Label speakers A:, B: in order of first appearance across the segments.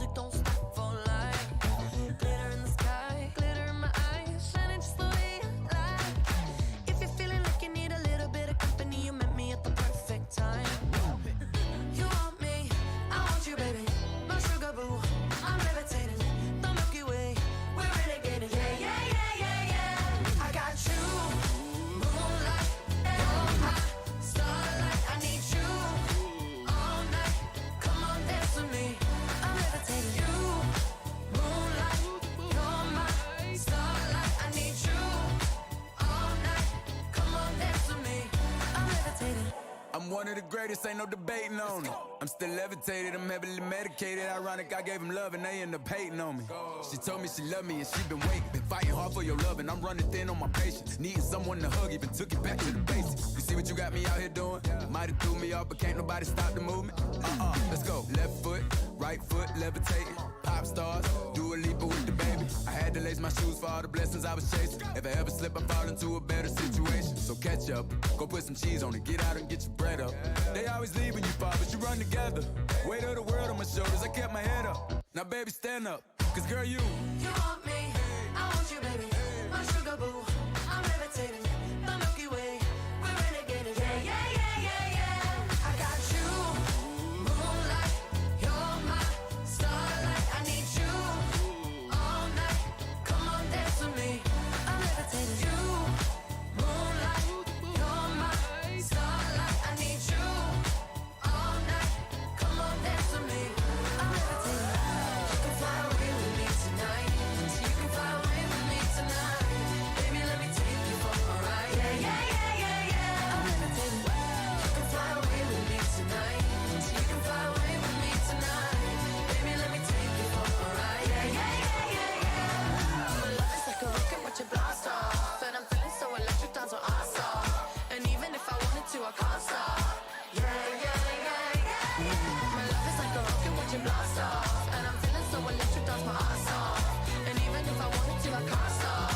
A: music don't stop for life. Glitter in the sky, glitter in my eyes, shining just the way I like. If you're feeling like you need a little bit of company, you met me at the perfect time. You want me, I want you, baby. My sugar boo, I'm levitating. The Milky Way, we're renegading. Yeah, yeah, yeah, yeah, yeah. I got you, moonlight, you're my starlight. I need you all night. Come on, dance with me. I'm levitating. You, moonlight, you're my starlight. I need you all night. Come on, dance with me. I'm levitating.
B: I'm one of the greatest, ain't no debating on it. I'm still levitated, I'm heavily medicated. Ironic, I gave him love and they end up hating on me. She told me she loved me and she been waiting. Been fighting hard for your love and I'm running thin on my patience. Needing someone to hug, even took it back to the basics. You see what you got me out here doing? Might have threw me off, but can't nobody stop the movement. Let's go. Left foot, right foot, levitating. Pop stars, do a leap with the baby. I had to lace my shoes for all the blessings I was chasing. If I ever slip, I fall into a better situation. So catch up, go put some cheese on it, get out and get your bread up. They always leave when you fall, but you run together. Weight of the world on my shoulders, I kept my head up. Now baby, stand up, cause girl, you
A: want me, I want you, baby. My sugar boo, I'm levitating. The Milky Way, we're renegading. Yeah, yeah, yeah, yeah, yeah. I got you, moonlight, you're my starlight. I need you all night. Come on, dance with me. I'm levitating. You, moonlight, you're my starlight. I need you all night. Come on, dance with me. I'm levitating. You can fly away with me tonight. You can fly away with me tonight. Baby, let me take you for a ride. Yeah, yeah, yeah, yeah, yeah. I'm levitating. You can fly away with me tonight. You can fly away with me tonight. Baby, let me take you for a ride. Yeah, yeah, yeah, yeah, yeah. My love is like a rocket, watch it blast off. And I'm feeling so electric, down to awesome. And even if I wanted to, I can't stop. Yeah, yeah, yeah, yeah. My love is like a rocket, watch it blast off. And I'm feeling so electric, dance my ass off. And even if I wanted to, I can't stop.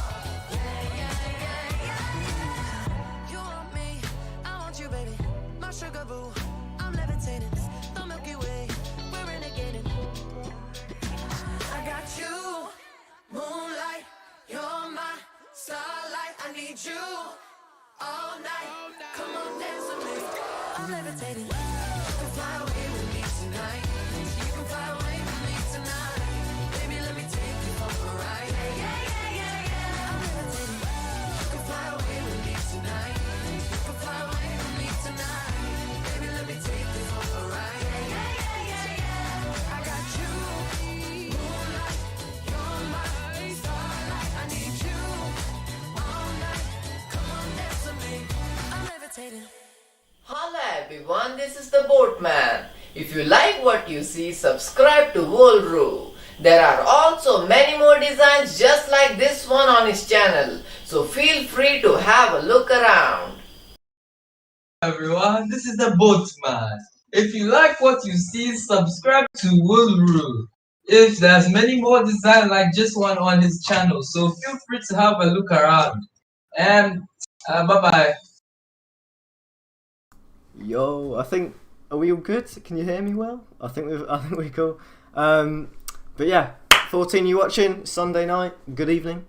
A: Yeah, yeah, yeah, yeah. You want me, I want you, baby. My sugar boo, I'm levitating. The Milky Way, we're renegading. I got you, moonlight, you're my starlight. I need you all night. Come on, dance with me. I'm levitating. You can fly away with me tonight. You can fly away with me tonight. Baby, let me take you for a ride. Yeah, yeah, yeah, yeah, yeah. I'm levitating. You can fly away with me tonight. You can fly away with me tonight. Baby, let me take you for a ride. Yeah, yeah, yeah, yeah, yeah. I got you, moonlight, you're my starlight. I need you all night. Come on, dance with me. I'm levitating.
C: Hello everyone, this is the Boatman. If you like what you see, subscribe to Volru. There are also many more designs just like this one on his channel, so feel free to have a look around.
D: Everyone, this is the Boatman. If you like what you see, subscribe to Wolru. If there's many more designs like this one on his channel, so feel free to have a look around. And bye bye.
E: Yo, I think, are we all good? Can you hear me well? I think we're cool. But yeah, 14 you watching, Sunday night, good evening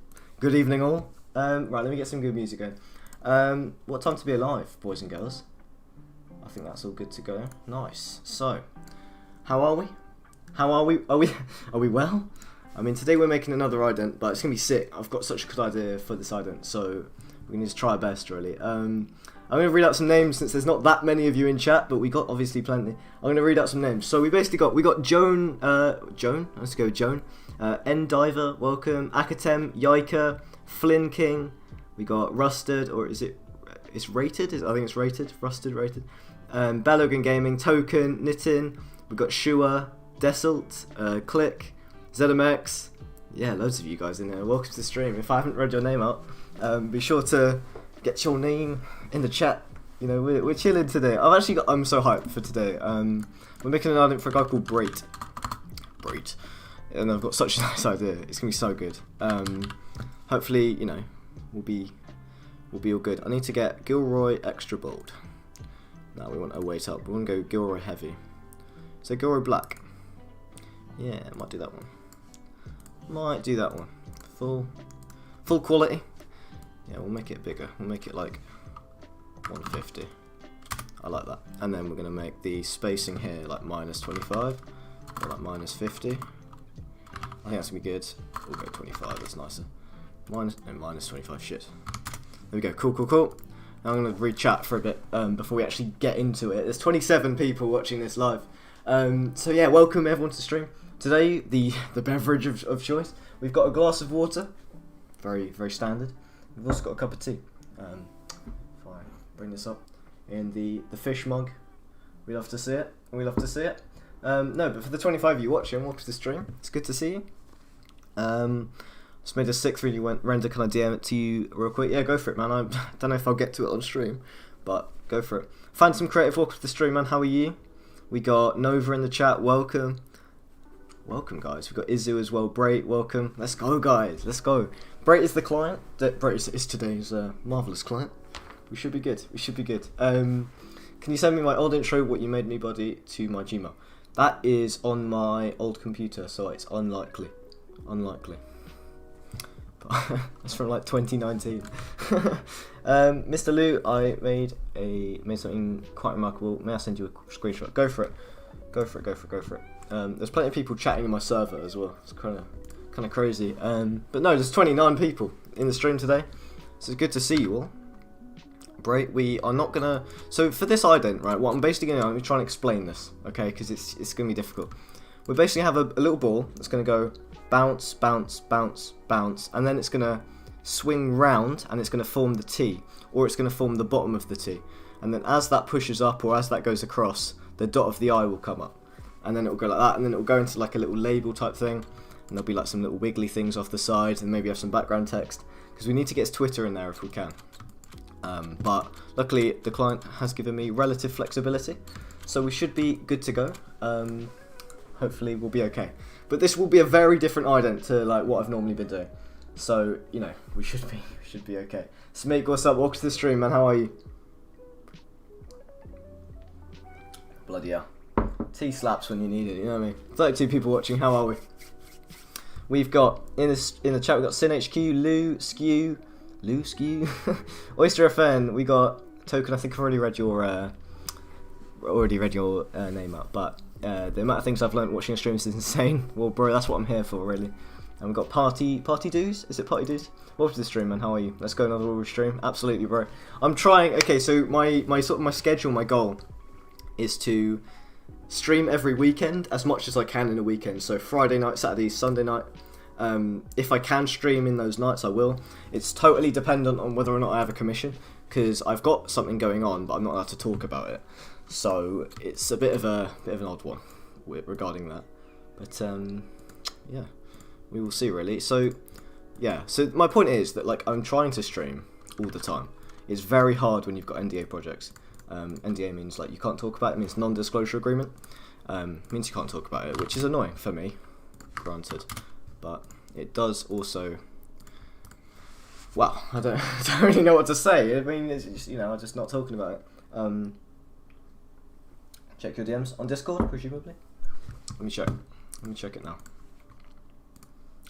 E: all. Right, let me get some good music going. What time to be alive, boys and girls? I think that's all good to go. Nice. So, how are we? Are we well? I mean, today we're making another ident, but it's gonna be sick. I've got such a good idea for this ident, so we need to try our best, really. I'm going to read out some names since there's not that many of you in chat, but we got obviously plenty. I'm going to read out some names. So we basically got Joan, let's go Joan, Endiver, welcome, Akatem, Yaika, Flynn King, we got Rusted, or it's Rated, I think it's Rated, Rusted, Rated, Belogan Gaming, Token, Nitin, we got Shua, Desalt, Click, ZMX, yeah, loads of you guys in there, welcome to the stream. If I haven't read your name out, be sure to get your name in the chat. You know, we're chilling today. I'm so hyped for today. We're making an ident for a guy called Brait, and I've got such a nice idea. It's gonna be so good. Hopefully, you know, we'll be all good. I need to get Gilroy extra bold. Now we want a weight up. We want to go Gilroy heavy. So Gilroy black. Yeah, might do that one. Might do that one. Full quality. Yeah, we'll make it bigger. We'll make it like 150. I like that. And then we're going to make the spacing here like -25 or like -50. I think that's going to be good. We'll go 25, that's nicer. -25, shit. There we go, cool. Now I'm going to read chat for a bit before we actually get into it. There's 27 people watching this live. So yeah, welcome everyone to the stream. Today, the beverage of choice. We've got a glass of water. Very standard. We've also got a cup of tea. If I bring this up. In the fish mug. We love to see it. No, but for the 25 of you watching, welcome to the stream. It's good to see you. Just made a sick 3D render. Can I DM it to you real quick? Yeah, go for it, man. I don't know if I'll get to it on stream, but go for it. Phantom Creative, welcome to the stream, man. How are you? We got Nova in the chat. Welcome, guys. We've got Izu as well. Brait, welcome. Let's go, guys. Let's go. Brait is the client. Brait is today's marvelous client. We should be good. Can you send me my old intro, what you made me body, to my Gmail? That is on my old computer, so it's unlikely. That's from like 2019. Mr. Lou, I made something quite remarkable. May I send you a screenshot? Go for it. There's plenty of people chatting in my server as well. It's kind of crazy. But no, there's 29 people in the stream today, so it's good to see you all. Brait, we are not gonna. So for this ident, right? What I'm basically gonna do, I'm gonna try and explain this, okay? Because it's gonna be difficult. We basically have a little ball that's gonna go bounce, bounce, bounce, bounce, and then it's gonna swing round, and it's gonna form the T, or it's gonna form the bottom of the T, and then as that pushes up or as that goes across, the dot of the I will come up, and then it will go like that, and then it will go into like a little label type thing, and there'll be like some little wiggly things off the side, and maybe have some background text because we need to get his Twitter in there if we can. But luckily the client has given me relative flexibility, so we should be good to go. Hopefully we'll be okay. But this will be a very different ident to like what I've normally been doing. So, you know, we should be okay. Smake, what's up? Welcome to the stream, man. How are you? Bloody hell. Tea slaps when you need it, you know what I mean? 32 people watching, how are we? We've got, in the chat, we've got SynHQ, Lou, Skew, Oyster FN, we got Token. I think I've already read your name up, but the amount of things I've learned watching a stream is insane. Well, bro, that's what I'm here for, really. And we've got Party Doos. Is it Party Doos? Welcome to the stream, man. How are you? Let's go another stream. Absolutely, bro. I'm trying. Okay, so my schedule, my goal is to stream every weekend as much as I can in a weekend. So Friday night, Saturday, Sunday night. If I can stream in those nights, I will. It's totally dependent on whether or not I have a commission, because I've got something going on, but I'm not allowed to talk about it. So it's a bit of an odd one regarding that. But yeah, we will see, really. So yeah, so my point is that like I'm trying to stream all the time. It's very hard when you've got NDA projects. NDA means like you can't talk about it. It means non-disclosure agreement. Means you can't talk about it, which is annoying for me, granted. But it does also. Well, I don't really know what to say. I mean, it's just, I'm just not talking about it. Check your DMs on Discord, presumably. Let me check it now.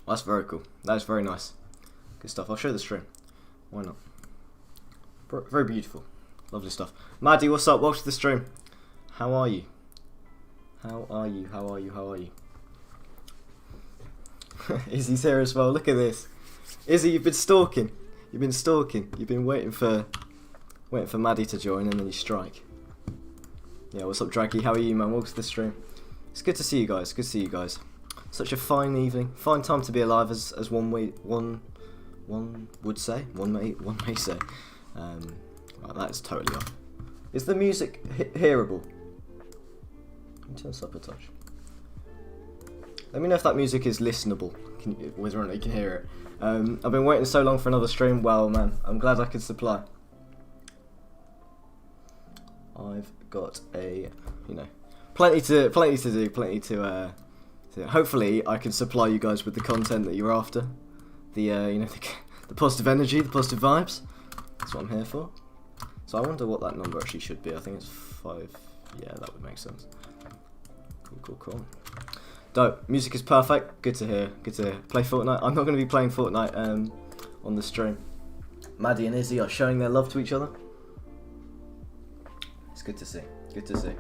E: Well, that's very cool. That is very nice. Good stuff. I'll show the stream. Why not? Very beautiful. Lovely stuff. Maddie, what's up? Welcome to the stream. How are you? How are you? Izzy's here as well. Look at this. Izzy, you've been stalking. You've been waiting for Maddie to join, and then you strike. Yeah, what's up, Draggy? How are you, man? Welcome to the stream. It's good to see you guys. Such a fine evening, fine time to be alive, as one may say. Right, that is totally off. Is the music hearable? Let me turn this up a touch. Let me know if that music is listenable, whether or not you can hear it. I've been waiting so long for another stream. Well, man, I'm glad I could supply. I've got plenty to do. Hopefully, I can supply you guys with the content that you're after. The positive energy, the positive vibes. That's what I'm here for. So I wonder what that number actually should be. I think it's 5. Yeah, that would make sense. Cool. Dope. Music is perfect. Good to hear. Good to hear. Play Fortnite. I'm not going to be playing Fortnite on the stream. Maddie and Izzy are showing their love to each other. It's good to see. Good to see.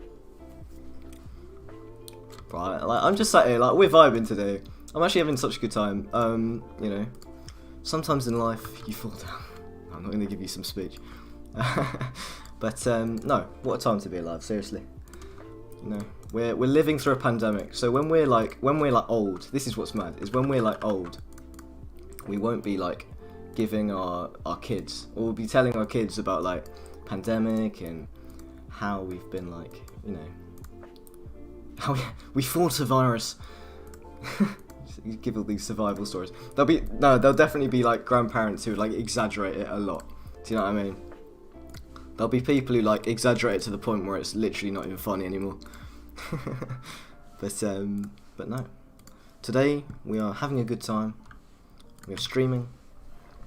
E: Right, like, I'm just sat here, like, we're vibing today. I'm actually having such a good time. You know, sometimes in life you fall down. I'm not going to give you some speech. But no, what a time to be alive, seriously. You know, we're living through a pandemic. So when we're like old, this is what's mad, is when we're like old, we won't be like giving our kids, or we'll be telling our kids about like pandemic and how we've been like, you know, how we fought a virus. You give all these survival stories. There'll definitely be like grandparents who like exaggerate it a lot. Do you know what I mean? There'll be people who like exaggerate it to the point where it's literally not even funny anymore. But no. Today we are having a good time. We are streaming.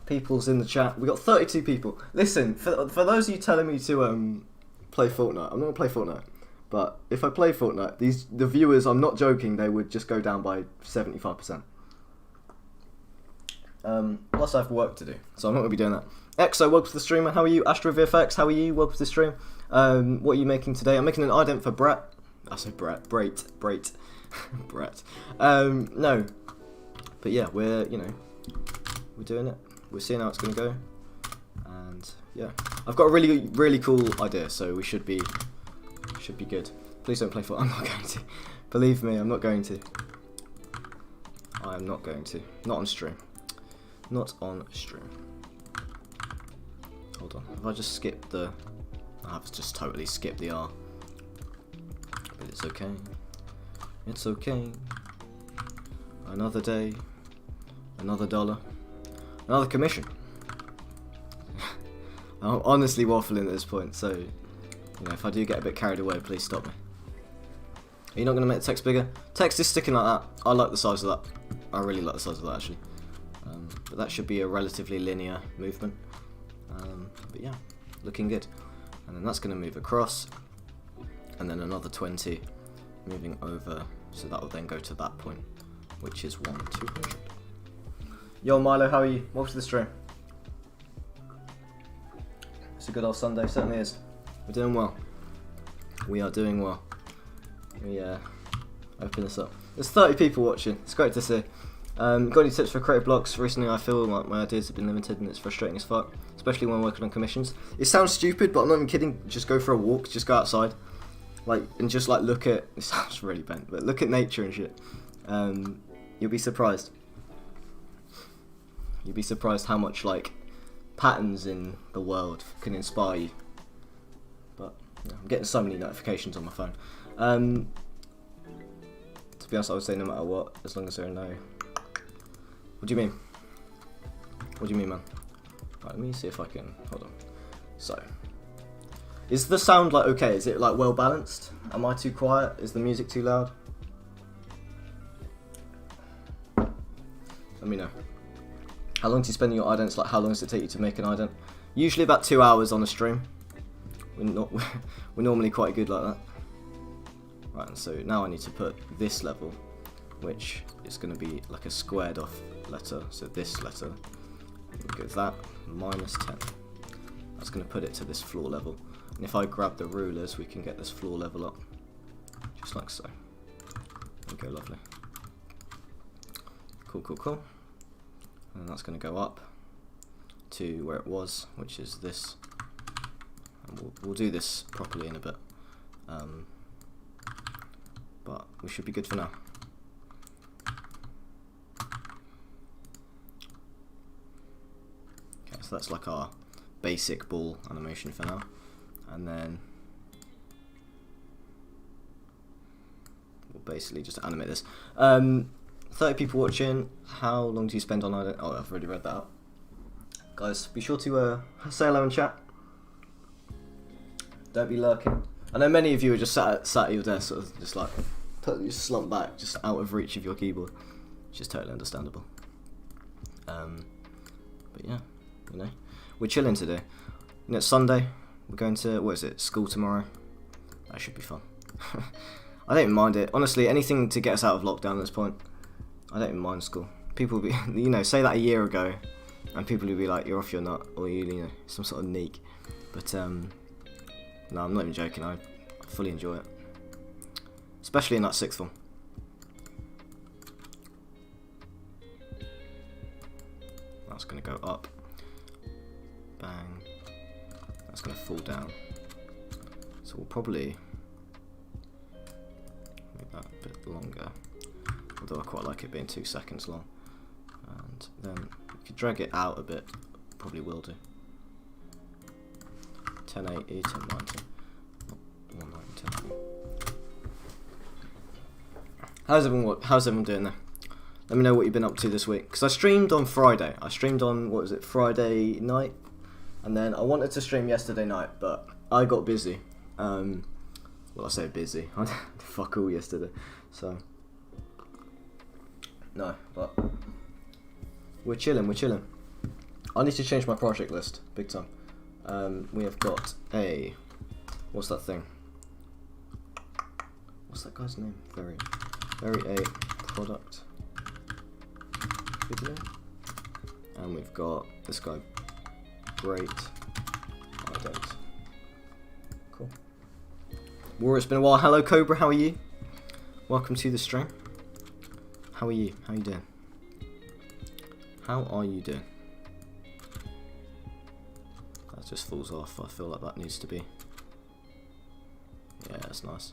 E: People's in the chat. We got 32 people. Listen, for those of you telling me to play Fortnite, I'm not gonna play Fortnite. But if I play Fortnite, the viewers, I'm not joking, they would just go down by 75%. Plus I have work to do, so I'm not going to be doing that. Exo, welcome to the stream. How are you? Astro VFX, how are you? Welcome to the stream. What are you making today? I'm making an ident for Brett. I said Brett. Brett. No. But yeah, we're doing it. We're seeing how it's going to go. And yeah. I've got a really, really cool idea, so we should be good. Please don't play I'm not going to. Believe me, I'm not going to. I am not going to. Not on stream. Not on stream. Hold on. Have I just skipped the... I've just totally skipped the R. But it's okay. It's okay. Another day. Another dollar. Another commission. I'm honestly waffling at this point, so... You know, if I do get a bit carried away, please stop me. Are you not going to make the text bigger? Text is sticking like that. I like the size of that. I really like the size of that, actually. But that should be a relatively linear movement. But yeah, looking good. And then that's going to move across. And then another 20 moving over. So that will then go to that point, which is 200. Yo, Milo, how are you? Welcome to the stream. It's a good old Sunday, certainly is. We're doing well. We are doing well. We open this up. There's 30 people watching. It's great to see. Got any tips for creative blocks? Recently I feel like my ideas have been limited and it's frustrating as fuck. Especially when working on commissions. It sounds stupid, but I'm not even kidding. Just go for a walk. Just go outside. Like, and just like look at... It sounds really bent, but look at nature and shit. You'll be surprised. You'll be surprised how much like patterns in the world can inspire you. But yeah, I'm getting so many notifications on my phone. To be honest, I would say no matter what, as long as there are no... What do you mean? What do you mean, man? Right, let me see if I can... Hold on. So. Is the sound like okay? Is it like well balanced? Am I too quiet? Is the music too loud? Let me know. How long do you spend on your idents? Like, how long does it take you to make an ident? Usually about 2 hours on a stream. We're normally quite good like that. Right, and so now I need to put this level, which is going to be like a squared off letter. So this letter, go that, -10. That's going to put it to this floor level. And if I grab the rulers, we can get this floor level up, just like so. There we go, lovely. Cool, cool, cool. And that's going to go up to where it was, which is this. And we'll do this properly in a bit. But we should be good for now. Okay, so that's like our basic ball animation for now. And then we'll basically just animate this. 30 people watching. How long do you spend on ident? Oh, I've already read that out. Guys, be sure to say hello in chat. Don't be lurking. I know many of you are just sat at your desk, sort of just like totally slumped back, just out of reach of your keyboard, which is totally understandable. But yeah, you know, we're chilling today. You know, it's Sunday. We're going to, what is it, school tomorrow. That should be fun. I don't even mind it. Honestly, anything to get us out of lockdown at this point. I don't even mind school. People will be, you know, say that a year ago, and people will be like, "You're off your nut," or you know, some sort of neek. But no, I'm not even joking. I fully enjoy it, especially in that sixth form. That's gonna go up. Bang. That's gonna fall down. So we'll probably make that a bit longer. Although I quite like it being 2 seconds long. And then if you drag it out a bit, probably will do. 1080, 1090. 190, 1080. How's everyone doing there? Let me know what you've been up to this week. Because I streamed on Friday. I streamed on, what was it, Friday night? And then I wanted to stream yesterday night, but I got busy. Well, I say busy. I did fuck all yesterday. So, no, but we're chilling. I need to change my project list, big time. We have got a, what's that thing? What's that guy's name? Very a product video. And we've got this guy, great. I don't. Cool. War, it's been a while. Hello, Cobra. How are you? Welcome to the stream. How are you? How are you doing? How are you doing? That just falls off. I feel like that needs to be. Yeah, that's nice.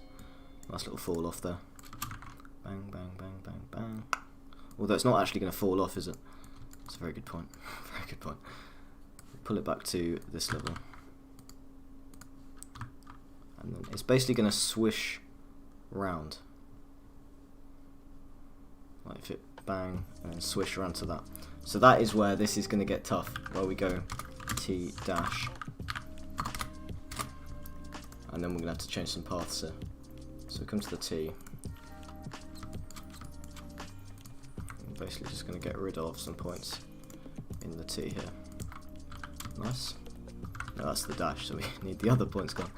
E: Nice little fall off there. Bang, bang, bang, bang, bang. Although it's not actually going to fall off, is it? That's a very good point. Very good point. Pull it back to this level. And then it's basically going to swish round. Like if it bang and then swish around to that. So that is where this is going to get tough. Where we go T dash. And then we're going to have to change some paths here. So we come to the T. I'm basically just going to get rid of some points in the T here. Nice. No, that's the dash, so we need the other points gone.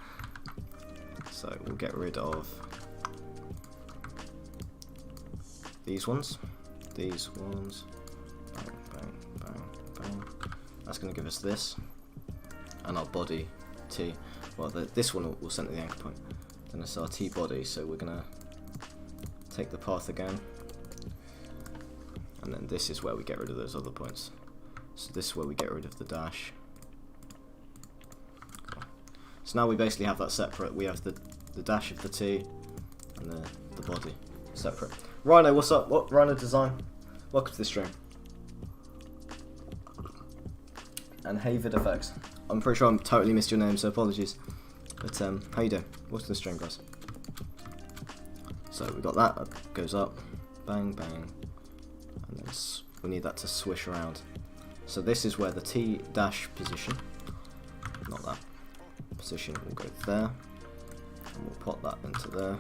E: So we'll get rid of these ones. These ones. Bang, bang, bang, bang. That's going to give us this. And our body T. Well, this one will center the anchor point. Then it's our T body, so we're going to take the path again. And then this is where we get rid of those other points. So this is where we get rid of the dash. Cool. So now we basically have that separate. We have the dash of the T and the body separate. Rhino, what's up? What? Rhino Design. Welcome to the stream. And hey Vid Effects. I'm pretty sure I totally missed your name, so apologies. But how you doing? What's the stream, guys? So we got that goes up, bang bang, and then we need that to swish around. So this is where the T dash position, not that position, will go there, and we'll pop that into there.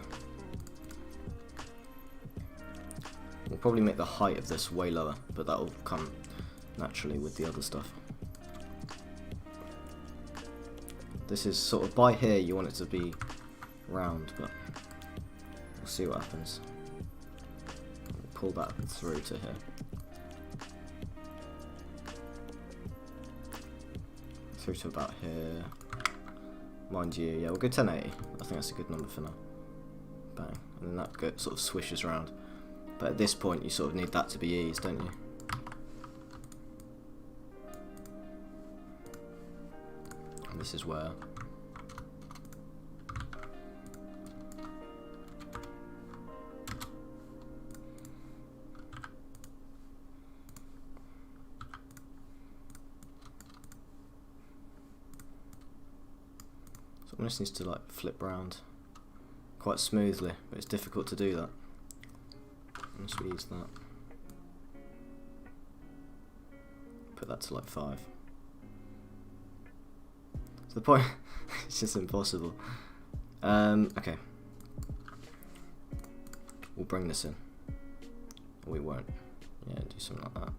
E: We'll probably make the height of this way lower, but that will come naturally with the other stuff. This is sort of by here you want it to be round, but we'll see what happens. We'll pull that through to here. Through to about here. Mind you, yeah, we'll go 1080. I think that's a good number for now. Bang. And then that sort of swishes around. But at this point you sort of need that to be eased, don't you? And this is where someone just needs to like flip round quite smoothly, but it's difficult to do that unless we use that. Put that to like 5. So the point, it's just impossible. Okay. We'll bring this in. Or we won't. Yeah, do something like that.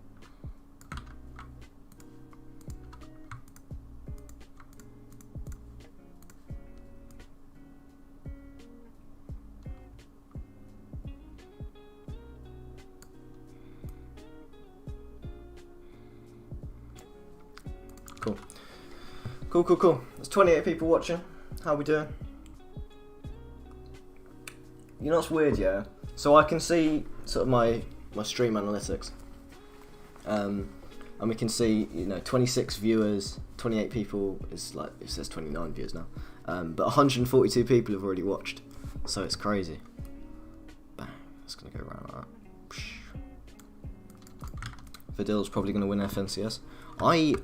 E: Cool. Cool. There's 28 people watching. How we doing? You know what's weird, yeah? So I can see sort of my stream analytics. And we can see, 26 viewers, 28 people is like, it says 29 viewers now. But 142 people have already watched. So it's crazy. Bang. It's going to go around like that. Vidil's probably going to win FNCS. I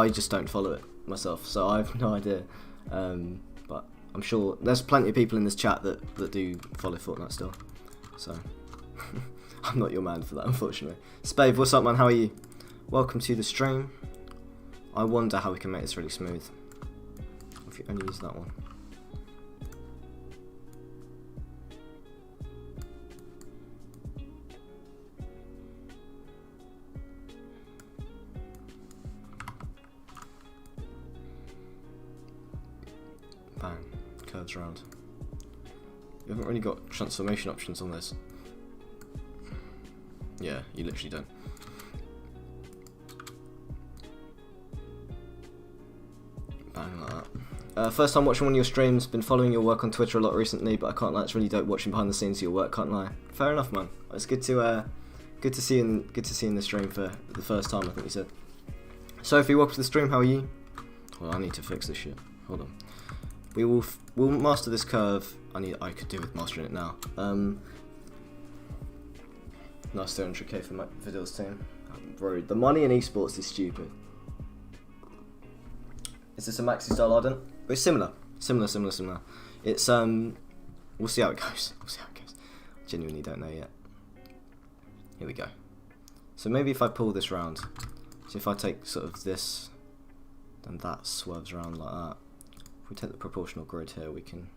E: just don't follow it myself, so I have no idea. But I'm sure there's plenty of people in this chat that do follow Fortnite still. So I'm not your man for that, unfortunately. Spave, what's up, man? How are you? Welcome to the stream. I wonder how we can make this really smooth. If you only use that one. Bang, curves around. You haven't really got transformation options on this. Yeah, you literally don't. Bang like that. First time watching one of your streams, been following your work on Twitter a lot recently, but I can't lie, it's really dope watching behind the scenes of your work, can't lie. Fair enough, man. It's good to see you in the stream for the first time, I think you said. Sophie, welcome to the stream, how are you? Well, I need to fix this shit. Hold on. We'll master this curve. I could do with mastering it now. Nice 200k for Vidil's team. Bro, the money in esports is stupid. Is this a maxi style ardent? It's similar. It's we'll see how it goes. Genuinely don't know yet. Here we go. So maybe if I pull this round, so if I take sort of this, then that swerves around like that. If we take the proportional grid here, we can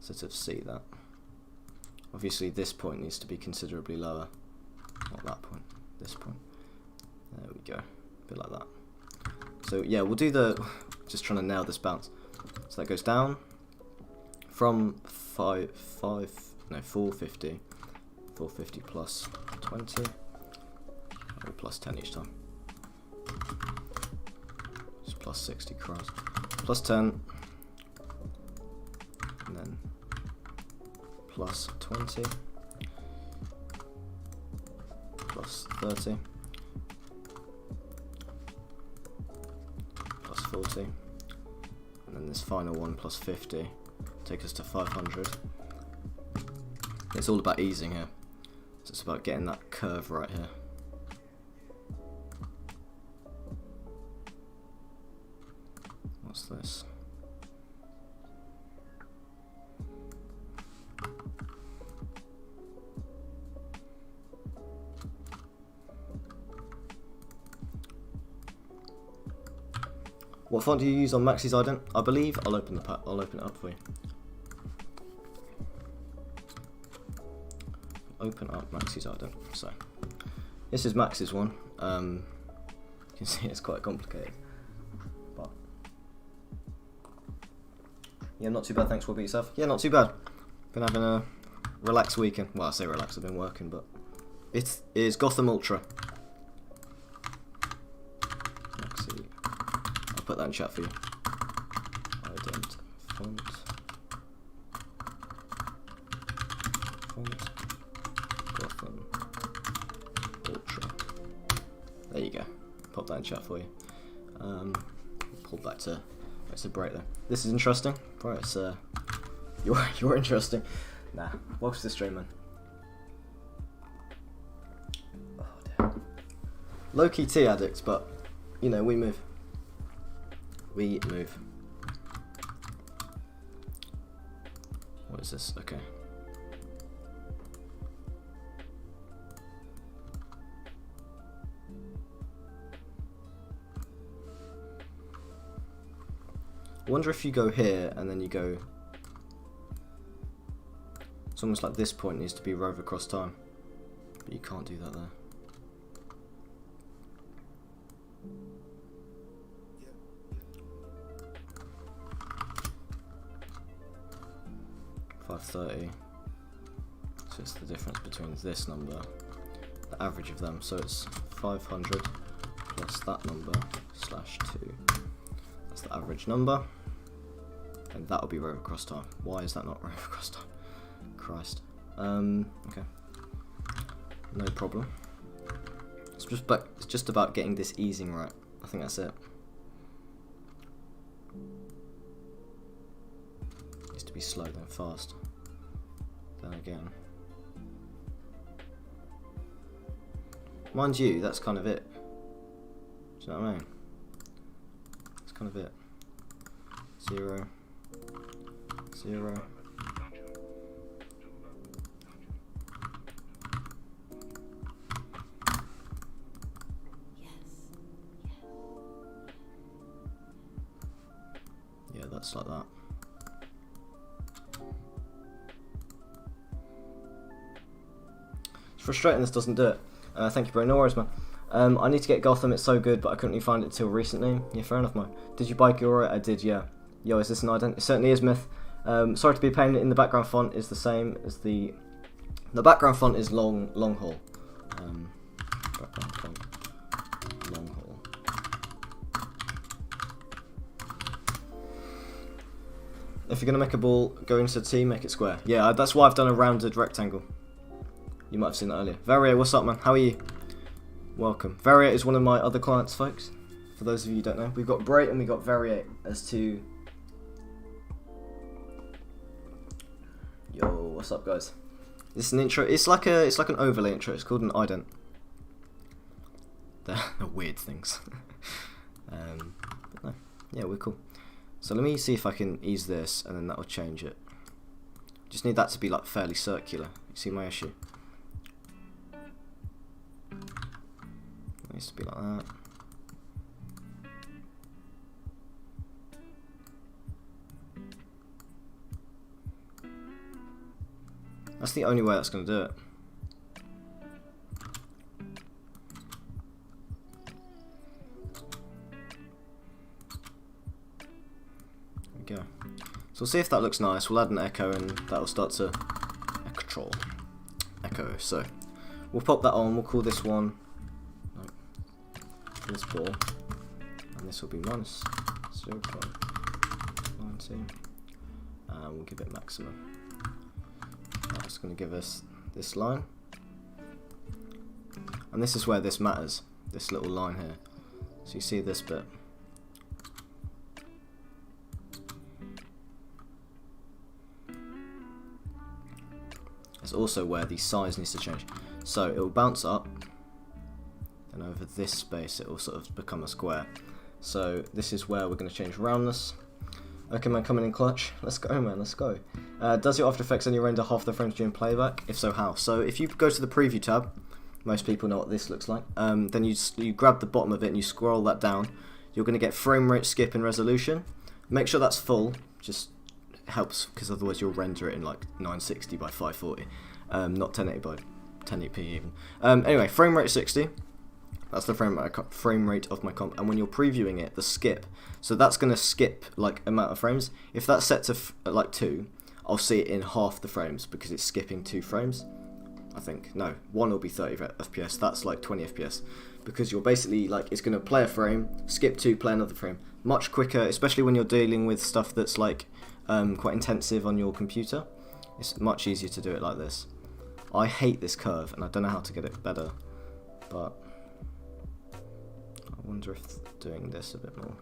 E: sort of see that. Obviously this point needs to be considerably lower. Not that point, this point. There we go, a bit like that. So yeah, we'll do just trying to nail this bounce. So that goes down from 450 plus 20, or plus 10 each time. It's plus 60 cross. Plus 10, and then plus 20, plus 30, plus 40, and then this final one plus 50, take us to 500. It's all about easing here, so it's about getting that curve right here. What's this? What font do you use on Maxi's ident? I believe I'll open it up for you. Open up Maxi's ident. So this is Max's one. You can see it's quite complicated. But yeah, not too bad, thanks. What about yourself? Yeah, not too bad. Been having a relaxed weekend. Well, I say relaxed, I've been working, but it is Gotham Ultra. Maxi. I'll put that in chat for you. Ident font. Gotham Ultra. There you go. Pop that in chat for you. Pull back to it's a break there. This is interesting. Right, it's you're interesting. Nah, watch the stream, man. Oh dear. Low-key tea addicts, but you know we move. We move. What is this? Okay. I wonder if you go here and then you go. It's almost like this point needs to be rove across time, but you can't do that there. .530. So it's the difference between this number, the average of them. So it's 500 plus that number slash 2. That's the average number. And that'll be row across time. Why is that not row across time? Christ. Okay. No problem. It's just about getting this easing right. I think that's it. Needs to be slow then fast. Then again. Mind you, that's kind of it. Do you know what I mean? That's kind of it. 0, 0. Yeah, that's like that. It's frustrating this doesn't do it. Thank you, bro. No worries, man. I need to get Gotham. It's so good, but I couldn't really find it till recently. Yeah, fair enough, man. Did you buy Gilroy? I did, yeah. Yo, is this an ident? It certainly is, Myth. Sorry to be a pain. In the background font is the same as the background font is long haul. Background font, long haul. If you're gonna make a ball go into T, make it square. Yeah, that's why I've done a rounded rectangle. You might have seen that earlier. Varia, what's up, man? How are you? Welcome. Varia is one of my other clients, folks. For those of you who don't know, we've got Bright and we got Variate as two. Yo, what's up, guys? This is an intro. It's like an overlay intro. It's called an ident. They're weird things. But no. Yeah, we're cool. So let me see if I can ease this, and then that will change it. Just need that to be like fairly circular. You see my issue? It needs to be like that. That's the only way that's going to do it. There we go. So we'll see if that looks nice. We'll add an echo and that'll start to echo. So we'll pop that on. We'll call this one this ball, and this will be minus 0.92, and we'll give it maximum. That's going to give us this line, and this is where this matters, this little line here. So you see this bit. It's also where the size needs to change. So it will bounce up, and over this space it will sort of become a square. So this is where we're going to change roundness. Okay, man, coming in clutch. Let's go, man, let's go. Does your After Effects only render half the frames during playback? If so, how? So if you go to the preview tab, most people know what this looks like, then you grab the bottom of it and you scroll that down. You're going to get frame rate, skip, and resolution. Make sure that's full, just helps, because otherwise you'll render it in like 960 by 540, not 1080 by 1080p even. Anyway, frame rate 60. That's the frame rate of my comp, and when you're previewing it, the skip, so that's going to skip like amount of frames. If that's set to like 2, I'll see it in half the frames because it's skipping 2 frames. I think no, 1 will be 30 FPS. That's like 20 FPS because you're basically like it's going to play a frame, skip 2, play another frame, much quicker. Especially when you're dealing with stuff that's like quite intensive on your computer. It's much easier to do it like this. I hate this curve, and I don't know how to get it better, but I wonder if doing this a bit more.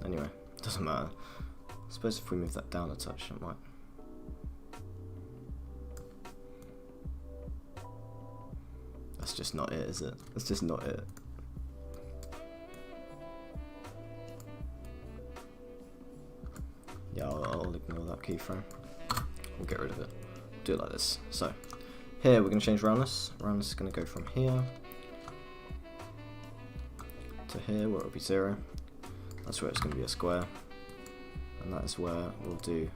E: Anyway, doesn't matter. I suppose if we move that down a touch, it might. That's just not it, is it? That's just not it. Yeah, I'll ignore that keyframe. We'll get rid of it. Do it like this. So, here we're going to change roundness. Roundness is going to go from here to here, where it'll be 0. That's where it's going to be a square, and that is where we'll do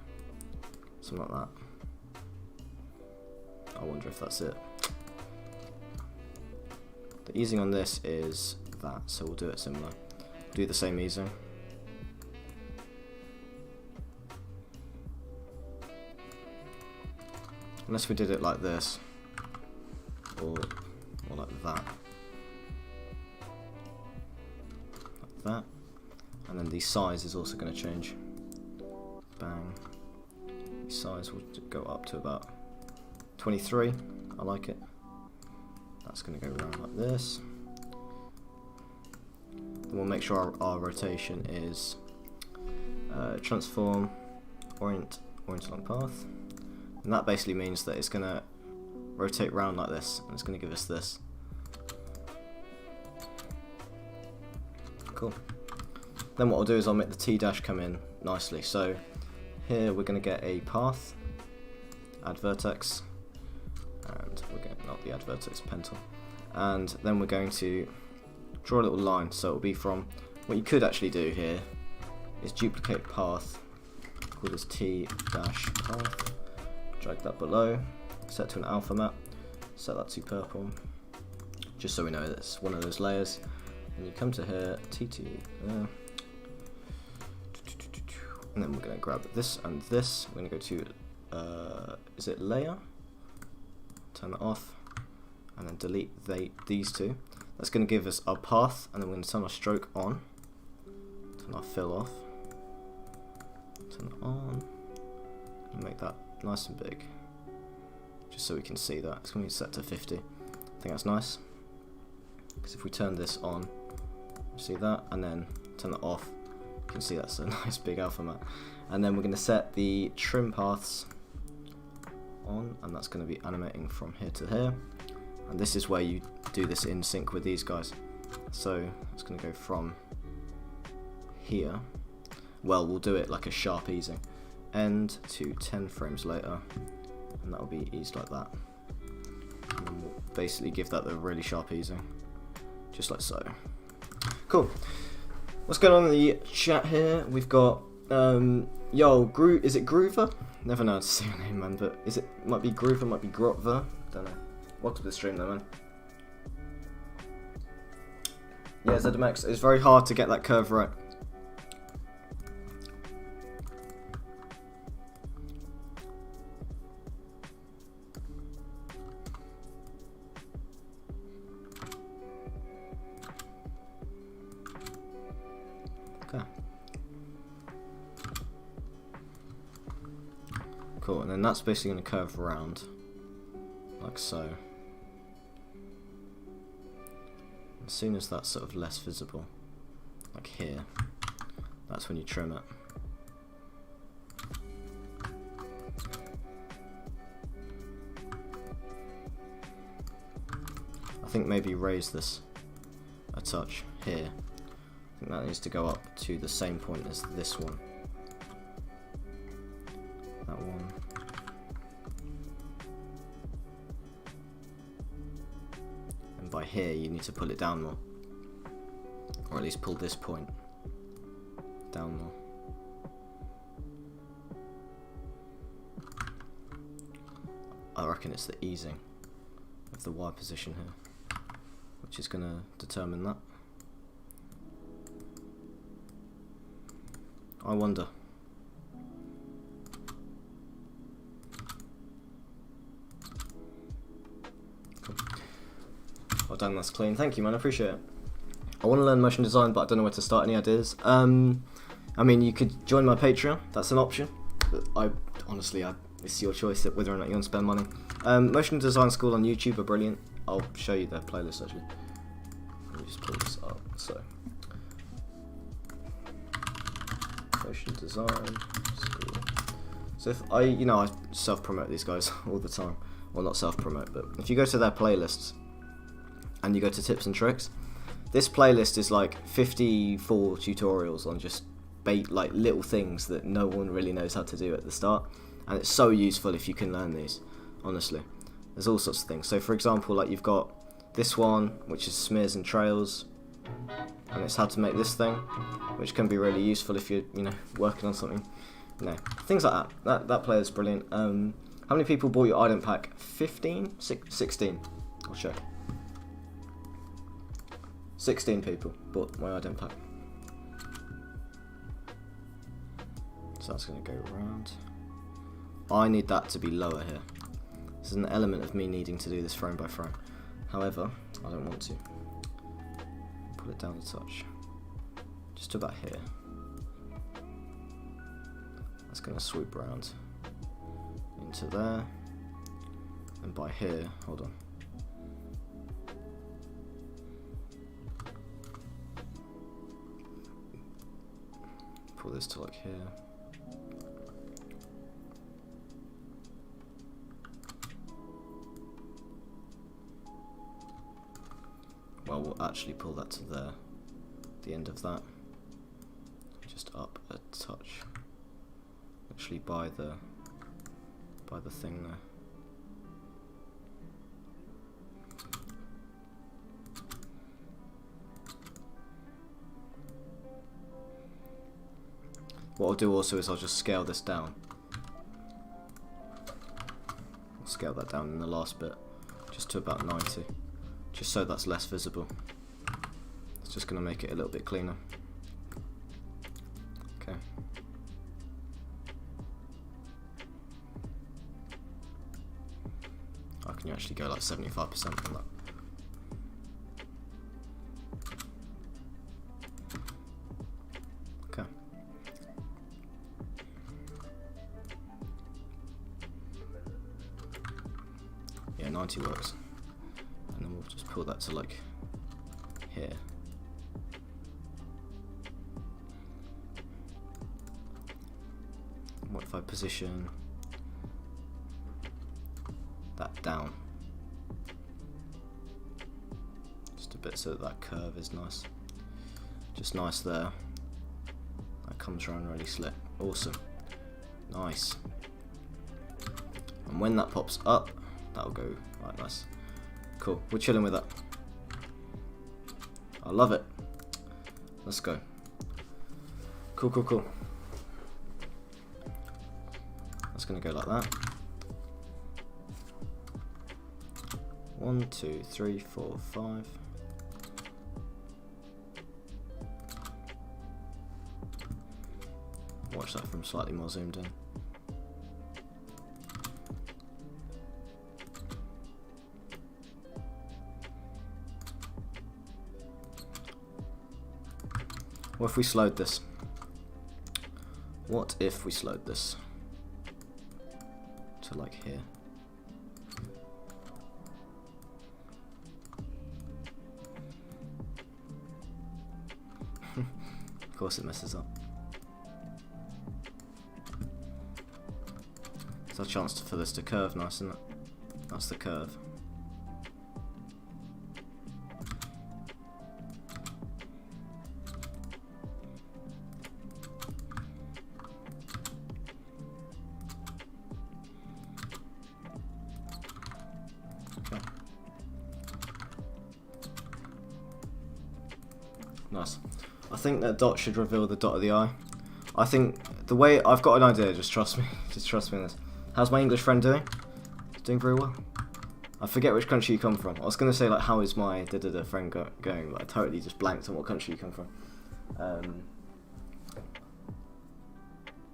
E: something like that. I wonder if that's it. The easing on this is that, so we'll do it similar. Do the same easing. Unless we did it like this, or like that. that. And then the size is also going to change. Bang. The size will go up to about 23. I like it. That's going to go around like this. Then we'll make sure our rotation is transform, orient along path. And that basically means that it's going to rotate round like this, and it's going to give us this. Cool. Then what I'll do is I'll make the T dash come in nicely. So here we're going to get a path, add vertex, and we're going to not the add vertex pencil, and then we're going to draw a little line. So it'll be from, what you could actually do here is duplicate path, call this T dash path, drag that below, set to an alpha map, set that to purple, just so we know that's one of those layers. And you come to here, T2 there. And then we're going to grab this and this. We're going to go to, is it layer? Turn it off. And then delete these two. That's going to give us our path. And then we're going to turn our stroke on. Turn our fill off. Turn it on. And make that nice and big. Just so we can see that. It's going to be set to 50. I think that's nice. Because if we turn this on, see that, and then turn it off, you can see that's a nice big alpha map. And then we're going to set the trim paths on, and that's going to be animating from here to here. And this is where you do this in sync with these guys. So it's going to go from here. Well, we'll do it like a sharp easing. End to 10 frames later, and that will be eased like that. And then we'll basically give that the really sharp easing, just like so. Cool. What's going on in the chat here? We've got yo, is it Groover? Never know how to say your name, man, but might be Groover, might be Grotver. Don't know. Welcome to the stream though, man. Yeah, ZMX, it's very hard to get that curve right. Cool, and then that's basically going to curve around, like so. As soon as that's sort of less visible, like here, that's when you trim it. I think maybe raise this a touch here. I think that needs to go up to the same point as this one. That one. And by here you need to pull it down more. Or at least pull this point down more. I reckon it's the easing of the Y position here, which is going to determine that. I wonder. Cool. Well done, that's clean. Thank you, man. I appreciate it. I want to learn motion design, but I don't know where to start. Any ideas? I mean, you could join my Patreon. That's an option. But honestly, it's your choice whether or not you want to spend money. Motion design school on YouTube are brilliant. I'll show you their playlist actually. Let me just pull this up. So, motion design school. So if I self-promote these guys all the time. Well, not self-promote, but if you go to their playlists and you go to tips and tricks, this playlist is like 54 tutorials on just like little things that no one really knows how to do at the start, and it's so useful if you can learn these. Honestly, there's all sorts of things. So for example, like you've got this one which is smears and trails, and it's how to make this thing, which can be really useful if you're working on something. Things like that. That player is brilliant. How many people bought your ident pack? 15? 16. I'll check. 16 people bought my ident pack. So that's going to go around. I need that to be lower here. There's an element of me needing to do this frame by frame. However, I don't want to. Pull it down a touch. just to about here. That's going to swoop around into there, and by here, hold on. Pull this to like here. Well, we'll actually pull that to there, the end of that, just up a touch, actually by the thing there. What I'll do also is I'll just scale this down. I'll scale that down in the last bit, just to about 90. Just so that's less visible. It's just going to make it a little bit cleaner. Okay. I can actually go like 75% on that. Okay. Yeah, 90 works. And then we'll just pull that to like here. What if I position that down just a bit so that curve is nice, just nice there. That comes around really slick. Awesome, nice. And when that pops up, that'll go right nice. Cool, we're chilling with that. I love it. Let's go. Cool, cool, cool. That's gonna go like that. 1, 2, 3, 4, 5. Watch that from slightly more zoomed in. What if we slowed this? What if we slowed this to like here? Of course it messes up. It's our chance for this to curve nice, isn't it? That's the curve. Okay. Nice. I think that dot should reveal the dot of the eye. I think the way I've got an idea, just trust me. Just trust me on this. How's my English friend doing? He's doing very well. I forget which country you come from. I was going to say like how is my friend going, but I totally just blanked on what country you come from.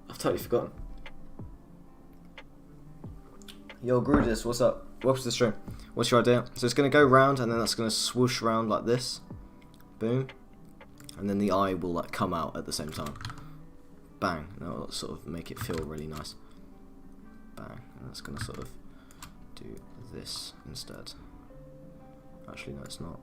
E: I've totally forgotten. Yo, Grudis, what's up? Welcome to the stream. What's your idea? So it's going to go round and then that's going to swoosh around like this. Boom. And then the eye will like come out at the same time. Bang. And that'll sort of make it feel really nice. Bang. And that's going to sort of do this instead. Actually, no, it's not.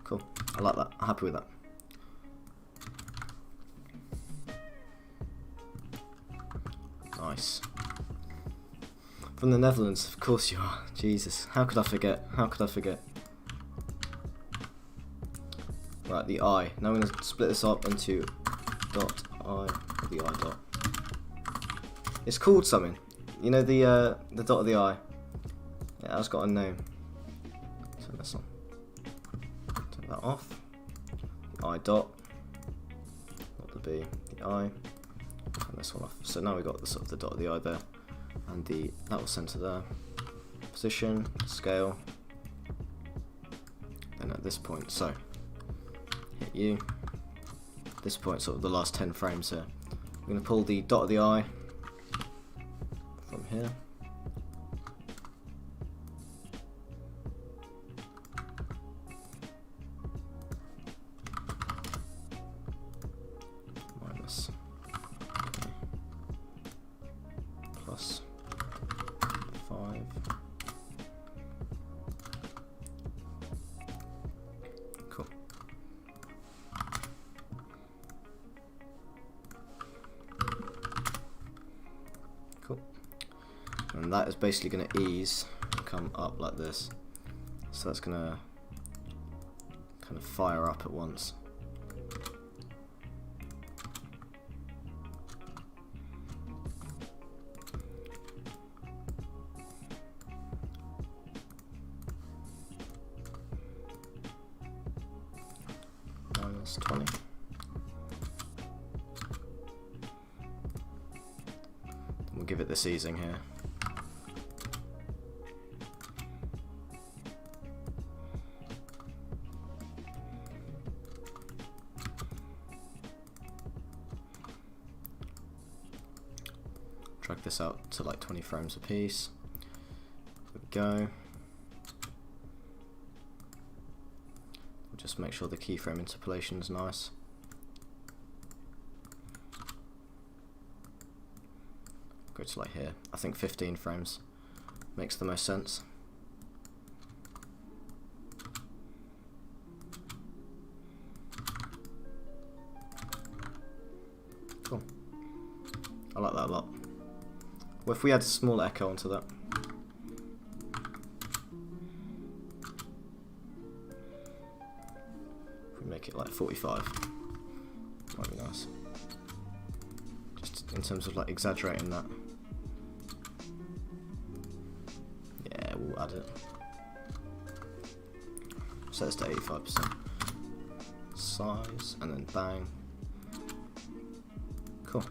E: Cool. I like that. I'm happy with that. Nice. From the Netherlands, of course you are. Jesus, how could I forget? How could I forget? Right, the eye. Now I'm going to split this up into dot eye, the eye dot. It's called something. You know the dot of the eye. Yeah, it's got a name. Turn this on. Turn that off. The eye dot. Not the B. The eye. Turn this one off. So now we've got the sort of the dot of the eye there, and that will center there. position, scale, then at this point, so hit you, this point, sort of the last 10 frames here. I'm going to pull the dot of the eye from here. Minus. Okay. Plus 5. Cool. Cool. And that is basically going to ease and come up like this. So that's going to kind of fire up at once. Minus 20. We'll give it this easing here. Drag this out to like 20 frames a piece. There we go. Just make sure the keyframe interpolation is nice. Go to like here. I think 15 frames makes the most sense. Cool. I like that a lot. Well, if we add a small echo onto that. Make it like 45. Might be nice. Just in terms of like exaggerating that. Yeah, we'll add it. Set this to 85% size, and then bang. Cool.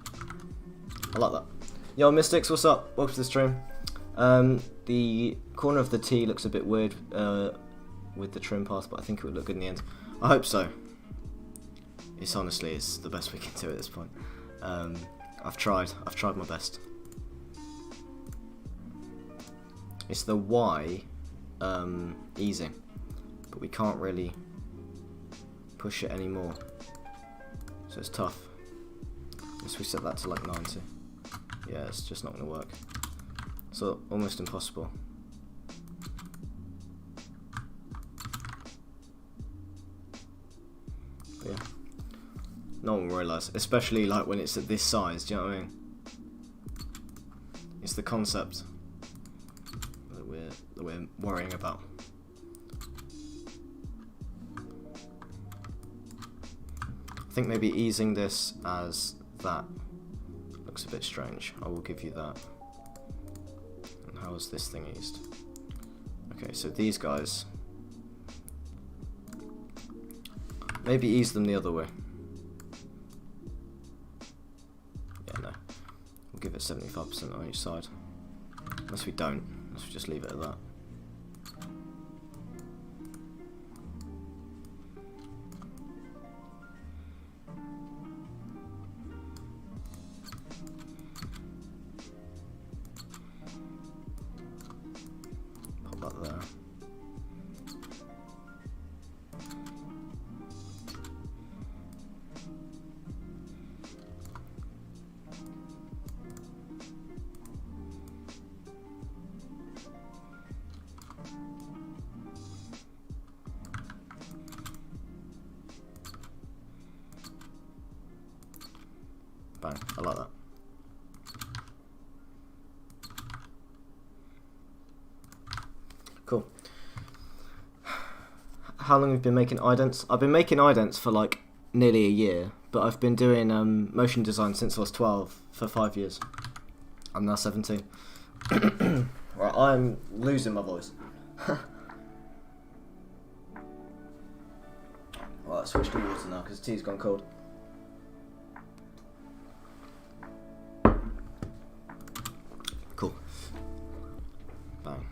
E: I like that. Yo, Mystics, what's up? Welcome to the stream. The corner of the T looks a bit weird with the trim path, but I think it would look good in the end. I hope so. It's honestly is the best we can do at this point. I've tried my best. It's the Y easing, but we can't really push it anymore, so it's tough. Unless we set that to like 90. Yeah, it's just not going to work. So almost impossible. Yeah, no one will realise, especially like when it's at this size. Do you know what I mean? It's the concept that we're worrying about. I think maybe easing this as that looks a bit strange. I will give you that. And how is this thing eased? Okay, so these guys. Maybe ease them the other way. Yeah, no. We'll give it 75% on each side. Unless we don't. Unless we just leave it at that. Pop that there. Bang, I like that. Cool. How long have you been making idents? I've been making idents for like nearly a year, but I've been doing motion design since I was 12 for 5 years. I'm now 17. Right, I'm losing my voice. Right, switch to water now because the tea's gone cold. Cool. Bang.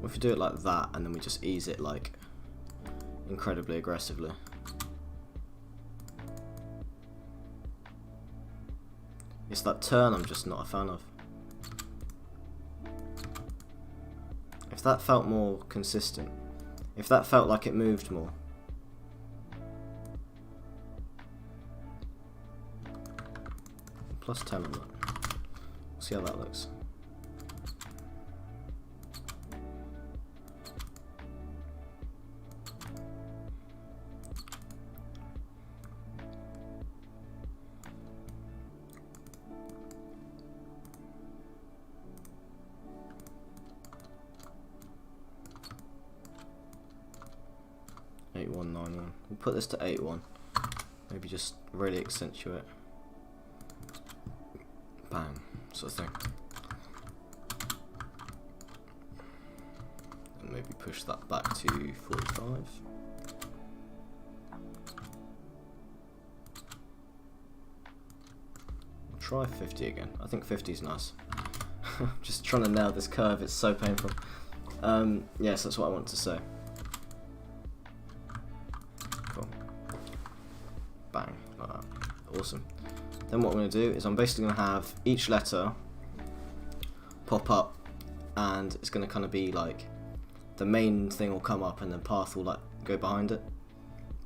E: What if you do it like that and then we just ease it like incredibly aggressively? It's that turn I'm just not a fan of. If that felt more consistent, if that felt like it moved more. Plus 10 on that. See how that looks. We'll put this to 8-1. Maybe just really accentuate. Bang, sort of thing. And maybe push that back to 45. We'll try 50 again. I think 50 is nice. Just trying to nail this curve, it's so painful. Yes, that's what I want to say. Cool. Bang, like that. Awesome. Then what I'm going to do is I'm basically going to have each letter pop up, and it's going to kind of be like the main thing will come up and then path will like go behind it.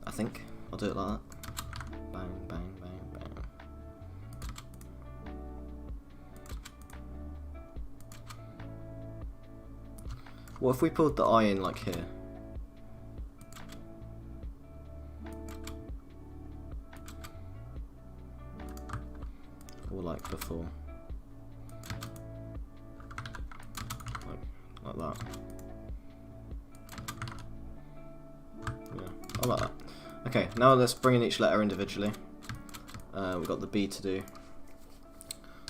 E: I think I'll do it like that. Bang, bang, bang, bang. What if we pulled the I in like here? Or like before. Like that. Yeah, I like that. Okay, now let's bring in each letter individually. We've got the B to do.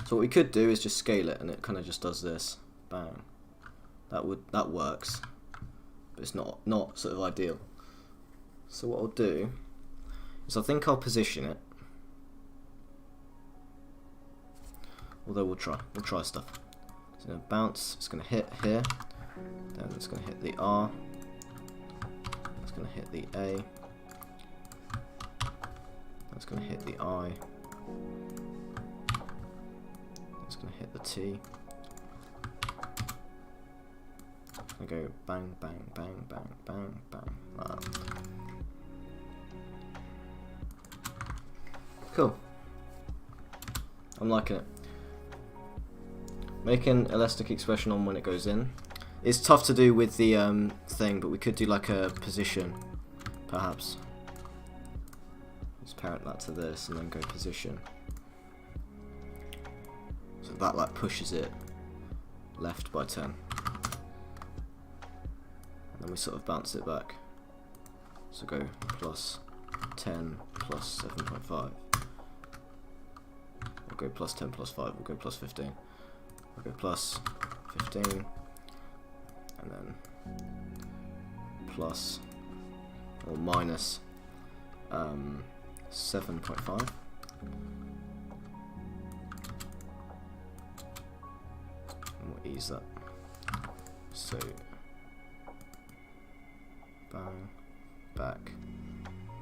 E: So what we could do is just scale it, and it kind of just does this. Bang. That works, but it's not sort of ideal. So what I'll do is I think I'll position it. Although we'll try stuff. It's gonna bounce. It's gonna hit here. Then it's gonna hit the R. It's gonna hit the A. That's gonna hit the I. It's gonna hit the T. I go bang, bang, bang, bang, bang, bang. Like that. Cool. I'm liking it. Make an elastic expression on when it goes in. It's tough to do with the thing, but we could do like a position, perhaps. Just parent that to this and then go position. So that like pushes it left by 10. And then we sort of bounce it back. So go plus 10 plus 7.5. We'll go plus 10 plus 5. We'll go plus 15. We'll go plus 15. And then plus or minus 7.5. And we'll ease that. So bang, back,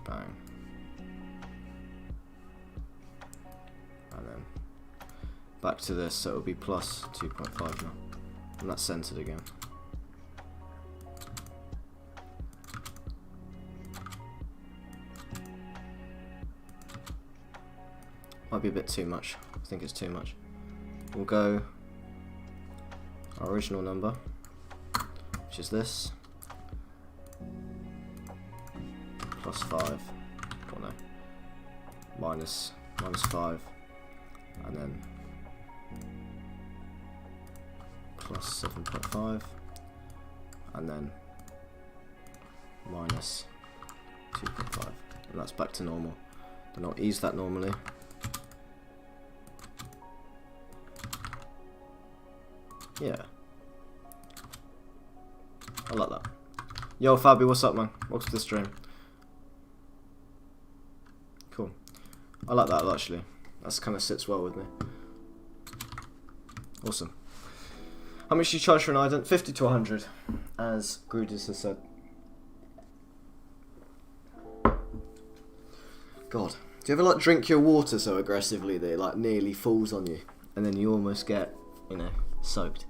E: bang, and then back to this, so it'll be plus 2.5 now, and that's centered again. Might be a bit too much. I think it's too much. We'll go our original number, which is this. Plus 5, or no, minus 5, and then plus 7.5, and then minus 2.5, and that's back to normal. Then I'll ease that normally. Yeah, I like that. Yo Fabi, what's up man? Welcome to the stream. Cool. I like that actually. That kind of sits well with me. Awesome. How much do you charge for an ident? 50 to 100. as Grudis has said. God, do you ever like drink your water so aggressively that it like nearly falls on you, and then you almost get, you know, soaked?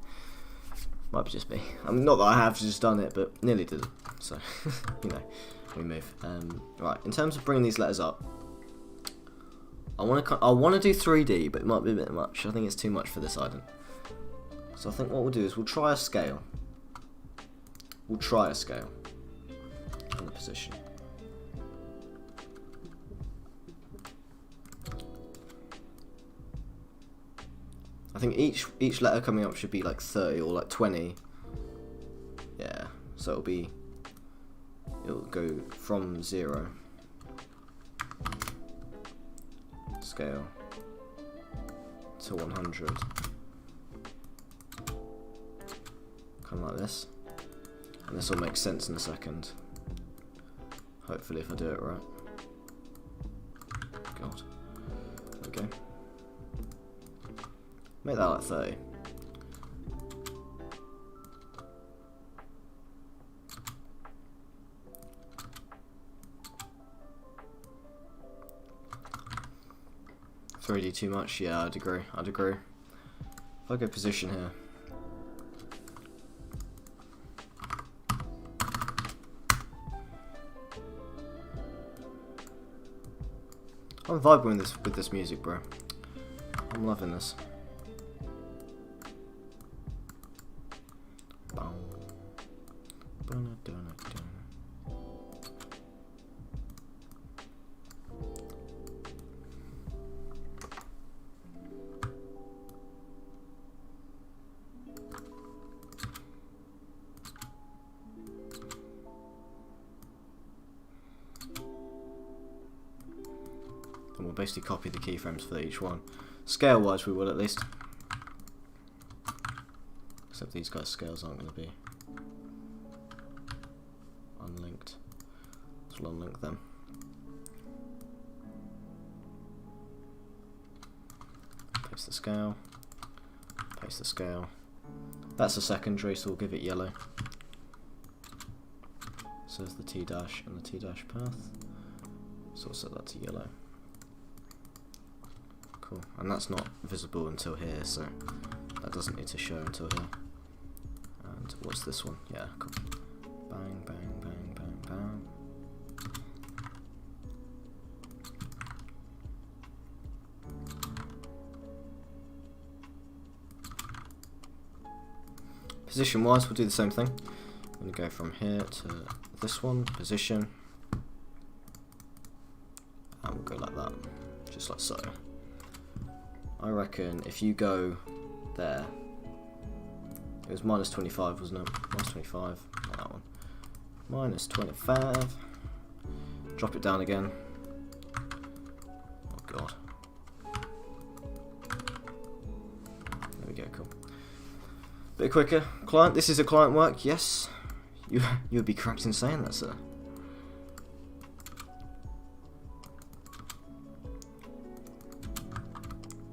E: Might be just me. Not that I have just done it, but nearly did it. So, you know, we move. Right, in terms of bringing these letters up, I want to do 3D, but it might be a bit much. I think it's too much for this island. So I think what we'll do is we'll try a scale. We'll try a scale on the position. I think each letter coming up should be like 30 or like 20. Yeah, so it'll go from 0 scale to 100. Kind of like this. And this will make sense in a second. Hopefully if I do it right. God. Okay. Make that like 30. $3D too much? Yeah, I'd agree. If I go position here. I'm vibing with this music, bro. I'm loving this. And we'll basically copy the keyframes for each one. Scale wise we will at least. Except these guys' scales aren't going to be unlinked. So we'll unlink them. Paste the scale. Paste the scale. That's a secondary, so we'll give it yellow. So there's the T dash and the T dash path. So we'll set that to yellow. Cool. And that's not visible until here, so that doesn't need to show until here. And what's this one? Yeah, cool. Bang, bang, bang, bang, bang. Position wise, we'll do the same thing. I'm going to go from here to this one, position. And we'll go like that, just like so. I reckon if you go there, it was minus 25, wasn't it? Minus 25, not that one. Minus 25. Drop it down again. Oh god. There we go, cool. Bit quicker. Client, this is a client work, yes. You would be correct in saying that, sir.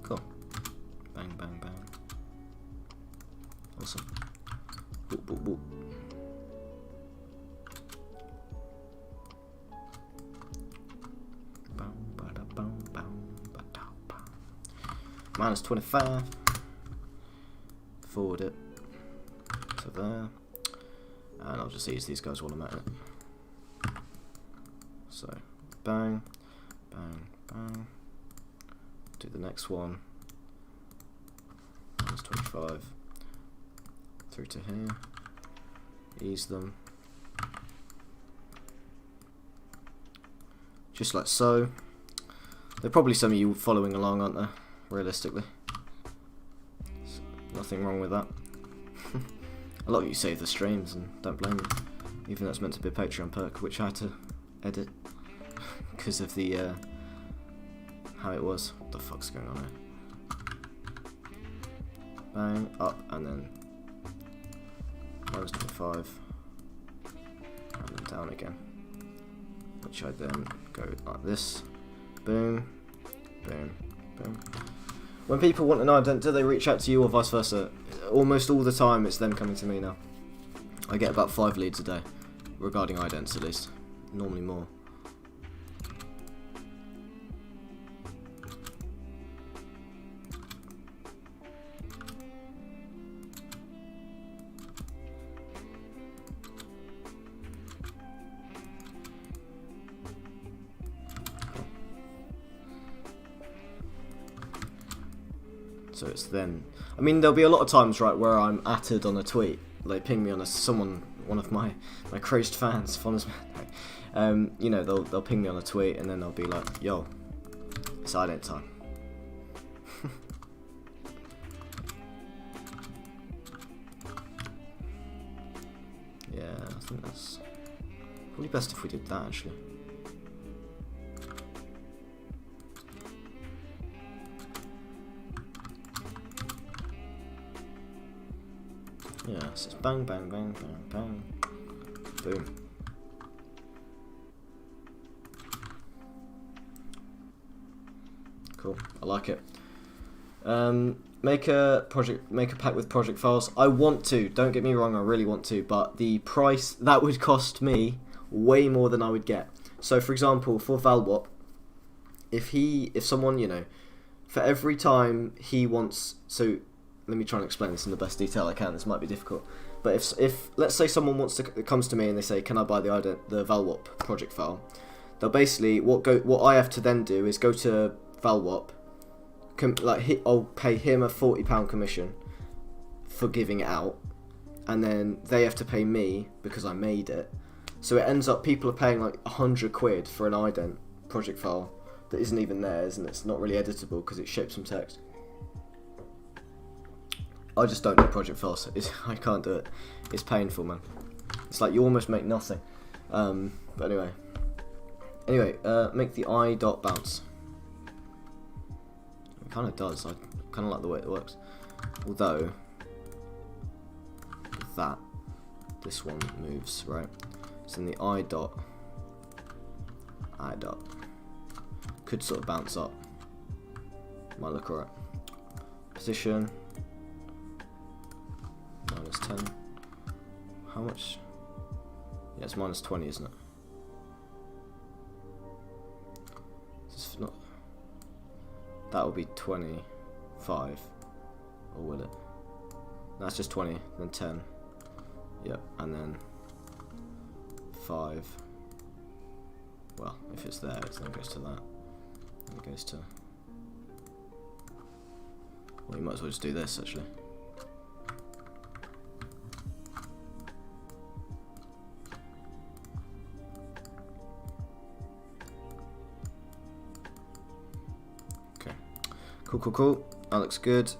E: Cool. Bang, bang, bang. Awesome. Boop, boop, boop. Minus 25. Forward it to there. And I'll just use these guys while I'm at it. So, bang, bang, bang. Do the next one. Minus 25. Through to here. Ease them. Just like so. There are probably some of you following along, aren't there? Realistically. So, nothing wrong with that. A lot of you save the streams and don't blame me. Even though it's meant to be a Patreon perk, which I had to edit because of the how it was. What the fuck's going on here? Bang, up, and then minus 25, and then down again. Which I then go like this. Boom, boom, boom. When people want to know, do they reach out to you or vice versa? Almost all the time it's them coming to me now. I get about 5 leads a day, regarding idents at least. Normally more. So it's then. I mean, there'll be a lot of times, right, where I'm atted on a tweet. They ping me on one of my crazed fans, fun as you know, they'll ping me on a tweet, and then they'll be like, "Yo, it's ident time." Yeah, I think that's probably best if we did that actually. Yeah, so it's bang, bang, bang, bang, bang. Boom. Cool, I like it. Make a pack with project files. I want to, don't get me wrong, I really want to, but the price, that would cost me way more than I would get. So for example, for Valwop, if someone, you know, for every time he wants, so let me try and explain this in the best detail I can. This might be difficult, but if let's say someone comes to me and they say, "Can I buy the Valwop project file?" They'll basically what I have to then do is go to Valwop, I'll pay him a £40 commission for giving it out, and then they have to pay me because I made it. So it ends up people are paying like £100 for an ident project file that isn't even theirs, and it's not really editable because it ships some text. I just don't do project files. I can't do it. It's painful, man. It's like you almost make nothing. But anyway, make the I dot bounce. It kind of does. I kind of like the way it works. Although with this one moves, right? So in the I dot could sort of bounce up. Might look alright. Position. -10. How much? Yeah, it's -20, isn't it? It's not. That will be 25, or will it? That's just 20, then 10. Yep, and then 5. Well, if it's there, it then goes to that. And it goes to. Well, you might as well just do this actually. Cool. That looks good.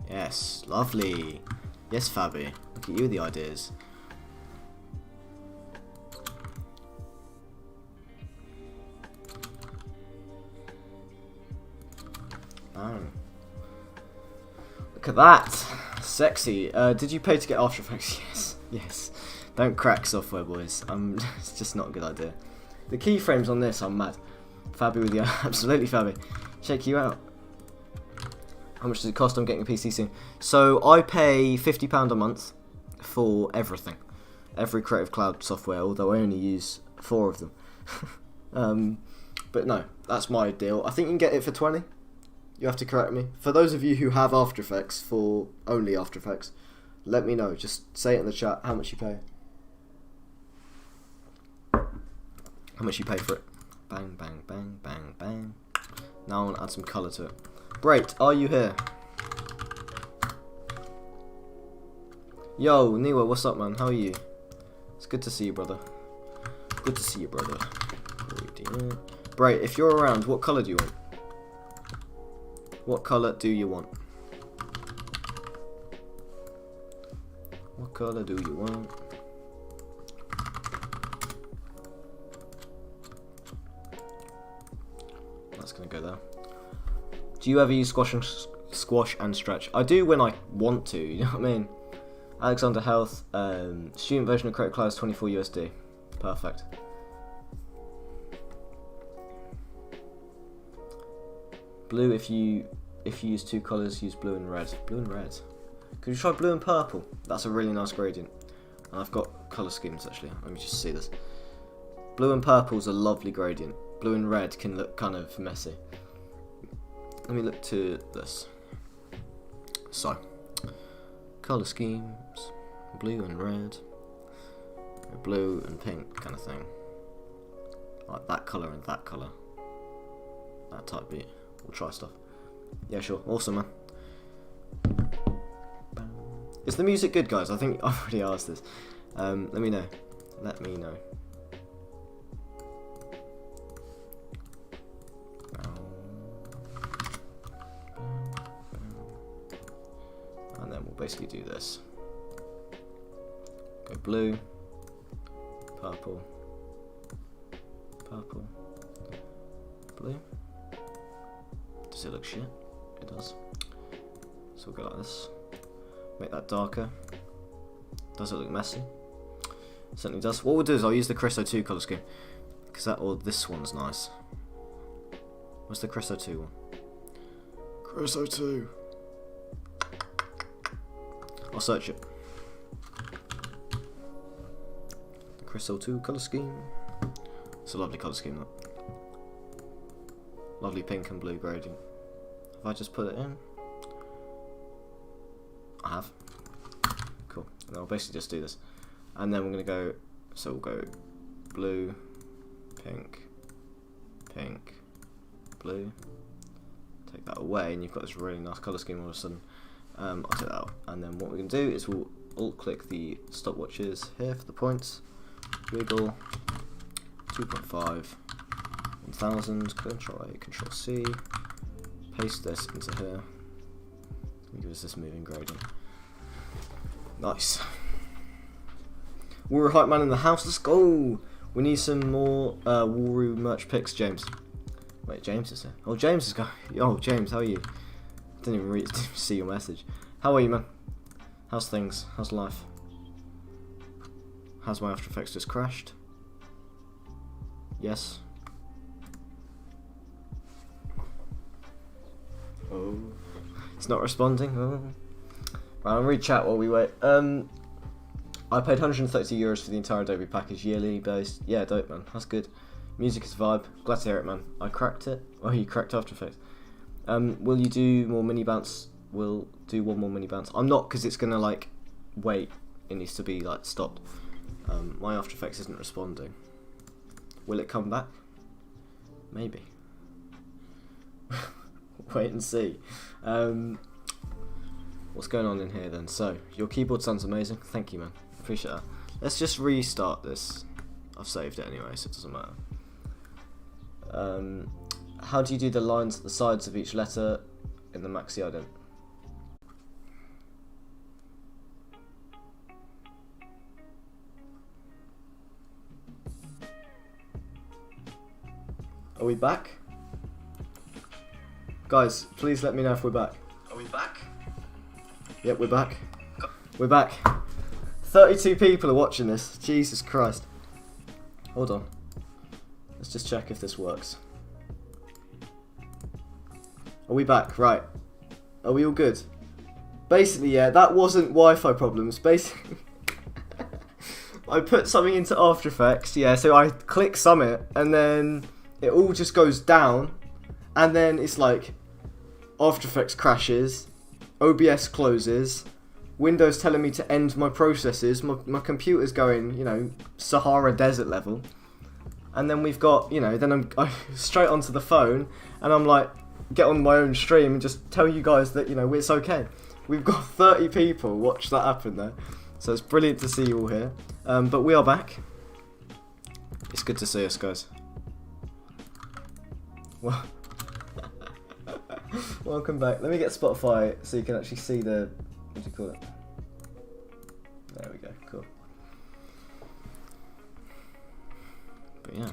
E: Yes, lovely. Yes, Fabi. Look at you with the ideas. Bang. Look at that. Sexy. Did you pay to get After Effects? Yes. Don't crack software, boys. It's just not a good idea. The keyframes on this, I'm mad. Fabi with you, absolutely Fabi. Check you out. How much does it cost? I'm getting a PC soon. So I pay £50 a month for everything, every Creative Cloud software. Although I only use 4 of them. But no, that's my deal. I think you can get it for 20. You have to correct me. For those of you who have After Effects, for only After Effects, let me know. Just say it in the chat how much you pay. How much you pay for it? Bang, bang, bang, bang, bang. Now I want to add some colour to it. Great, are you here? Yo, Niwa, what's up, man? How are you? It's good to see you, brother. Good to see you, brother. Great, if you're around, what colour do you want? What colour do you want? What colour do you want? That's gonna go there. Do you ever use squash and stretch? I do when I want to, you know what I mean? Alexander Health, student version of Creative Cloud is 24 USD. Perfect. Blue, if if you use two colours, use blue and red. Blue and red. Could you try blue and purple? That's a really nice gradient. And I've got colour schemes actually. Let me just see this. Blue and purple is a lovely gradient. Blue and red can look kind of messy. Let me look to this. So, colour schemes, blue and red, blue and pink kind of thing. Like that colour and that colour. That type beat. We'll try stuff. Yeah, sure. Awesome, man. Is the music good, guys? I think I've already asked this. Let me know. Let me know. And then we'll basically do this. Go blue, purple, purple, blue. Does it look shit? It does. So we'll go like this. Make that darker. Does it look messy? Certainly does. What we'll do is I'll use the Chris 02 colour scheme. Because that, or this one's nice. What's the Chris 02 one? Chris 02. I'll search it. The Chris 02 colour scheme. It's a lovely colour scheme, that. Lovely pink and blue gradient. If I just put it in. I have. Cool. And I'll basically just do this. And then we're going to go, so we'll go blue, pink, pink, blue. Take that away and you've got this really nice colour scheme all of a sudden. I'll take that out. And then what we're going to do is we'll alt click the stopwatches here for the points. Wiggle, 2.5, 1000, Control A, Control C. Paste this into here. Give us this moving gradient. Nice. Wuru Hype Man in the house, let's go! We need some more Wuru merch picks, James. Wait, James is here. Oh, James is going. Oh, James, how are you? Didn't even see your message. How are you, man? How's things? How's life? Has my After Effects just crashed? Yes. Oh. It's not responding. Oh. Right, I'll read chat while we wait. I paid €130 for the entire Adobe package, yearly based. Yeah, dope, man. That's good. Music is a vibe. Glad to hear it, man. I cracked it. Oh, you cracked After Effects. Will you do more mini bounce? We'll do one more mini bounce. I'm not, because it's gonna like wait. It needs to be like stopped. My After Effects isn't responding. Will it come back? Maybe. Wait and see. What's going on in here then? So, your keyboard sounds amazing. Thank you, man. Appreciate that. Let's just restart this. I've saved it anyway, so it doesn't matter. How do you do the lines at the sides of each letter in the Maxi Ident? Are we back? Guys, please let me know if we're back. Are we back? Yep, we're back. We're back. 32 people are watching this. Jesus Christ. Hold on. Let's just check if this works. Are we back? Right. Are we all good? Basically, yeah, that wasn't Wi-Fi problems. Basically, I put something into After Effects, yeah, so I click Summit, and then it all just goes down, and then it's like, After Effects crashes, OBS closes, Windows telling me to end my processes, my computer's going, you know, Sahara Desert level, and then we've got, you know, then I straight onto the phone, and I'm like, get on my own stream and just tell you guys that, you know, it's okay. We've got 30 people watch that happen there, so it's brilliant to see you all here, but we are back. It's good to see us, guys. Well, welcome back. Let me get Spotify so you can actually see the, what do you call it? There we go, cool. But yeah.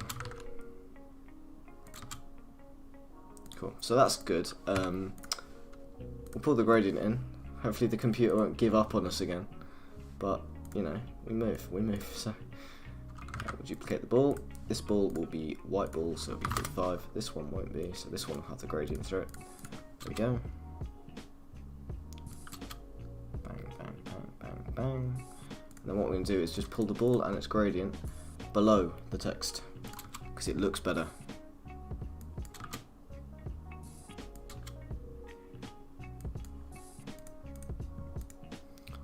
E: Cool, so that's good. We'll pull the gradient in. Hopefully the computer won't give up on us again. But, you know, we move, so. We'll duplicate the ball. This ball will be white ball, so it'll be 45. This one won't be, so this one will have the gradient through it. There we go. bang. And then what we're going to do is just pull the ball and its gradient below the text, because it looks better.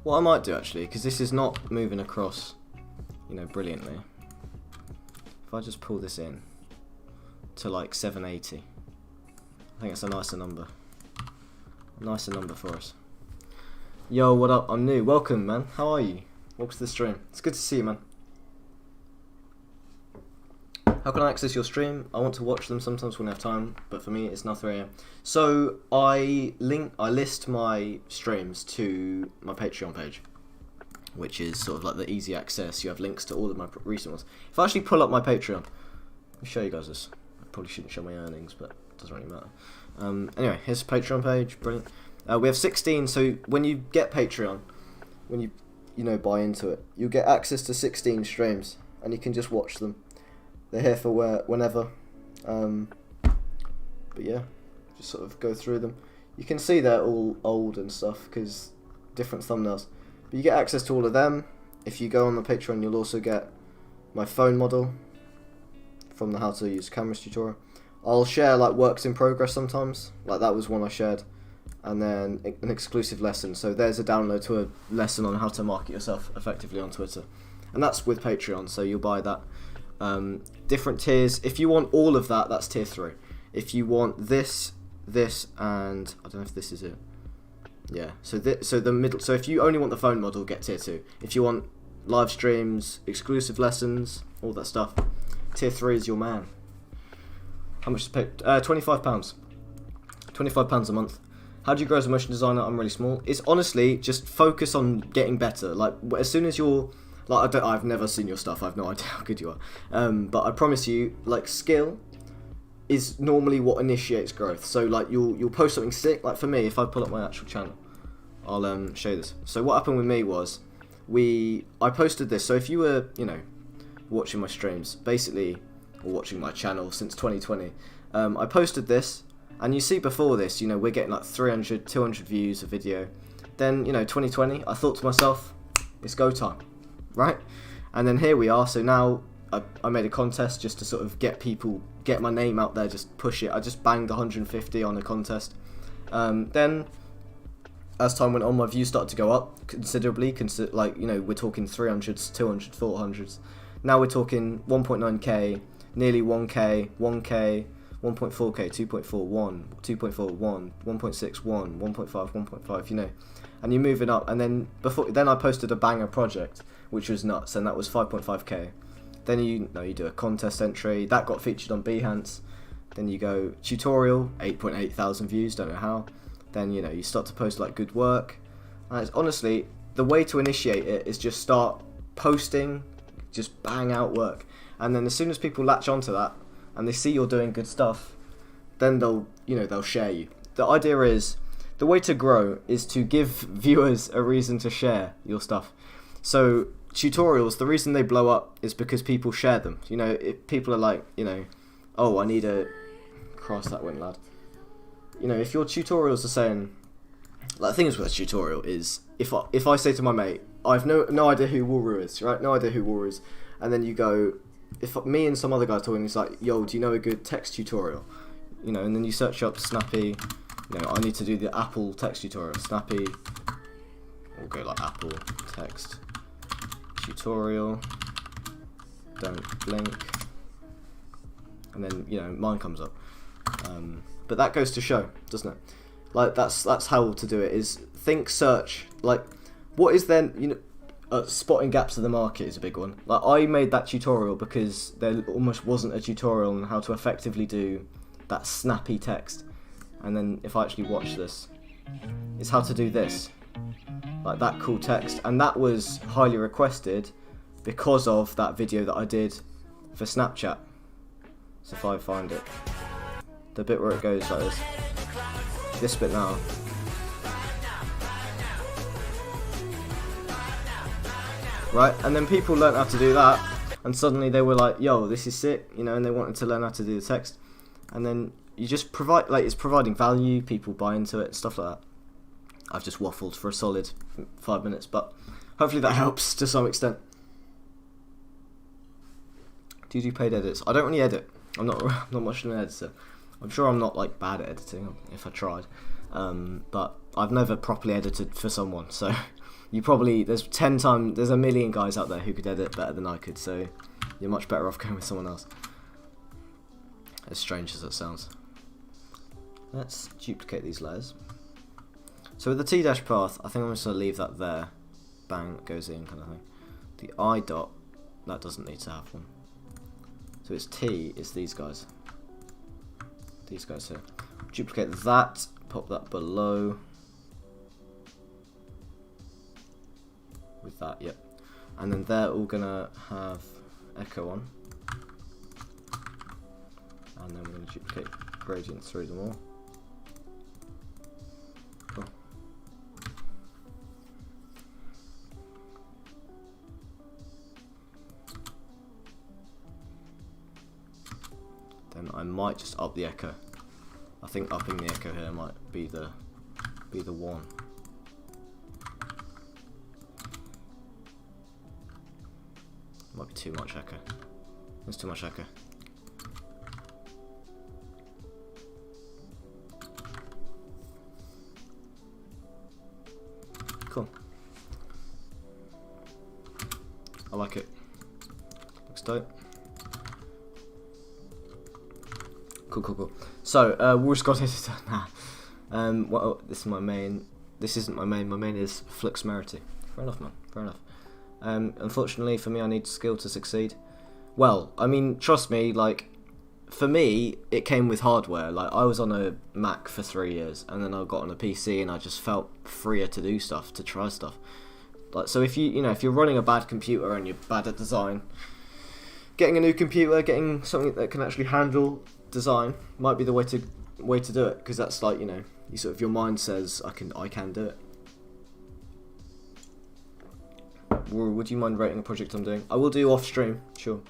E: What I might do actually, because this is not moving across, you know, brilliantly. If I just pull this in to like 780, I think it's a nicer number. A nicer number for us. Yo, what up? I'm new. Welcome, man. How are you? Welcome to the stream. It's good to see you, man. How can I access your stream? I want to watch them sometimes when I have time, but for me it's now 3 AM. So I list my streams to my Patreon page, which is sort of like the easy access. You have links to all of my recent ones. If I actually pull up my Patreon, let me show you guys this. I probably shouldn't show my earnings, but it doesn't really matter. Anyway, here's the Patreon page. Brilliant. We have 16. So when you get Patreon, when you buy into it, you get access to 16 streams, and you can just watch them. They're here for whenever. But yeah, just sort of go through them. You can see they're all old and stuff because different thumbnails. But you get access to all of them. If you go on the Patreon, you'll also get my phone model from the how to use cameras tutorial. I'll share like works in progress sometimes. Like that was one I shared. And then an exclusive lesson. So there's a download to a lesson on how to market yourself effectively on Twitter. And that's with Patreon, so you'll buy that. Different tiers. If you want all of that, that's tier 3. If you want this, and I don't know if this is it. Yeah. So the middle. So if you only want the phone model, get tier 2. If you want live streams, exclusive lessons, all that stuff, tier 3 is your man. How much to pay? £25. £25 a month. How do you grow as a motion designer? I'm really small. It's honestly just focus on getting better. Like as soon as you're like, I've never seen your stuff. I have no idea how good you are. But I promise you, like skill is normally what initiates growth. So like you'll post something sick. Like for me, if I pull up my actual channel, I'll show you this. So what happened with me was I posted this. So if you were watching my streams, basically, or watching my channel since 2020, I posted this. And you see before this, we're getting like 300, 200 views a video. Then, 2020, I thought to myself, it's go time, right? And then here we are. So now I made a contest just to sort of get my name out there, just push it. I just banged 150 on a contest. Then, as time went on, my views started to go up considerably. We're talking 300s, 200s, 400s. Now we're talking 1.9k, nearly 1k, 1k. 1.4k, 2.41, 2.41, 1.61, 1.5, 1.5, and you're moving up. And then I posted a banger project, which was nuts, and that was 5.5k. Then you do a contest entry that got featured on Behance. Then you go tutorial, 8.8 thousand views, don't know how. Then you start to post like good work. And it's honestly the way to initiate it is just start posting, just bang out work, and then as soon as people latch onto that, and they see you're doing good stuff, then they'll share you. The idea is, the way to grow is to give viewers a reason to share your stuff. So tutorials, the reason they blow up is because people share them. If people are like, oh, I need a... Cross that went, lad. If your tutorials are saying... Like, the thing is with a tutorial is, if I say to my mate, I have no idea who Wuru is, right? No idea who Wuru is. And then you go... If me and some other guy talking, it's like, yo, do you know a good text tutorial? And then you search up Snappy. I need to do the Apple text tutorial. Snappy. We'll go like Apple text tutorial. Don't blink. And then mine comes up. But that goes to show, doesn't it? Like that's how to do it. Is think, search. Like, what is then spotting gaps of the market is a big one. Like I made that tutorial because there almost wasn't a tutorial on how to effectively do that snappy text. And then if I actually watch this, it's how to do this, like that cool text. And that was highly requested because of that video that I did for Snapchat. So if I find it, the bit where it goes like this bit now. Right, and then people learnt how to do that, and suddenly they were like, yo, this is sick, and they wanted to learn how to do the text. And then you just provide, like, it's providing value, people buy into it, stuff like that. I've just waffled for a solid 5 minutes, but Hopefully that helps to some extent. Do you do paid edits? I don't really edit. I'm not much of an editor. I'm sure I'm not like bad at editing if I tried, but I've never properly edited for someone. So you probably there's a million guys out there who could edit better than I could. So you're much better off going with someone else. As strange as that sounds. Let's duplicate these layers. So with the T-dash path, I think I'm just going to leave that there. Bang, it goes in kind of thing. The I dot, that doesn't need to have one. So its T is these guys. These guys here. Duplicate that, pop that below. With that, yep. And then they're all going to have echo on. And then we're going to duplicate gradient through them all. Cool. Then I might just up the echo. I think upping the echo here might be the one. Might be too much echo. There's too much echo. Cool. I like it. Looks dope. Cool. So, we've just got editor now. Well, this is my main. This isn't my main. My main is Fluxmerity. Fair enough, man. Fair enough. Unfortunately for me, I need skill to succeed. Well, I mean, trust me, like, for me, it came with hardware. Like, I was on a Mac for 3 years, and then I got on a PC, and I just felt freer to do stuff, to try stuff. Like, so if if you're running a bad computer and you're bad at design, getting a new computer, getting something that can actually handle design might be the way to do it, because that's like, you sort of, your mind says I can do it. Would you mind rating a project I'm doing? I will do off stream, sure.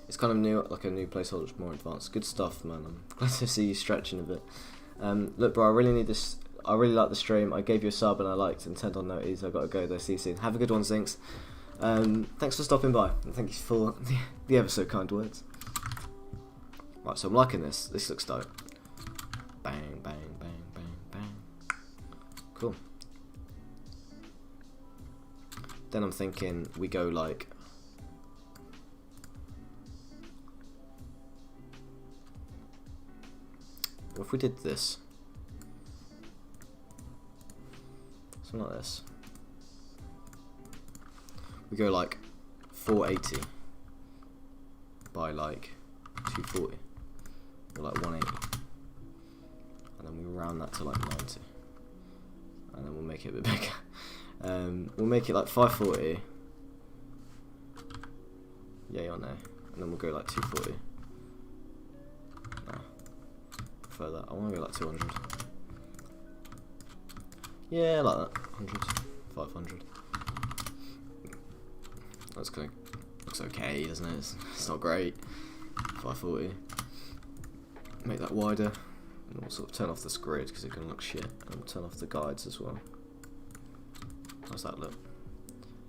E: It's kind of new, like a new placeholder, it's more advanced. Good stuff, man. I'm glad to see you stretching a bit. Look, bro, I really need this. I really like the stream. I gave you a sub and I liked, intend on noties. I gotta go though. See you soon. Have a good one, Zinks. Thanks for stopping by, and thank you for the ever so kind words. Right, so I'm liking this. This looks dope. Bang, bang, bang, bang, bang. Cool. Then I'm thinking we go like... What if we did this? Something like this. We go like 480 by like 240 or like 180, and then we round that to like 90, and then we'll make it a bit bigger. We'll make it like 540, yay or no, and then we'll go like 240. Nah, prefer that. I want to go like 200. Yeah, like that. 100, 500. That's kind of looks okay, doesn't it? It's not great. 540. Make that wider, and we'll sort of turn off this grid because it can look shit, and we'll turn off the guides as well. How's that look?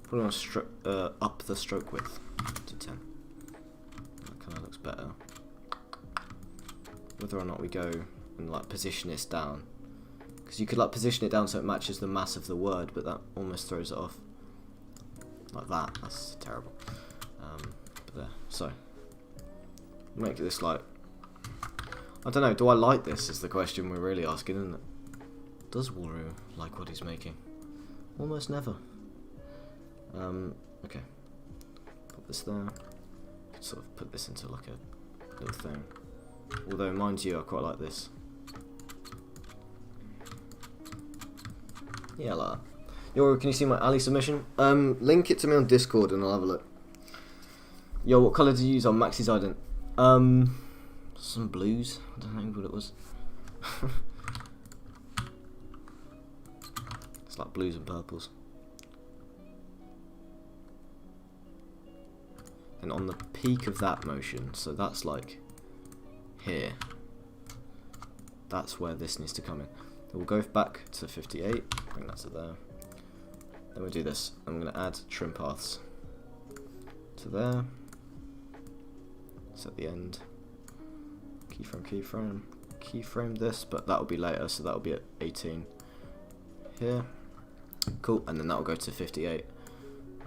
E: Probably want to up the stroke width to 10. That kind of looks better. Whether or not we go and like position this down, because you could like position it down so it matches the mass of the word, but that almost throws it off. Like that. That's terrible. But there. So make this like, I don't know, do I like this is the question we're really asking, isn't it? Does Waru like what he's making? Almost never. Okay. Put this there. Could sort of put this into like a little thing. Although, mind you, I quite like this. Yeah, I like that. Yo, can you see my alley submission? Link it to me on Discord and I'll have a look. Yo, what colour did you use on Max's ident? Some blues. I don't know what it was. It's like blues and purples. And on the peak of that motion, so that's like here. That's where this needs to come in. We'll go back to 58. Bring that to there. Then we do this. I'm going to add trim paths to there. It's at the end. Keyframe this, but that'll be later, so that'll be at 18 here. Cool, and then that'll go to 58,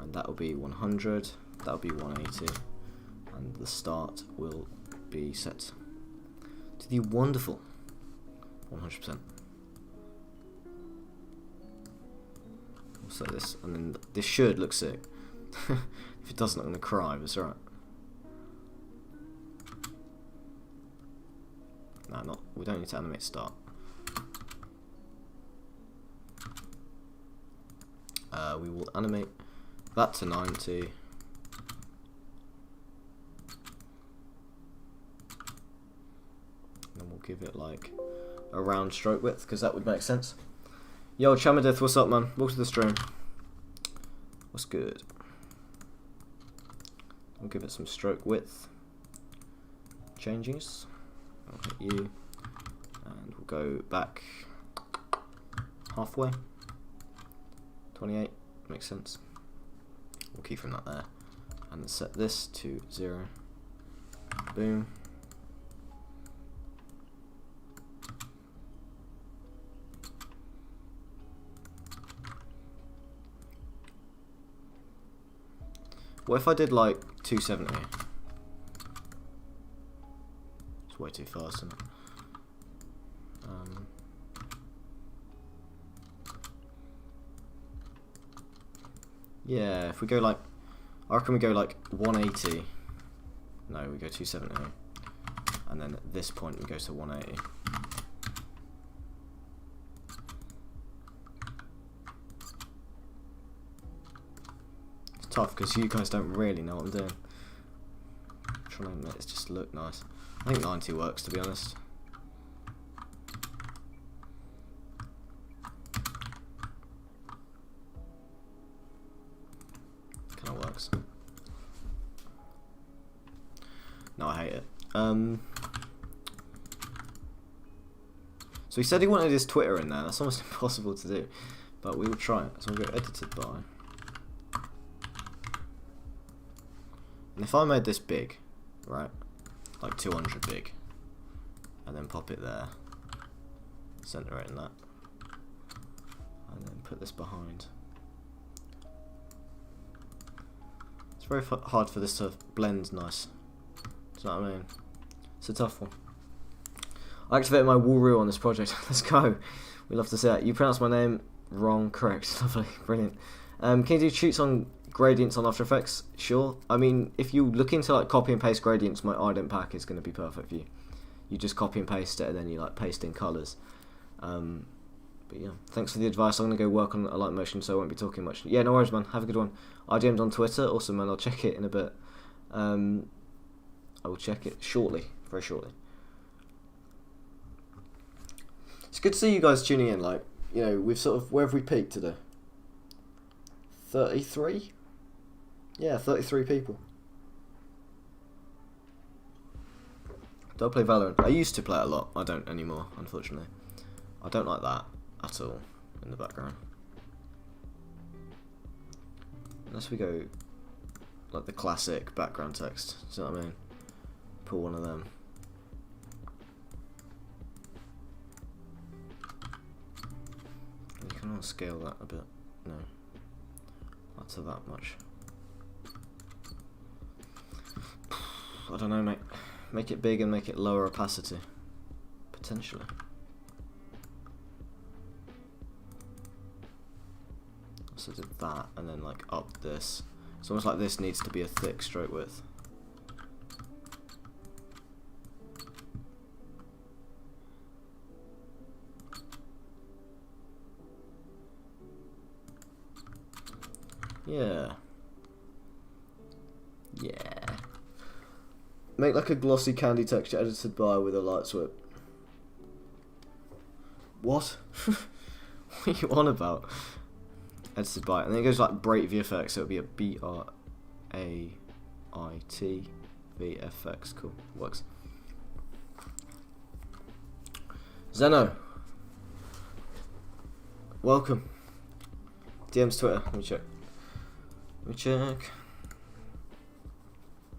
E: and that'll be 100, that'll be 180, and the start will be set to the wonderful 100%. We'll set this, and then this should look sick. If it doesn't, I'm gonna cry, but it's alright. No, we don't need to animate start. We will animate that to 90. And then we'll give it like a round stroke width, because that would make sense. Yo, Chamadith, what's up, man? Welcome to the stream. What's good? We'll give it some stroke width changes. I'll hit you, and we'll go back halfway. 28 makes sense. We'll keyframe that there, and then set this to 0. Boom. What if I did like 270? It's way too fast, isn't it? Yeah, if we go like, I reckon we go like 180. No, we go 270. And then at this point we go to 180. It's tough because you guys don't really know what I'm doing. I'm trying to make it just look nice. I think 90 works, to be honest. Kind of works. No, I hate it. So he said he wanted his Twitter in there. That's almost impossible to do, but we will try it. So we'll go edited by. And if I made this big, right, like 200 big, and then pop it there, center it in that, and then put this behind. It's very hard for this to blend nice. Do you know what I mean? It's a tough one. I activated my Wuru on this project. Let's go. We love to see that. You pronounced my name wrong, correct. Lovely, brilliant. Can you do shoots on gradients on After Effects? Sure. I mean, if you look into like copy and paste gradients, my ident pack is going to be perfect for you. You just copy and paste it, and then you like paste in colours. But yeah, thanks for the advice. I'm going to go work on a light motion, so I won't be talking much. Yeah, no worries, man. Have a good one. I DM'd on Twitter. Awesome, man. I'll check it in a bit. I will check it shortly, very shortly. It's good to see you guys tuning in. Like, you know, we've sort of, where have we peaked today? 33? Yeah, 33 people. Do I play Valorant? I used to play it a lot. I don't anymore, unfortunately. I don't like that at all in the background. Unless we go like the classic background text. Do you know what I mean? Pull one of them. You can scale that a bit. No. Not to that much. I don't know, mate. Make it big and make it lower opacity. Potentially. So did that and then like up this. It's almost like this needs to be a thick stroke width. Yeah. Yeah. Make like a glossy candy texture edited by with a light swip. What? What are you on about? Edited by, and then it goes like Brait VFX, so it'll be a B-R-A-I-T VFX. Cool, works. Zeno, welcome DM's Twitter. Let me check.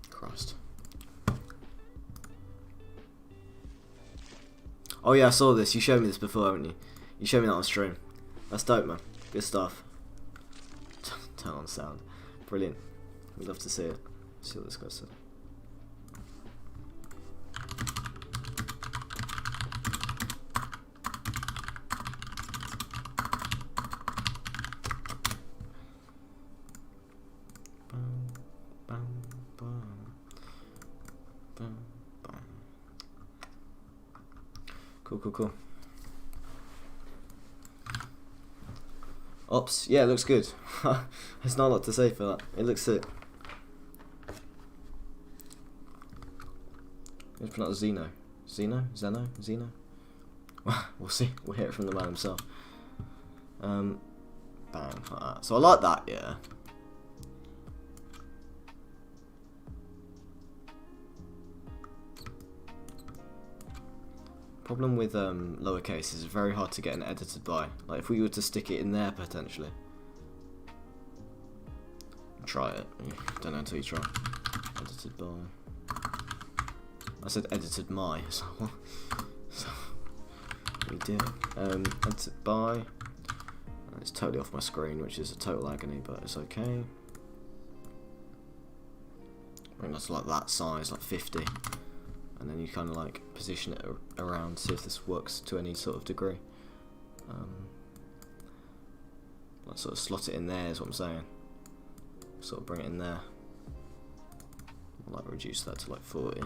E: Christ. Oh yeah, I saw this. You showed me this before, haven't you? You showed me that on stream. That's dope, man. Good stuff. Turn on sound. Brilliant. We'd love to see it. See what this guy said. Cool. Ops, yeah, it looks good. There's not a lot to say for that. It looks sick. Let's pronounce Zeno. Zeno? We'll see. We'll hear it from the man himself. Bang, like that. So I like that, yeah. Problem with lowercase is it's very hard to get an edited by. Like if we were to stick it in there potentially. Try it. Don't know until you try. Edited by. I said edited my. So we do. Edited by. It's totally off my screen, which is a total agony, but it's okay. Bring that to like that size, like 50. And then you kind of like position it around, see if this works to any sort of degree. Like sort of slot it in there is what I'm saying. Sort of bring it in there. I'll like reduce that to like 40.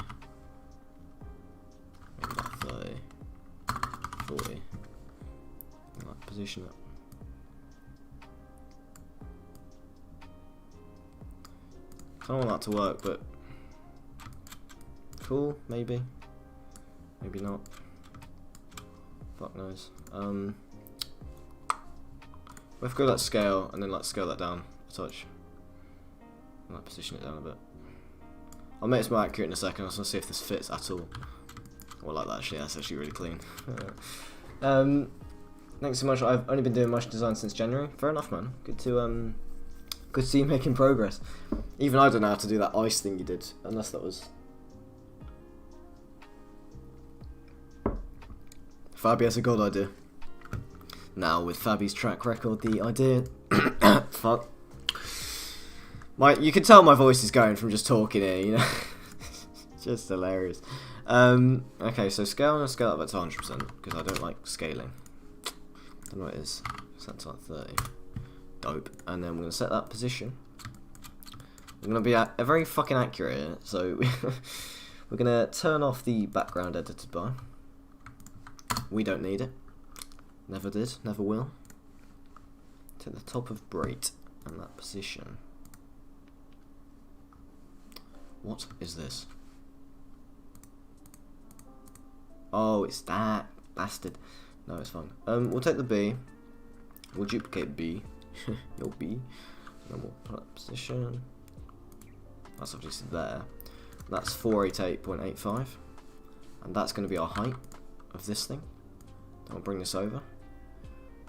E: Maybe like 30. 40. And like position it. Kind of want that to work, but cool, maybe. Maybe not. Fuck knows. We have to go that scale and then like scale that down a touch. And like position it down a bit. I'll make this more accurate in a second. I just want to see if this fits at all. Or like that actually, that's actually really clean. Thanks so much. I've only been doing motion design since January. Fair enough, man. Good to see you making progress. Even I don't know how to do that ice thing you did, unless that was. Fabi has a god idea. Now, with Fabi's track record, the idea. Fuck. You can tell my voice is going from just talking here, you know? Just hilarious. Okay, so scale, I'm going to scale that back to 100%, because I don't like scaling. I don't know what it is. Set to like 30. Dope. And then we're going to set that position. We're going to be a very fucking accurate here, so we're going to turn off the background edited by. We don't need it. Never did, never will. To the top of Brate and that position. What is this? Oh, it's that bastard. No, it's fine. We'll take the B. We'll duplicate B. Your B. And then we'll put that position. That's obviously there. That's 488.85. And that's going to be our height of this thing. Then we'll bring this over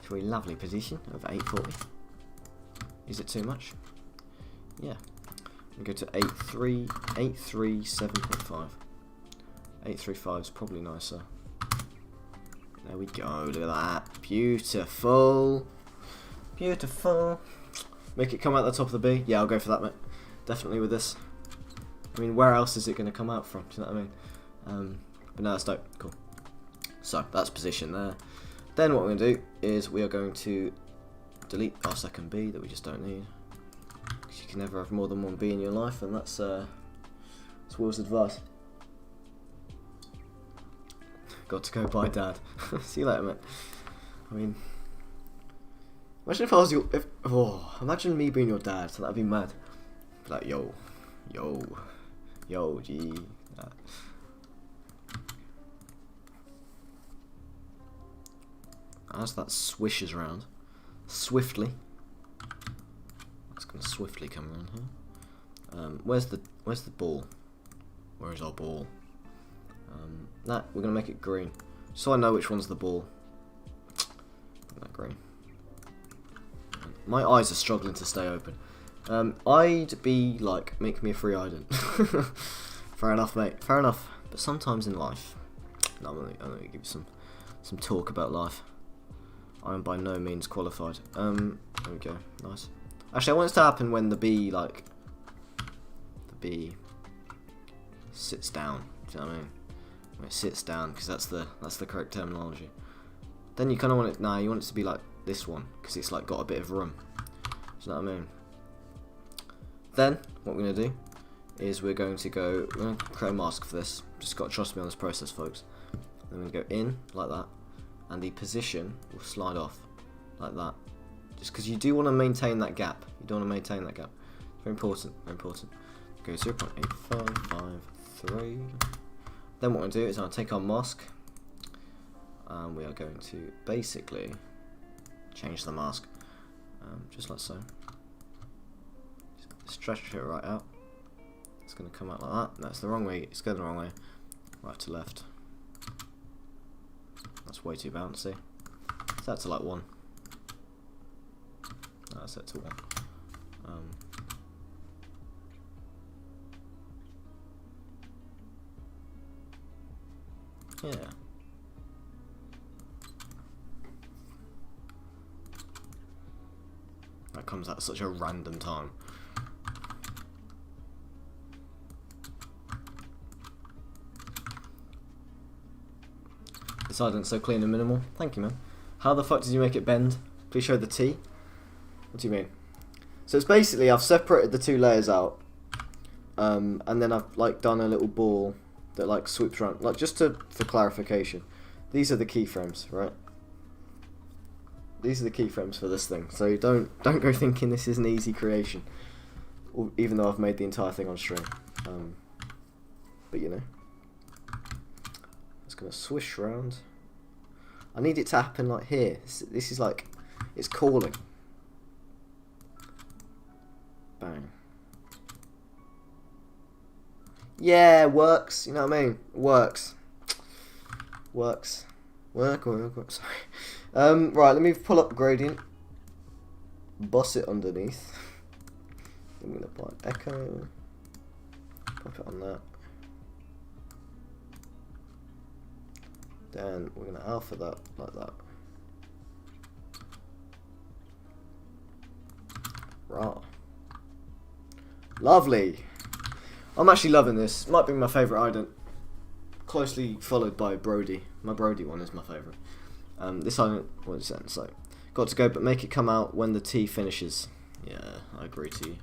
E: to a lovely position of 840. Is it too much? Yeah. We go to 837.5. 835 is probably nicer. There we go. Look at that. Beautiful. Beautiful. Make it come out the top of the B. Yeah, I'll go for that, mate. Definitely with this. I mean, where else is it going to come out from? Do you know what I mean? But no, that's dope. Cool. So, that's position there. Then what we're going to do is we are going to delete our second B that we just don't need. Because you can never have more than one B in your life, and that's Will's advice. Got to go, bye dad. See you later, mate. I mean, imagine if I was imagine me being your dad, so that'd be mad. Be like, yo, gee. As that swishes around, swiftly. That's gonna swiftly come around here. Where's the ball? Where is our ball? That we're gonna make it green, so I know which one's the ball. That green. My eyes are struggling to stay open. I'd be like, make me a free ident. Fair enough, mate. Fair enough. But sometimes in life, no, I'm gonna give you some talk about life. I am by no means qualified. There we go. Nice. Actually, I want this to happen when the bee sits down. Do you know what I mean? When it sits down, because that's the correct terminology. Then you kind of want it. Nah, you want it to be like this one, because it's like got a bit of room. Do you know what I mean? Then what we're gonna do is we're gonna create a mask for this. Just got to trust me on this process, folks. Then we're gonna go in like that, and the position will slide off like that. Just because you do want to maintain that gap. You don't want to maintain that gap. Very important. Very important. Go 0.8553. Then what I'm going to do is I'll take our mask, and we are going to basically change the mask, just like so. Just stretch it right out. It's going to come out like that. That's the wrong way. It's going the wrong way. Right to left. That's way too bouncy. Set that to like 1. No, set to 1. Yeah. That comes at such a random time. This ident's so clean and minimal. Thank you, man. How the fuck did you make it bend? Please show the T. What do you mean? So it's basically I've separated the two layers out, and then I've like done a little ball that like swoops around. Like just for clarification, these are the keyframes, right? These are the keyframes for this thing. So don't go thinking this is an easy creation, even though I've made the entire thing on stream. But you know, it's gonna swish around. I need it to happen like here. This is like it's calling. Bang. Yeah, works. You know what I mean? Works. Works. Work. Sorry. Right, let me pull up the gradient. Boss it underneath. I'm gonna apply echo. Pop it on that. Then we're gonna alpha that like that. Raw. Lovely. I'm actually loving this. Might be my favourite ident. Closely followed by Brody. My Brody one is my favourite. This ident, what is that? So, got to go, but make it come out when the T finishes. Yeah, I agree to you.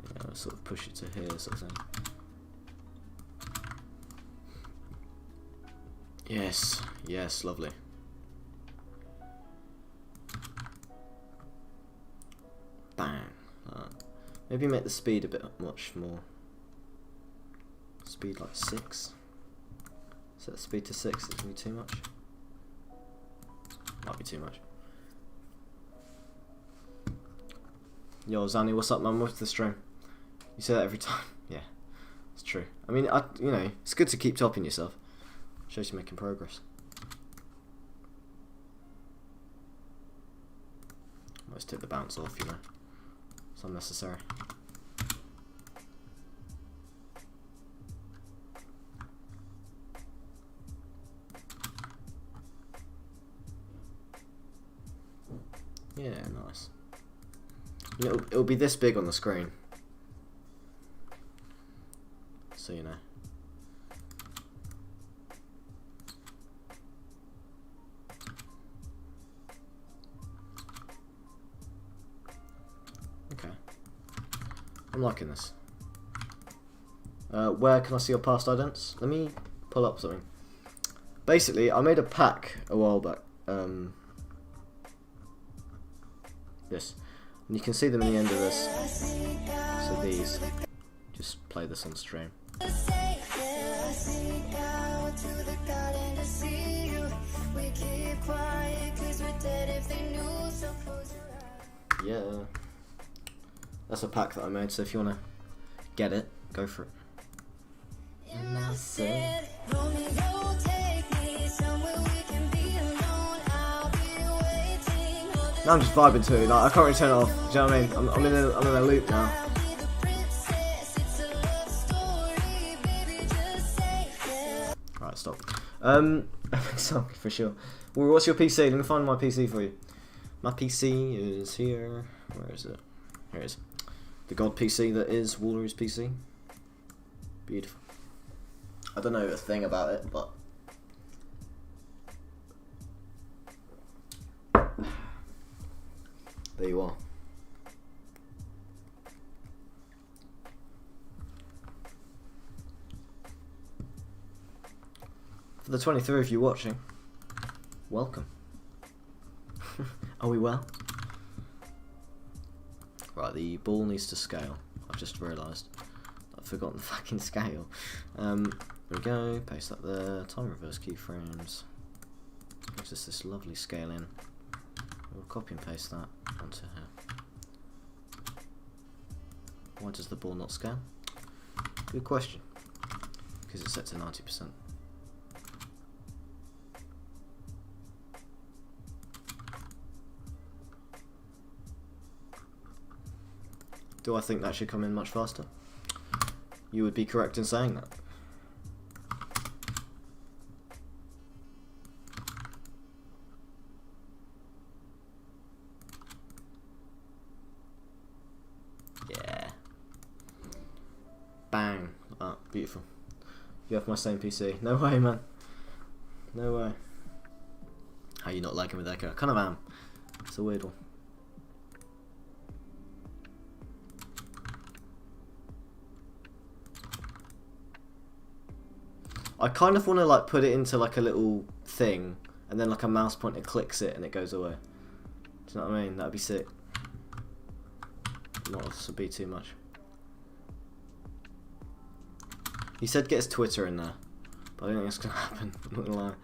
E: Yeah, I'll sort of push it to here, sort of thing. Yes, yes, lovely. Bang. Maybe make the speed a bit much more. Speed like 6. Set the speed to 6. Is it gonna be too much? Might be too much. Yo, Zanny, what's up, man? What's the stream? You say that every time. Yeah, it's true. I mean, you know, it's good to keep topping yourself. Shows you're making progress. Let's take the bounce off, you know. It's unnecessary. Yeah, nice. It'll be this big on the screen, so you know. Okay, I'm liking this. Where can I see your past idents? Let me pull up something. Basically, I made a pack a while back. This, and you can see them in the end of this. So these, just play this on stream. Yeah, that's a pack that I made. So if you wanna get it, go for it. And I said, Romeo, take me somewhere we can be alone. Now I'm just vibing to it. Like I can't really turn it off. Do you know what I mean? I'm in a loop now. Right, stop. Sorry for sure. Well, what's your PC? Let me find my PC for you. My PC is here. Where is it? Here it is. The god PC that is Woolery's PC. Beautiful. I don't know a thing about it, but there you are. For the 23 of you watching, welcome. Are we well? Right, the ball needs to scale. I've just realised. I've forgotten the fucking scale. There we go, paste that there. Time reverse keyframes. Gives us this lovely scale in. We'll copy and paste that onto here. Why does the ball not scale? Good question. Because it's set to 90%. Do I think that should come in much faster? You would be correct in saying that. Yeah. Bang. Ah, beautiful. You have my same PC. No way, man. No way. How you not liking with Echo? I kind of am. It's a weird one. I kind of want to like put it into like a little thing, and then like a mouse pointer clicks it and it goes away. Do you know what I mean? That'd be sick. Not this would be too much. He said get his Twitter in there, but I don't think that's gonna happen. I'm not gonna lie.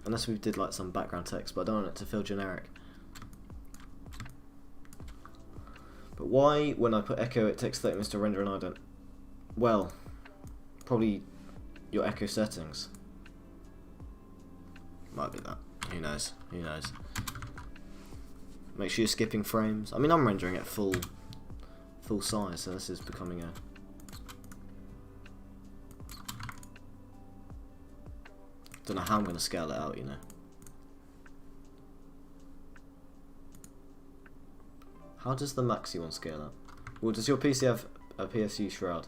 E: Unless we did like some background text, but I don't want it to feel generic. But why, when I put echo, it takes 30 minutes to render and I don't? Well, probably your echo settings. Might be that. Who knows? Who knows? Make sure you're skipping frames. I mean, I'm rendering at full size, so this is becoming a. Don't know how I'm going to scale it out, you know. How does the maxi one scale up? Well, does your PC have a PSU shroud?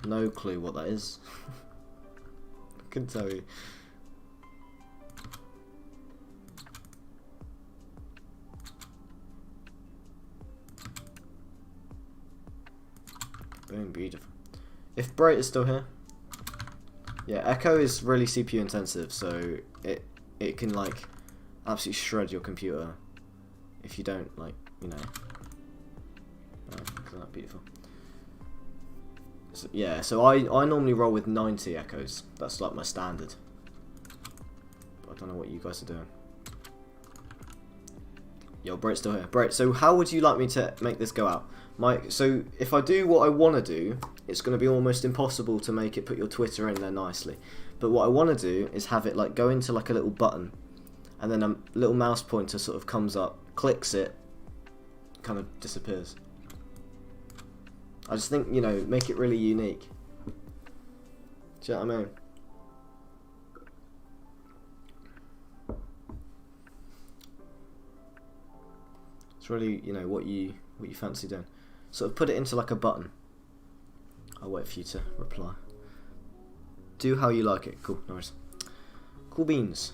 E: No clue what that is. Couldn't tell you. Boom, beautiful. If Bright is still here. Yeah, Echo is really CPU intensive, so it can like absolutely shred your computer if you don't like, you know. Isn't that beautiful? So, yeah, so I normally roll with 90 echoes. That's like my standard. But I don't know what you guys are doing. Yo, Bright's still here. Bright, so how would you like me to make this go out? So if I do what I want to do, it's going to be almost impossible to make it put your Twitter in there nicely. But what I want to do is have it like go into like a little button, and then a little mouse pointer sort of comes up, clicks it, kind of disappears. I just think, you know, make it really unique. Do you know what I mean? It's really, you know, what you fancy doing. Sort of put it into like a button. I'll wait for you to reply. Do how you like it. Cool, nice. Cool beans.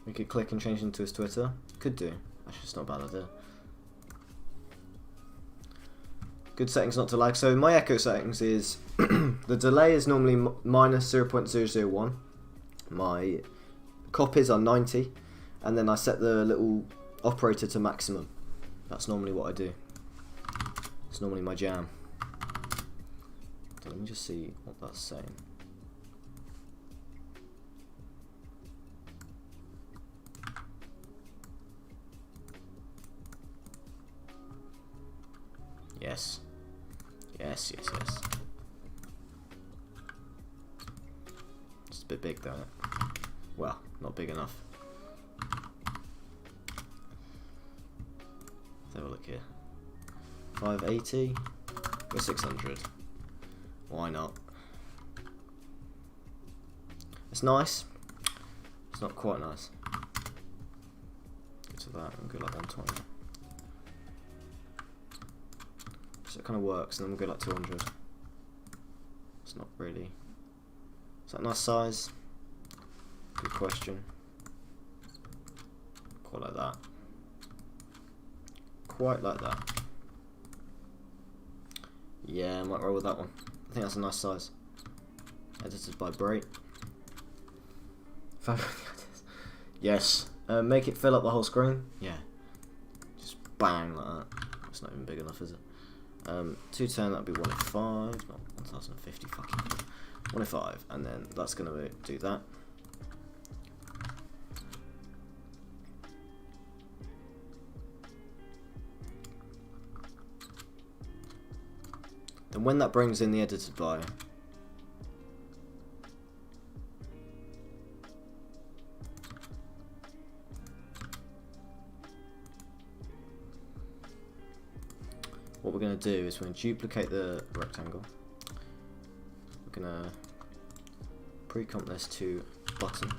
E: We could click and change into his Twitter. Could do. Actually, it's not a bad idea. Good settings not to lag. So my echo settings is the delay is normally minus 0.001. My copies are 90, and then I set the little operator to maximum. That's normally what I do. It's normally my jam. So let me just see what that's saying. Yes. Yes, yes, yes. It's a bit big, though, isn't it? Well, not big enough. Let's have a look here. 580. Go 600. Why not? It's nice. It's not quite nice. Go to that and go like 120. So it kind of works, and then we'll go like 200. It's not really. Is that a nice size? Good question. Quite like that. Quite like that. Yeah, I might roll with that one. I think that's a nice size. Edited by Brait. Yes. Make it fill up the whole screen. Yeah. Just bang like that. It's not even big enough, is it? 210, that'd be 105, not 1050, fucking 105, and then that's gonna do that. Then when that brings in the edited by, what we're going to do is we're going to duplicate the rectangle. We're going to pre-comp this to button.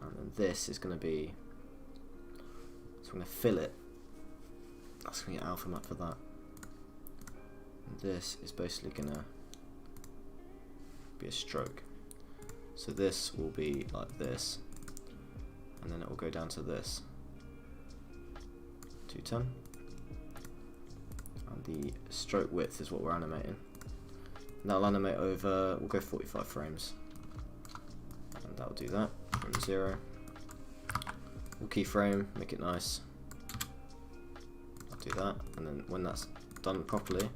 E: And then this is going to be, so we're going to fill it. That's going to get alpha map for that. And this is basically going to be a stroke. So this will be like this. And then it will go down to this. 210. And the stroke width is what we're animating. And that'll animate over, we'll go 45 frames. And that'll do that from 0. We'll keyframe, make it nice. I'll do that, and then when that's done properly,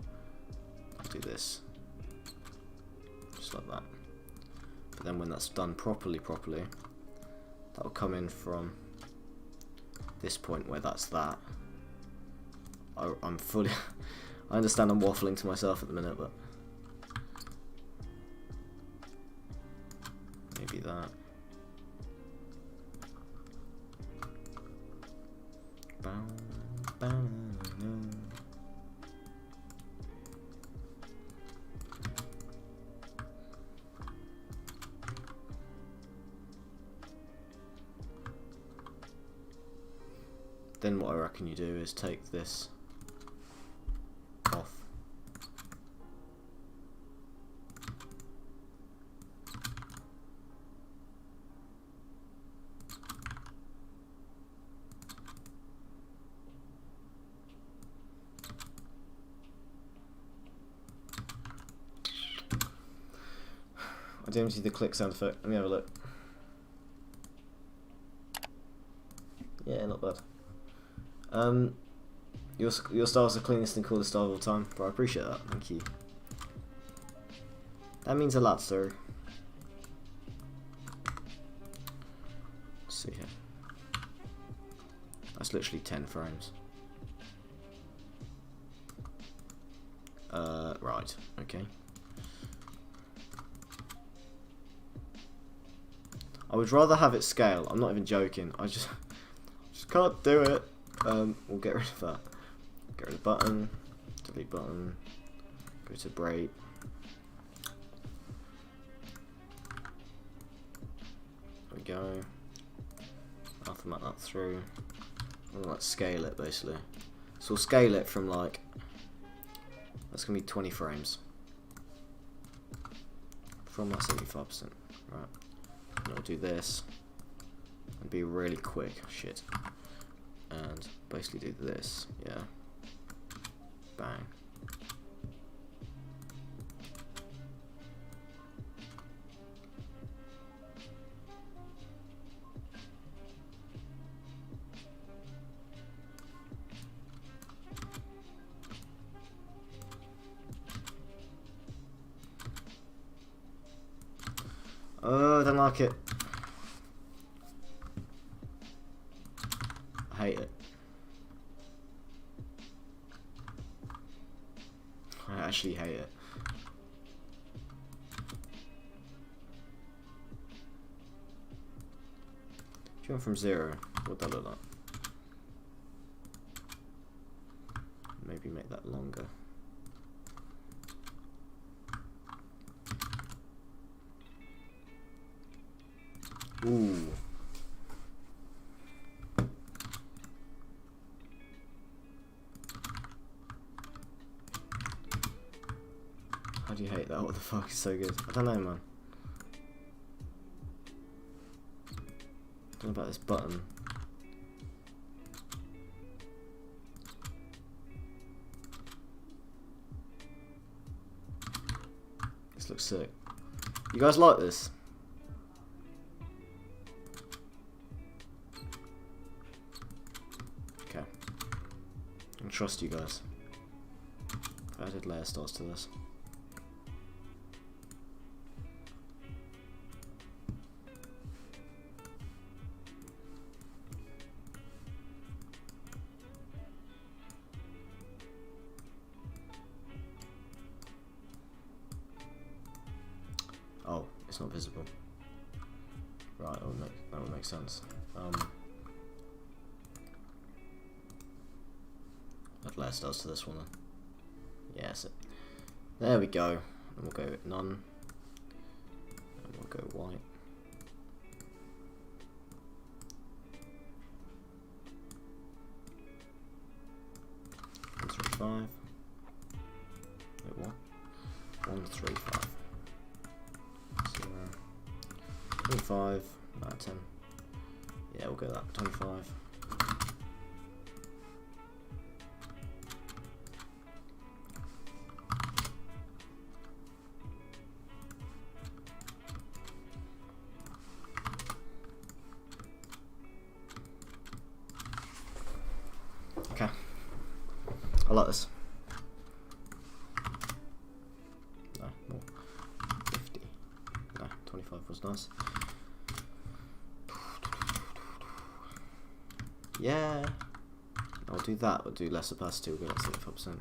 E: I'll do this. Just like that. But then when that's done properly, that'll come in from this point where that's that. I'm fully I understand I'm waffling to myself at the minute, but maybe that. Then what I reckon you do is take this off. I didn't see the click sound effect. Let me have a look. Yeah, not bad. Your style's the cleanest and coolest style of all time, bro. I appreciate that. Thank you. That means a lot, sir. Let's see here. That's literally 10 frames. Right. Okay. I would rather have it scale. I'm not even joking. I just can't do it. We'll get rid of that. Get rid of button, delete button, go to Brait. There we go. Alpha map that through. We'll like scale it basically. So we'll scale it from like, that's gonna be 20 frames. From like 75%. Right. And I'll do this and be really quick. Shit. And basically do this, yeah. Bang. Oh, I don't like it. I hate it. actually hate it. If you went from 0, what would that look like? Maybe make that longer. Ooh. How do you hate that? What the fuck is so good? I don't know, man. I don't know about this button. This looks sick. You guys like this? Okay. I trust you guys. I added layer styles to this. Oh, it's not visible. Right, that would make sense. Add layer styles to this one then. Yes. There we go. And we'll go with none. And we'll go white. One, 3, 5. Wait, what? 1, 3, 5. 0. 25. 10. Yeah, we'll go that. 25. Okay, I like this. No, more. 50. No, 25 was nice. Yeah. I'll do that, but do less opacity, we'll go like 75%.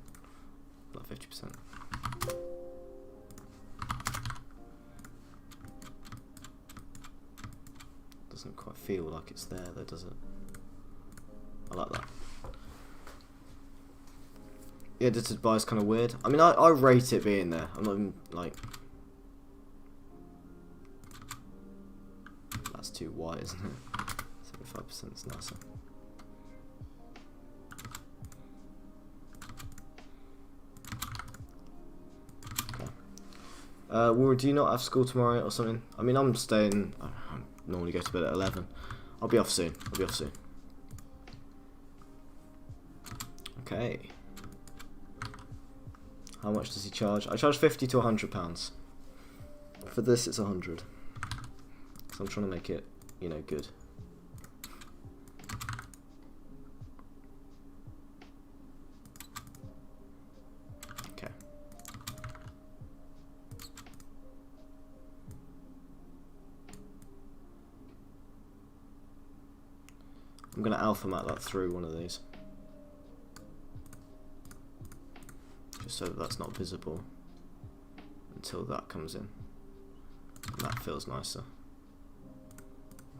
E: Like 50%. Doesn't quite feel like it's there though, does it? I like that. The edited by is kind of weird. I mean, I rate it being there. I'm not even, like... That's too white, isn't it? 75% is nicer. Okay. Well, do you not have school tomorrow or something? I mean, I'm staying... I normally go to bed at 11. I'll be off soon. Okay. How much does he charge? I charge £50 to £100. For this, it's 100. So I'm trying to make it, you know, good. Okay. I'm gonna alpha map that through one of these. Just so that that's not visible until that comes in. And that feels nicer.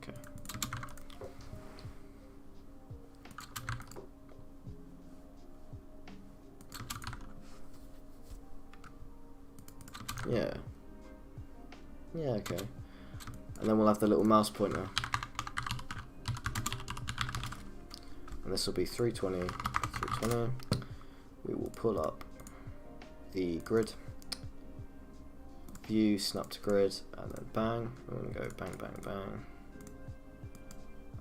E: Okay. Yeah. Yeah, okay. And then we'll have the little mouse pointer. And this will be 320, 320. We will pull up the grid, view, snap to grid, and then bang. We're going to go bang, bang, bang.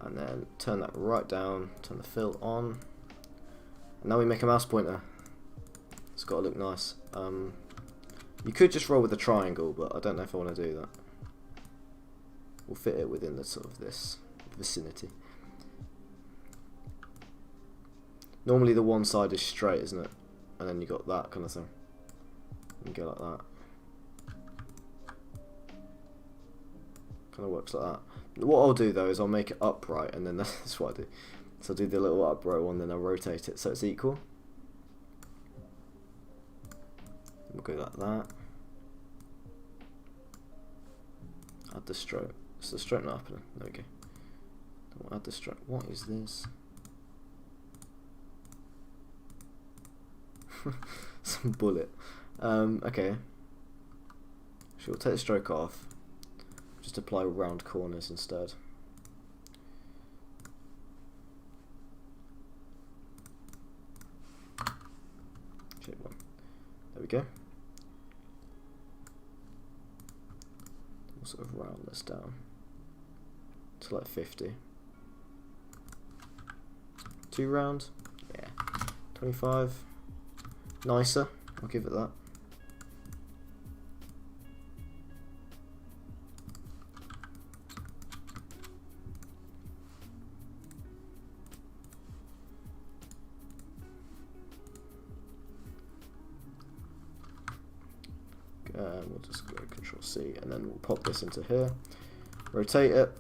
E: And then turn that right down, turn the fill on. And now we make a mouse pointer. It's got to look nice. You could just roll with a triangle, but I don't know if I want to do that. We'll fit it within the sort of this vicinity. Normally the one side is straight, isn't it? And then you got that kind of thing. You go like that. Kind of works like that. What I'll do though is I'll make it upright, and then that's what I do. So I'll do the little upright one, then I'll rotate it so it's equal. We'll go like that. Add the stroke. It's the stroke not happening. There we go. We'll add the stroke. What is this? Some bullet. Okay. So we'll take the stroke off. Just apply round corners instead. Shape 1. There we go. We'll sort of round this down to like 50. 2 round? Yeah. 25. Nicer. I'll give it that. We'll just go Control C and then we'll pop this into here. Rotate it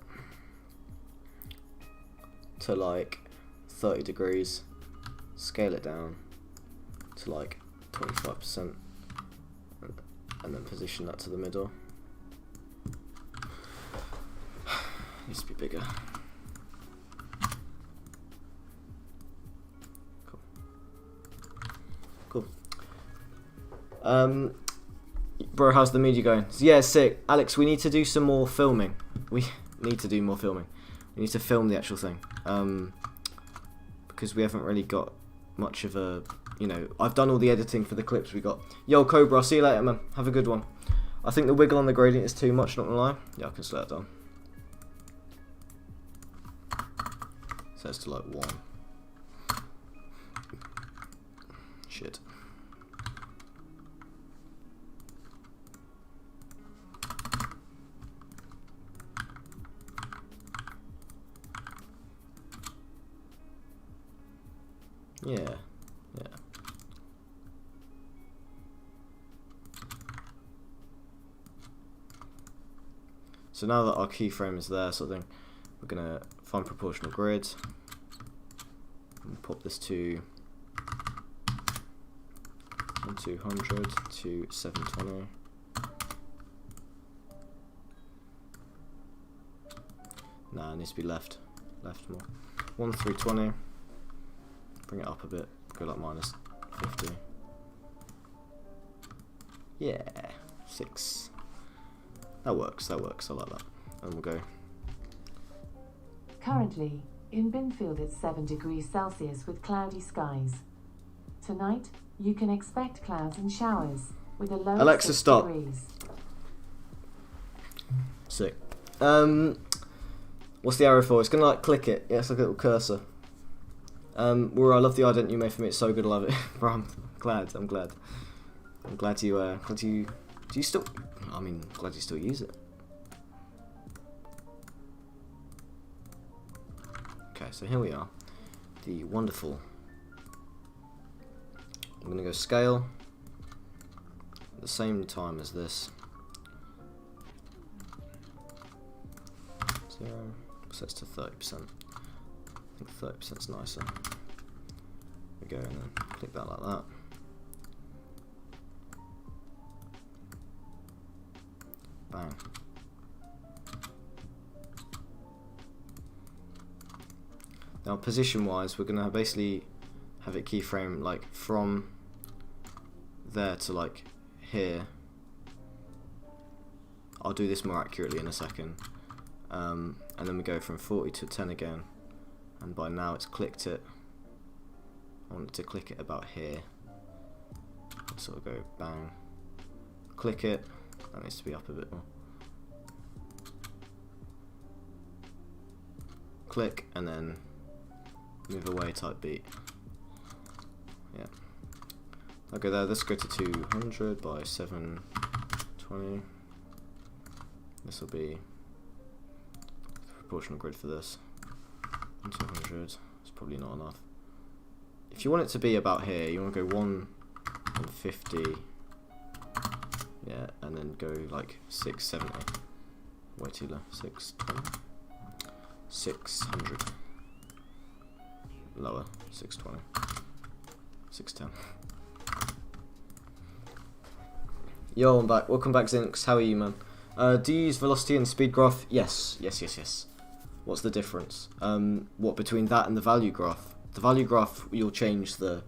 E: to like 30 degrees. Scale it down to like 25% and then position that to the middle. Needs to be bigger. Cool. Bro, how's the media going? Yeah, sick. Alex, we need to do some more filming. We need to do more filming. We need to film the actual thing. Because we haven't really got much of a, you know, I've done all the editing for the clips we got. Yo, Cobra, I'll see you later, man. Have a good one. I think the wiggle on the gradient is too much, not gonna lie. Yeah, I can slow it down. So it's to like 1. Shit. Yeah, yeah. So now that our keyframe is there, sort of thing, we're gonna find proportional grid and pop this to 200 to 720. Nah, it needs to be left more. 1320. Bring it up a bit, go like minus 50. Yeah, 6. That works, I like that. And we'll go.
F: Currently, in Binfield it's 7 degrees Celsius with cloudy skies. Tonight, you can expect clouds and showers with a low
E: Alexa,
F: of 6
E: stop.
F: degrees.
E: Sick. What's the arrow for? It's gonna like click it. Yeah, it's like a little cursor. Where I love the ident you made for me. It's so good. I love it. Bro, I'm glad. I'm glad you. Do you still? I mean, glad you still use it. Okay, so here we are. The wonderful. I'm gonna go scale. At the same time as this. 0. Sets to 30%. I think 30% is nicer. We go and then click that like that. Bang. Now position wise, we're gonna basically have it keyframe like from there to like here. I'll do this more accurately in a second. And then we go from 40 to 10 again. And by now it's clicked it. I want it to click it about here. Sort of go bang. Click it. That needs to be up a bit more. Click and then move away type beat. Yeah. I'll go there. Let's go to 200 by 720. This will be the proportional grid for this. 200 is probably not enough. If you want it to be about here, you want to go 150, yeah, and then go like 670. Way too low. 620. 600. Lower. 620. 610. Yo, I'm back. Welcome back, Zinx. How are you, man? Do you use velocity and speed graph? Yes. What's the difference? What between that and the value graph? The value graph, you'll change the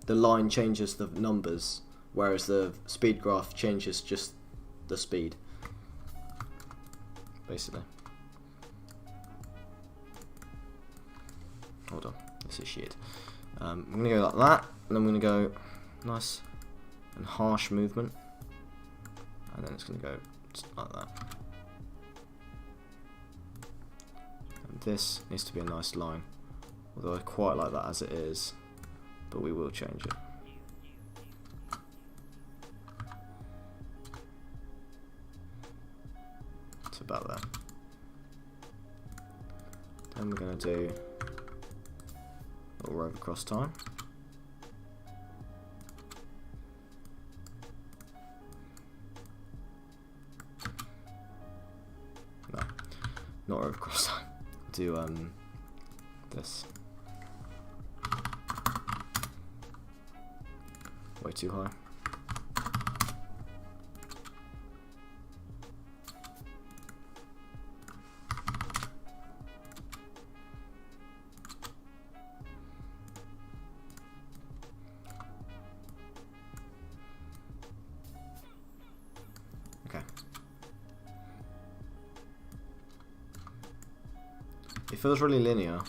E: line changes the numbers, whereas the speed graph changes just the speed, basically. Hold on, this is shit. I'm gonna go like that, and I'm gonna go nice and harsh movement, and then it's gonna go like that. And this needs to be a nice line, although I quite like that as it is, but we will change it. To about there. Then we're gonna do a little rove across time. No, not rove across time. Do this. Way too high. Okay. It feels really linear.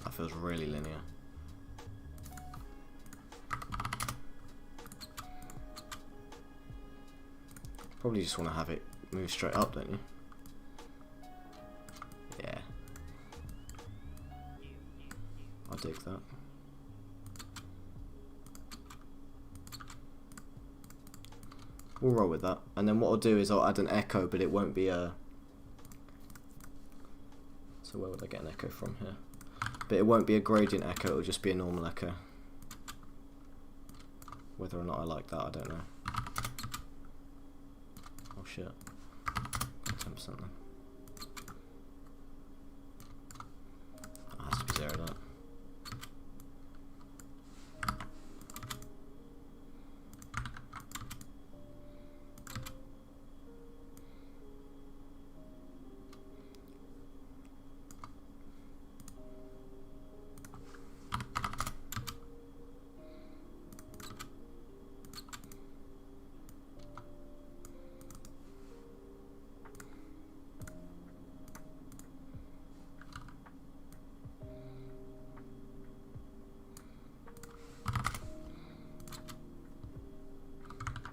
E: That feels really linear. Probably just want to have it move straight up, don't you? Yeah. I dig that. We'll roll with that. And then what I'll do is I'll add an echo, but it won't be a... So where would I get an echo from here? But it won't be a gradient echo, it'll just be a normal echo. Whether or not I like that, I don't know. Oh shit. 10% then. That has to be zeroed out.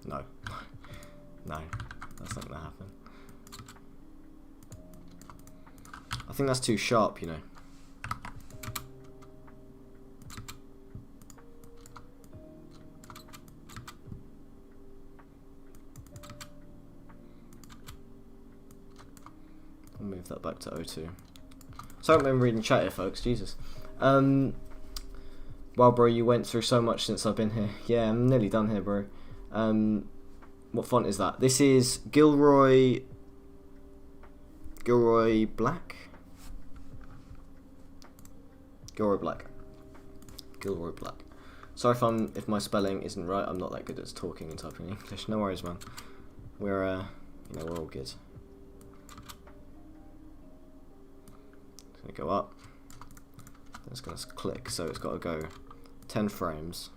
E: No. No, that's not gonna happen. I think that's too sharp, you know. I'll move that back to O2. So I haven't been reading chat here, folks. Jesus. Wow, bro, you went through so much since I've been here. Yeah, I'm nearly done here, bro. What font is that? This is Gilroy Black? Gilroy Black. Sorry if my spelling isn't right. I'm not that good at talking and typing English. No worries, man. We're we're all good. It's gonna go up. Then it's gonna click, so it's got to go 10 frames.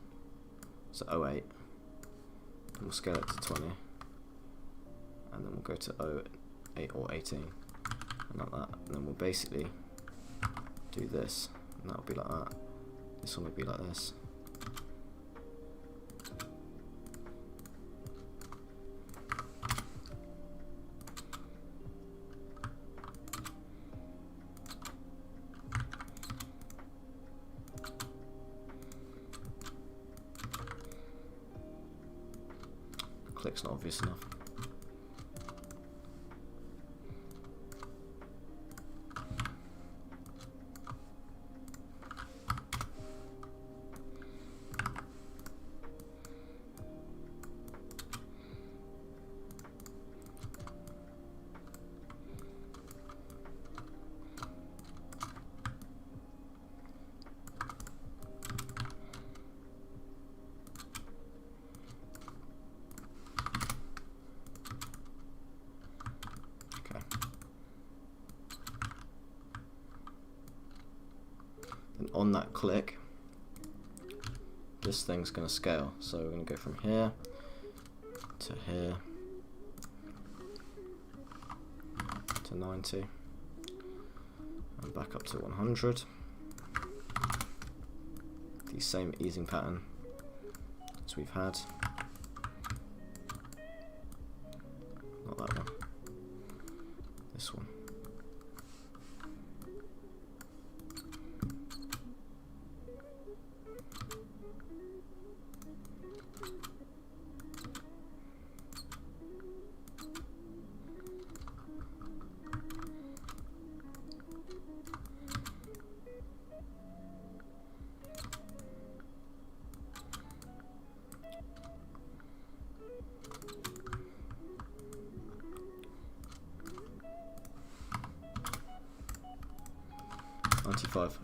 E: So 08. We'll scale it to 20, and then we'll go to 08 or 18, and like that, and then we'll basically do this, and that'll be like that. This one will be like this. Click's not obvious enough. on that click, this thing's going to scale. So we're going to go from here to here to 90 and back up to 100. The same easing pattern as we've had. Not that one. This one.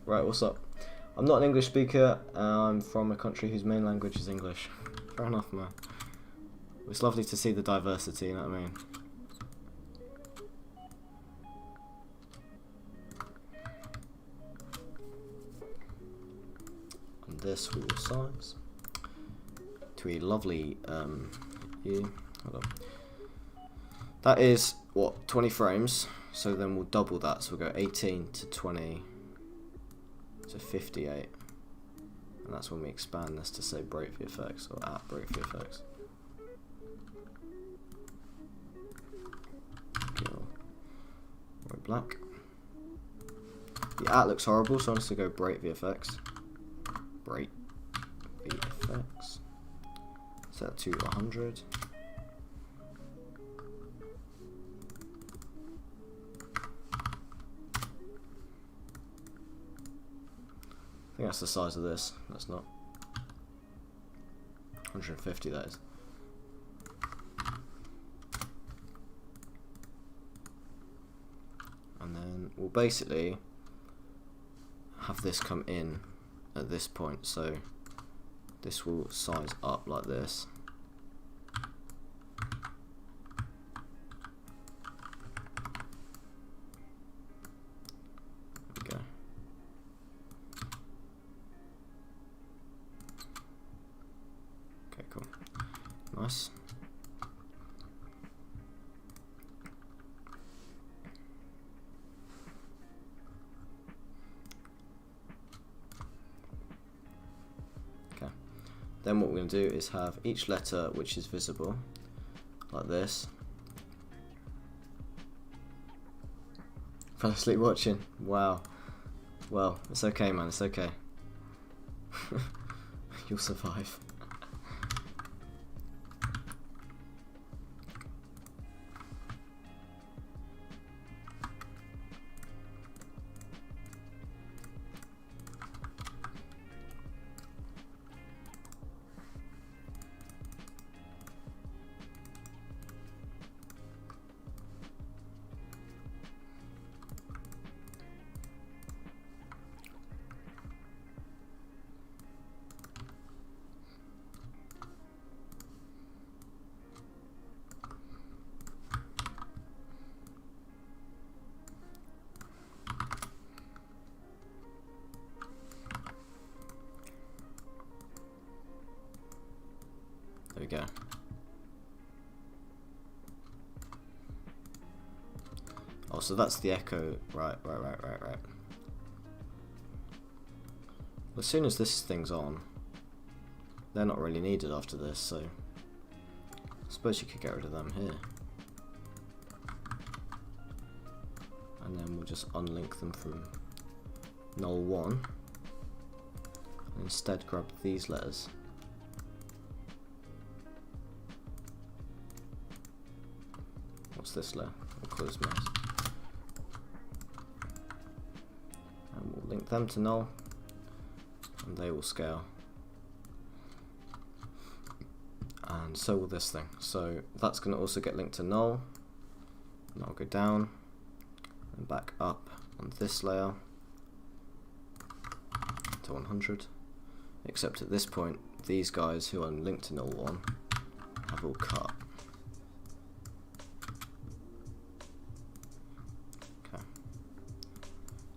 E: Right, what's up? I'm not an English speaker. I'm from a country whose main language is English. Fair enough, man. It's lovely to see the diversity, you know what I mean? And this we will size to a lovely hold on. That is what, 20 frames, so then we'll double that, so we'll go 18 to 20 to 58, and that's when we expand this to say break VFX or at break VFX. White black. The at looks horrible, so I'm just gonna go break VFX. Break VFX. Set to 100. I think that's the size of this. That's not 150, that is. And then we'll basically have this come in at this point, so this will size up like this. Cool. Nice. Okay. Then what we're going to do is have each letter which is visible, like this. Fell asleep watching. Wow. Well, it's okay, man. It's okay. You'll survive. There we go. Oh, so that's the echo. Right. Well, as soon as this thing's on, they're not really needed after this, so I suppose you could get rid of them here. And then we'll just unlink them from null 1. And instead grab these letters. What's this layer? We'll call this mouse. And we'll link them to null, and they will scale. And so will this thing. So that's going to also get linked to null, and I'll go down and back up on this layer to 100. Except at this point, these guys who are linked to null 1 have all cut.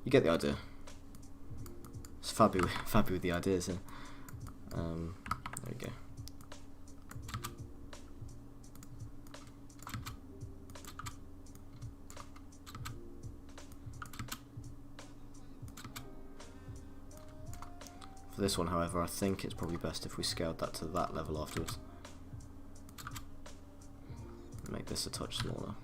E: You get the idea. It's Just fabby with the ideas. There we go. For this one, however, I think it's probably best if we scaled that to that level afterwards. Make this a touch smaller.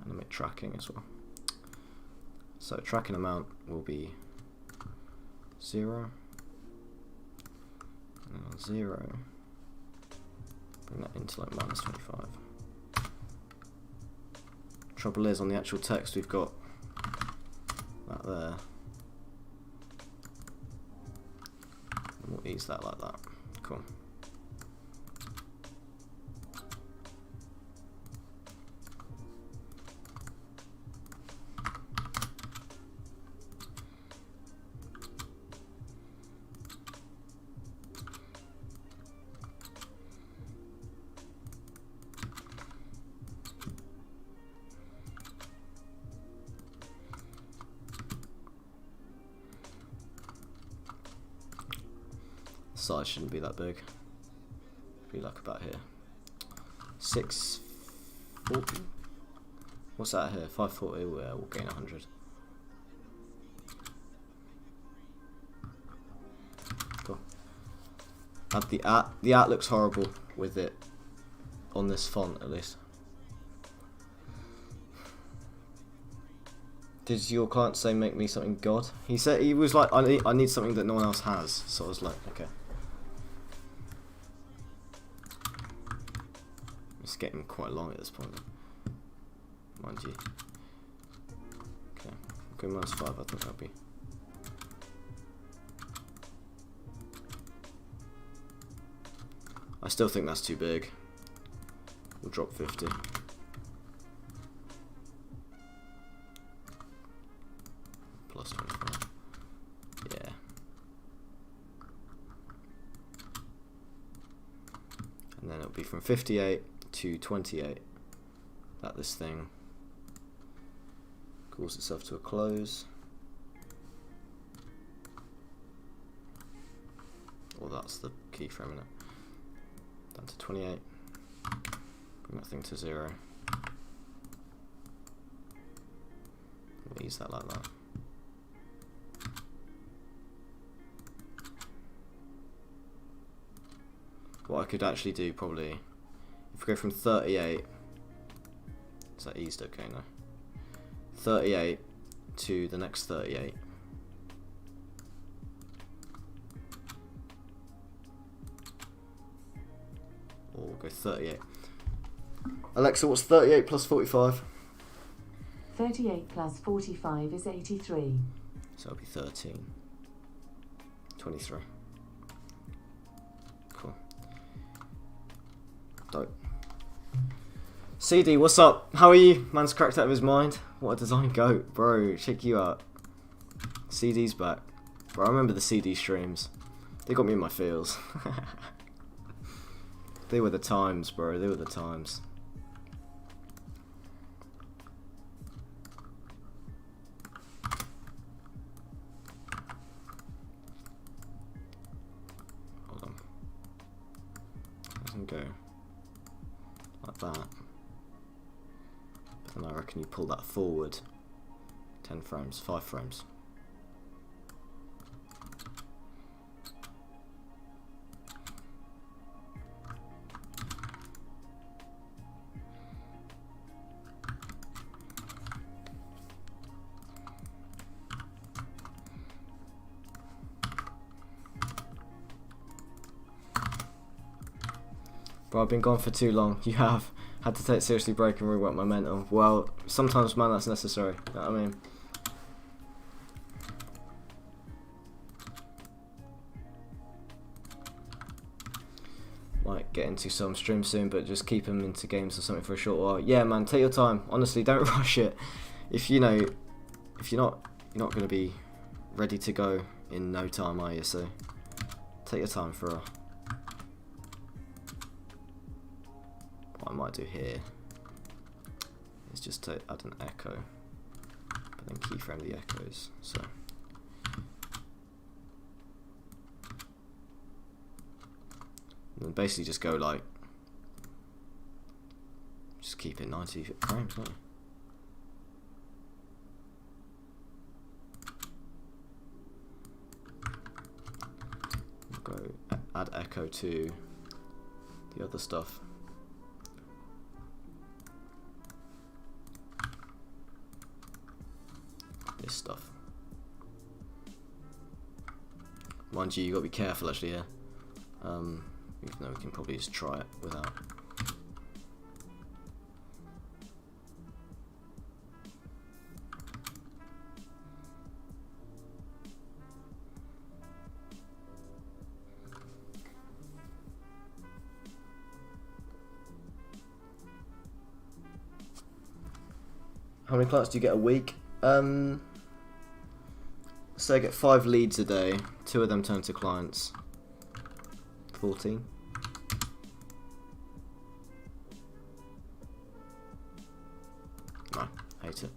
E: And make tracking as well. So tracking amount will be 0. 0. Bring that into like -25. Trouble is, on the actual text we've got that there. And we'll ease that like that. Cool. Size shouldn't be that big. Be like about here. 640. What's that here? 540. We'll gain 100. Cool. The art looks horrible with it on this font, at least. Did your client say make me something god? He said, he was like, I need something that no one else has. So I was like, okay. It's getting quite long at this point, mind you. Okay, go -5. I think that'll be. I still think that's too big. We'll drop 50. Plus 25. Yeah. And then it'll be from 58 to 28 that this thing calls itself to a close. Well, that's the keyframe in it. Down to 28. Bring that thing to 0. We'll ease that like that. What I could actually do probably, if we go from 38, is that eased okay now? 38 to the next 38. Or we'll go 38. Alexa, what's 38 plus 45?
F: 38 plus 45 is 83.
E: So it'll be 13. 23. Cool. Dope. CD, what's up? How are you? Man's cracked out of his mind. What a design goat. Bro, check you out. CD's back. Bro, I remember the CD streams. They got me in my feels. They were the times, bro. They were the times. Hold on. Doesn't go like that. But then I reckon you pull that forward 10 frames, 5 frames. Bro, I've been gone for too long. You have. Had to take seriously break and rework my mental. Well, sometimes, man, that's necessary. You know what I mean? Might get into some stream soon, but just keep them into games or something for a short while. Yeah, man, take your time. Honestly, don't rush it. If you know, if you're not going to be ready to go in no time, are you? So Take your time for a... What I might do here is just to add an echo, but then keyframe the echoes. So and then basically just go like, just keep it 90 frames, don't you? Go add echo to the other stuff. This stuff. Mind you got to be careful actually here. Even though we can probably just try it without. How many clients do you get a week? So I get 5 leads a day. 2 of them turn to clients. 14. No, hate it.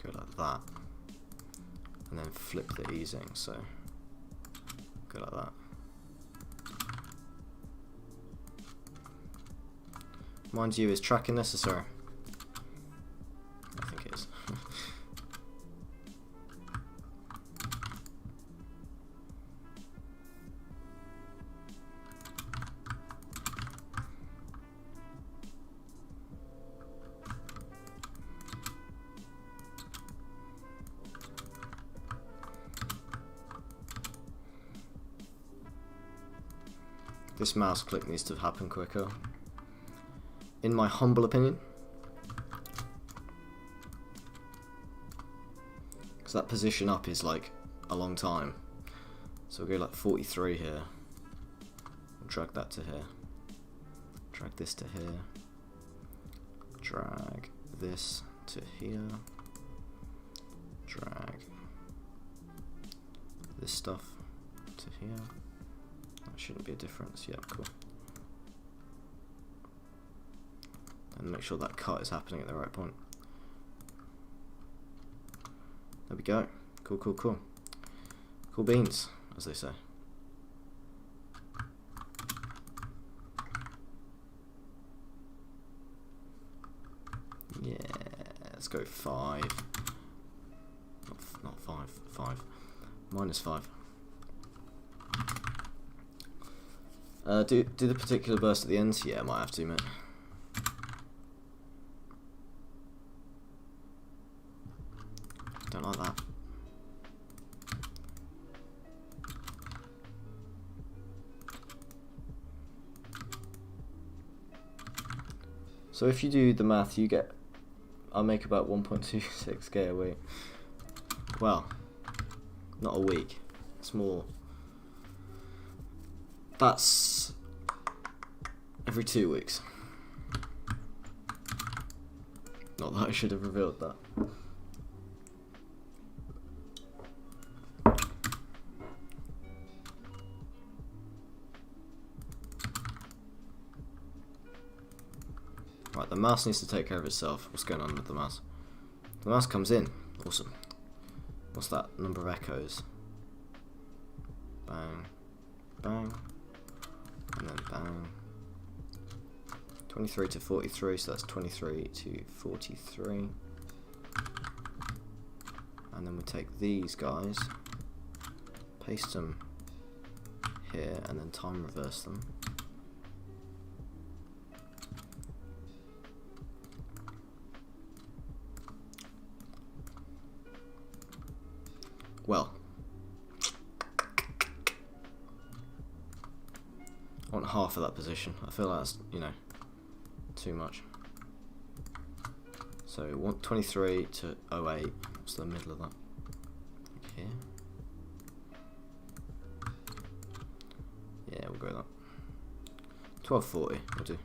E: Go like that, and then flip the easing, so go like that. Mind you, is tracking necessary? I think it is. This mouse click needs to happen quicker, in my humble opinion, because that position up is like a long time. So we'll go like 43 here, we'll drag that to here, drag this to here, drag this to here, drag this stuff to here. That shouldn't be a difference. Yeah, cool. And make sure that cut is happening at the right point. There we go. Cool, cool, cool. Cool beans, as they say. Yeah, let's go 5. Not 5, 5. -5. Do the particular burst at the end? Yeah, I might have to, mate. Don't like that. So if you do the math, you get, I'll make about 1.26k a week. Well, not a week. It's more. That's every 2 weeks. Not that I should have revealed that. Right, the mouse needs to take care of itself. What's going on with the mouse? The mouse comes in. Awesome. What's that number of echoes? Bang. Bang. And then bang. 23 to 43, so that's 23 to 43. And then we take these guys, paste them here, and then time reverse them. Well, I want half of that position. I feel that's, you know, too much. So 123 to 08. What's the middle of that? Here. Yeah, we'll go with that. 1240 we'll do.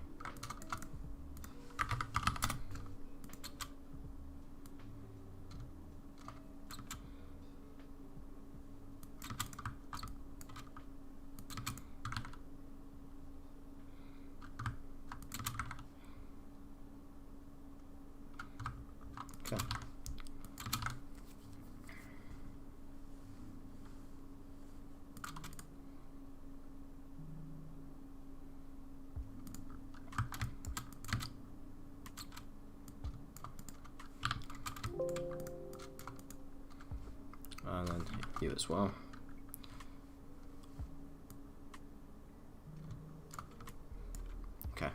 E: Okay. And then you as well. Okay.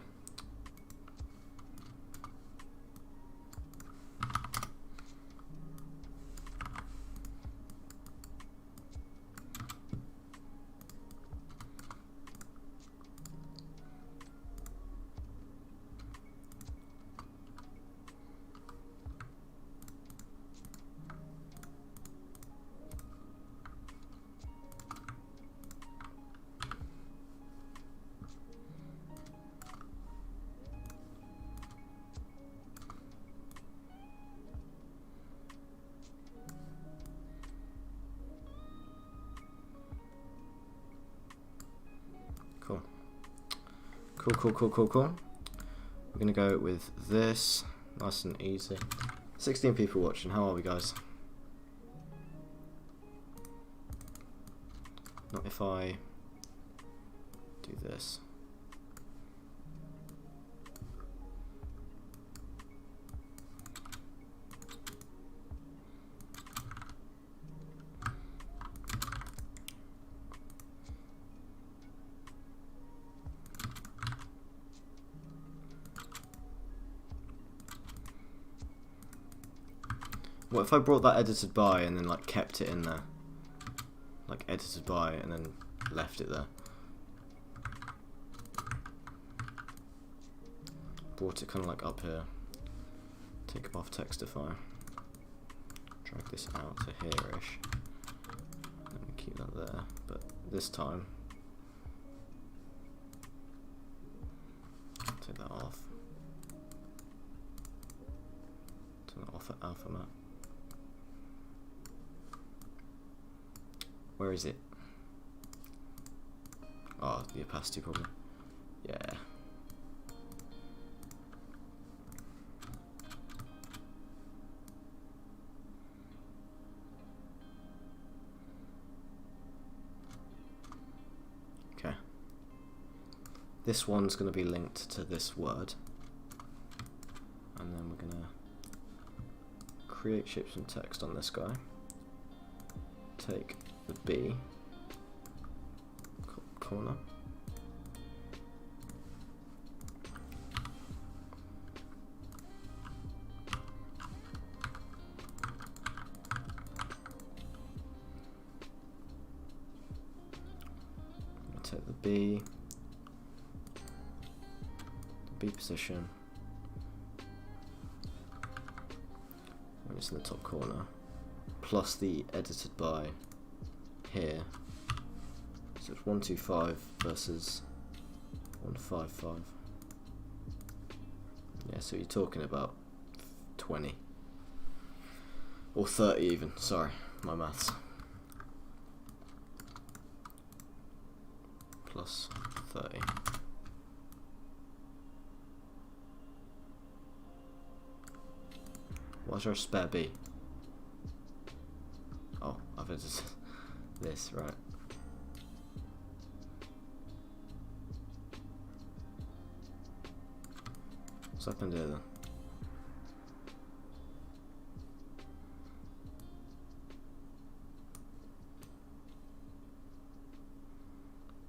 E: Cool. Cool. We're gonna go with this, nice and easy. 16 people watching, how are we guys? Not if I do this. What if I brought that edited by and then like kept it in there? Like edited by and then left it there. Brought it kind of like up here. Take them off Textify. Drag this out to here-ish. Let me keep that there. But this time, take that off. Turn that off at alpha map. Where is it? Oh, the opacity probably. Yeah. Okay. This one's going to be linked to this word. And then we're going to create shapes and text on this guy. Take the B corner. Take the B position when it's in the top corner, plus the edited by here. So it's 125 versus 155. Yeah, so you're talking about 20 or 30 even. Sorry, my maths. Plus 30. Why's there a spare B? Oh, I've edited this, right. What's happened here then?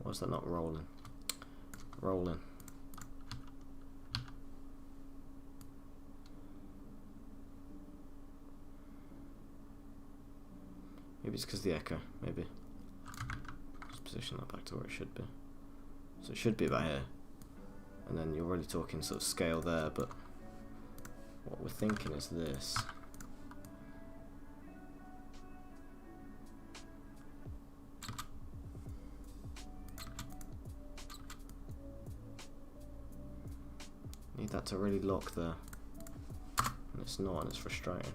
E: Why is that not rolling? Rolling. Maybe it's because of the echo, maybe. Just position that back to where it should be. So it should be about here. And then you're already talking sort of scale there, but What we're thinking is this. Need that to really lock there. And it's not, and it's frustrating.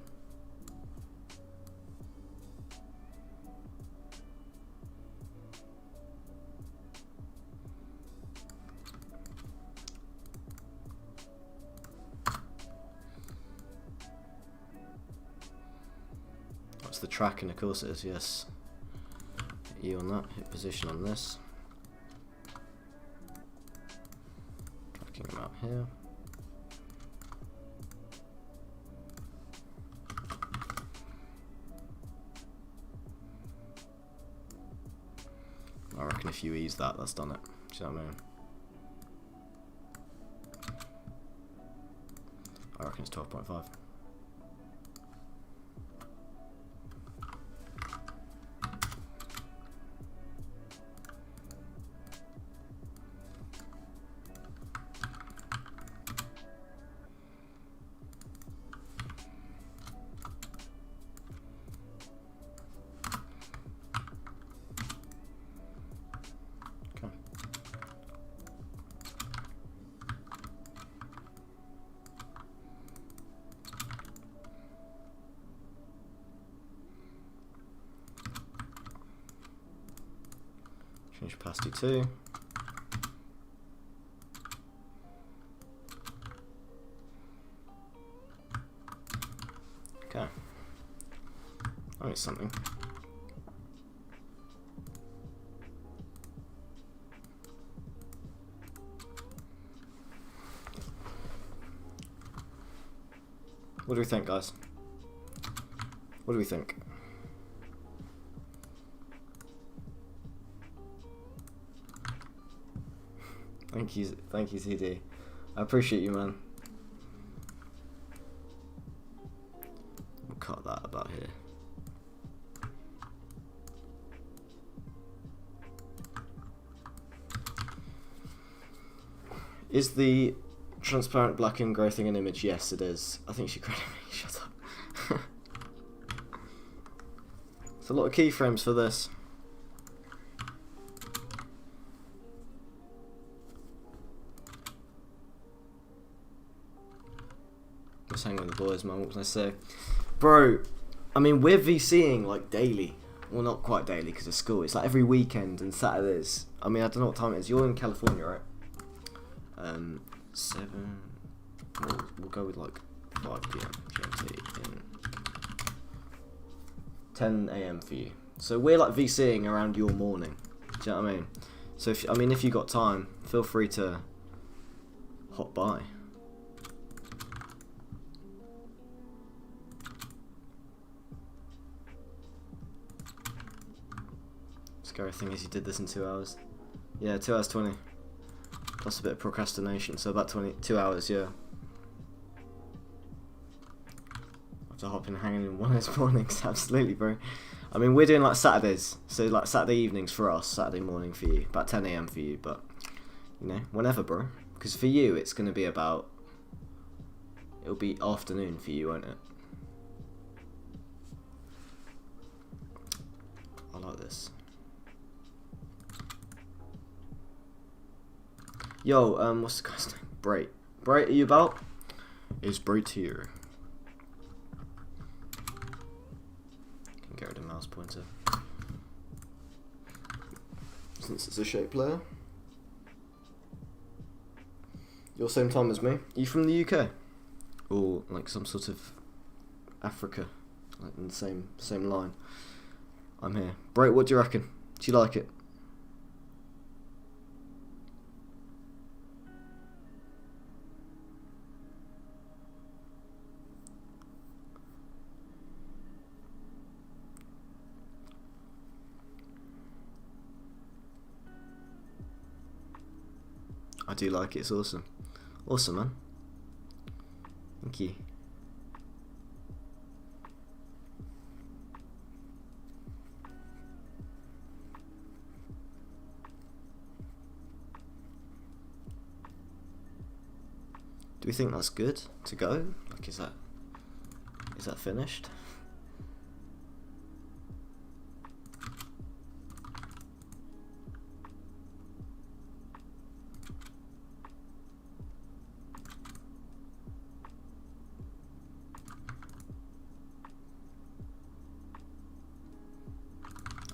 E: That's the tracking, of course it is, yes. Hit E on that, hit position on this. Tracking them out here. I reckon if you ease that, that's done it. Do you know what I mean? I reckon it's 12.5. Change opacity 2. Okay. Oh, it's something. What do we think, guys? What do we think? Thank you, CD. I appreciate you, man. We'll cut that about here. Is the transparent black and grey thing an image? Yes, it is. I think she credited me. Shut up. It's a lot of keyframes for this. Just hanging with the boys, man. What can I say? Bro, I mean, we're VCing like daily. Well, not quite daily because of school. It's like every weekend and Saturdays. I mean, I don't know what time it is. You're in California, right? 7. We'll go with like 5 PM GMT in 10 AM for you. So we're like VCing around your morning. Do you know what I mean? So if you got time, feel free to hop by. Scary thing is you did this in 2 hours. Yeah, 2 hours 20. Plus a bit of procrastination, so about 22 hours, yeah. After hopping and hanging in one of those mornings, absolutely, bro. I mean, we're doing like Saturdays, so like Saturday evenings for us, Saturday morning for you, about 10 AM for you, but, you know, whenever, bro. Because for you, it's going to be about, it'll be afternoon for you, won't it? I like this. Yo, what's the guy's name? Brait. Brait, are you about? Is Brait here? Can get rid of mouse pointer. Since it's a shape layer. You're same time as me. Are you from the UK? Or like some sort of Africa? Like in the same line. I'm here. Brait, what do you reckon? Do you like it? I do like it, it's awesome. Awesome, man. Thank you. Do we think that's good to go? Like, is that finished?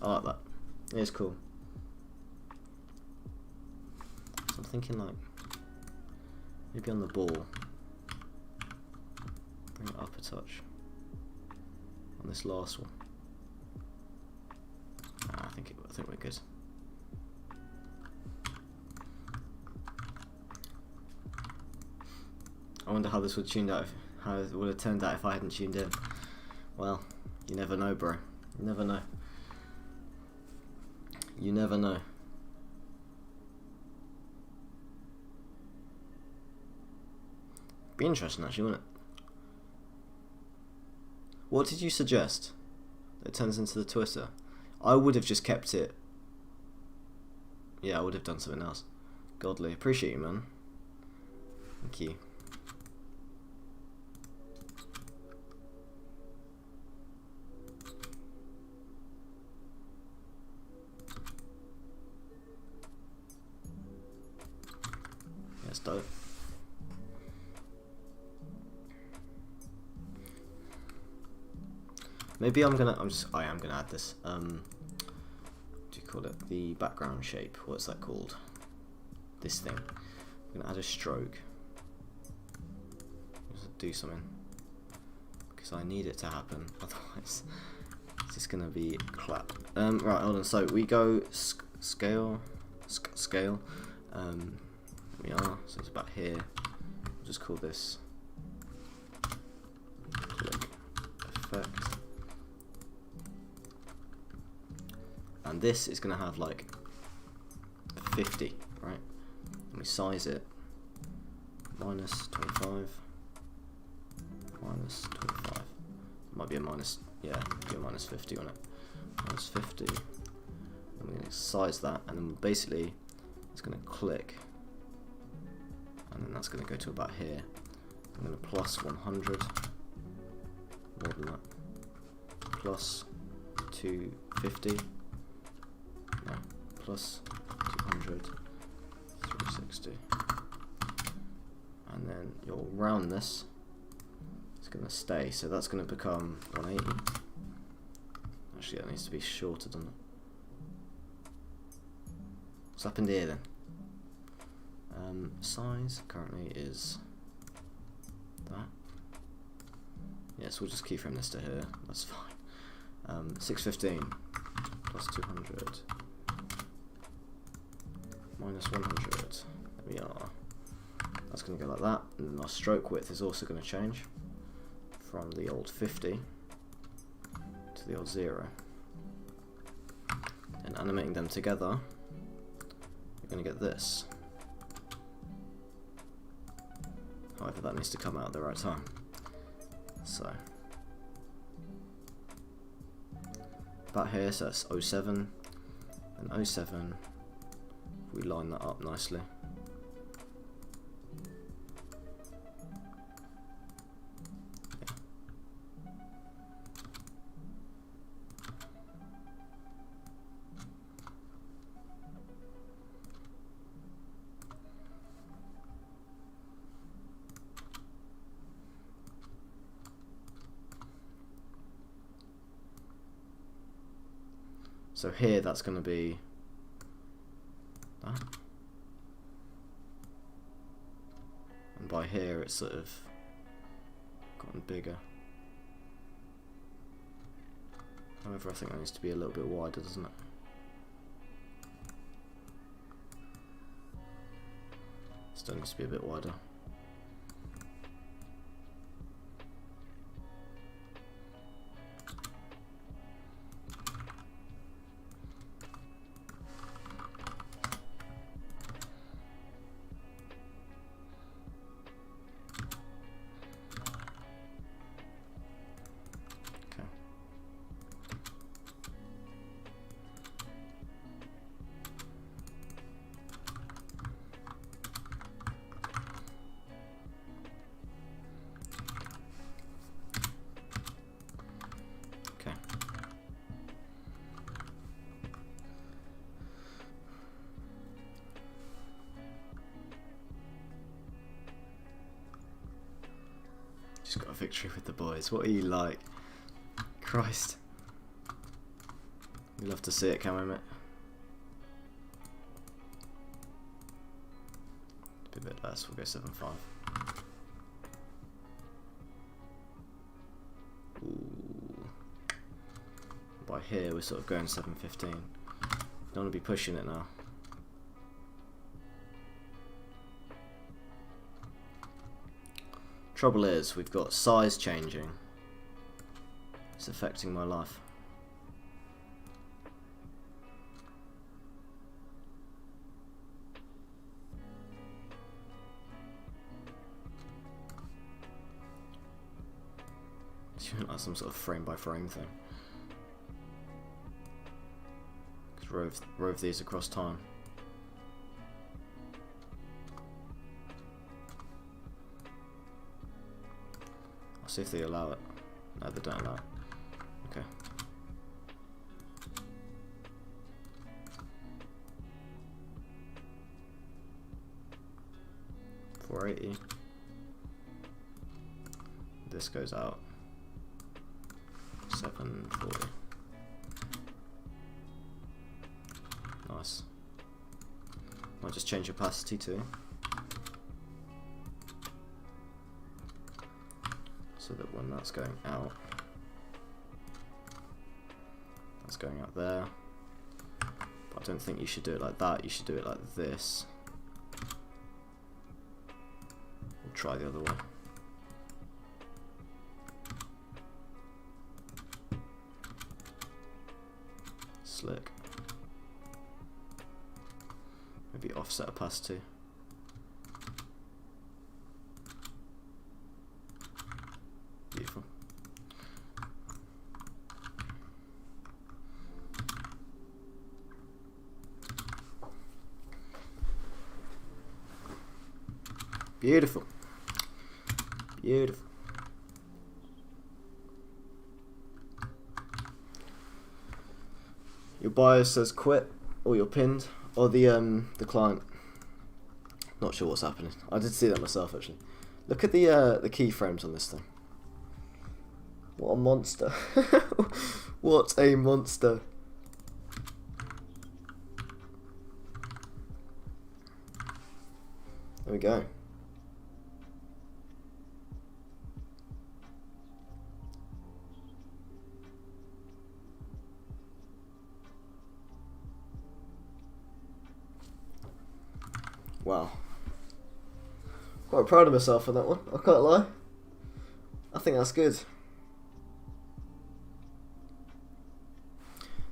E: I like that. It's cool. So I'm thinking like maybe on the ball, bring it up a touch on this last one. I think we're good. I wonder how this would tuned out. How it would have turned out if I hadn't tuned in. Well, you never know, bro. You never know. You never know. Be interesting, actually, wouldn't it? What did you suggest? It turns into the twister. I would have just kept it. Yeah, I would have done something else. Godly. Appreciate you, man. Thank you. That's dope. Maybe I am gonna add this. What do you call it? The background shape. What's that called? This thing. I'm gonna add a stroke. Just do something because I need it to happen. Otherwise, it's just gonna be crap. Right, hold on. So we go scale. We are. So it's about here. We'll just call this click effect. And this is going to have like 50, right? And we size it minus 25, minus 25. Might be a minus, yeah, be a minus 50 on it. Minus 50. And we're going to size that, and then basically it's going to click, and then that's going to go to about here. I'm going to plus 100, more than that, plus 250. No, plus 200, 360, and then your roundness is going to stay, so that's going to become 180. Actually, that needs to be shorter, doesn't it? What's happened here then? Size currently is that. Yes, we'll just keyframe this to here. That's fine. 615 plus 200. Minus 100, there we are. That's going to go like that, and then our stroke width is also going to change from the old 50 to the old 0. And animating them together, you're going to get this. However, that needs to come out at the right time. So, about here, so that's 07, and 07. We line that up nicely. Yeah. So here that's going to be that. And by here it's sort of gotten bigger. However, I think that needs to be a little bit wider, doesn't it? Still needs to be a bit wider. Just got a victory with the boys. What are you like? Christ. We love to see it, can we, mate? Be a bit less, we'll go 7-5. Ooh. By here, we're sort of going 7-15. Don't want to be pushing it now. Trouble is, we've got size changing. It's affecting my life. It's like some sort of frame by frame thing. Just rove these across time. I'll see if they allow it. No, they don't allow it. Okay. $480. This goes out. 740. Nice. I'll just change opacity too, so that when that's going out, that's going out there. But I don't think you should do it like that. You should do it like this. We'll try the other one. Slick. Maybe offset opacity. Beautiful. Beautiful. Beautiful. Your bio says quit, or you're pinned, or the client. Not sure what's happening. I did see that myself actually. Look at the keyframes on this thing. What a monster! What a monster! There we go. Wow. Quite proud of myself for that one, I can't lie. I think that's good.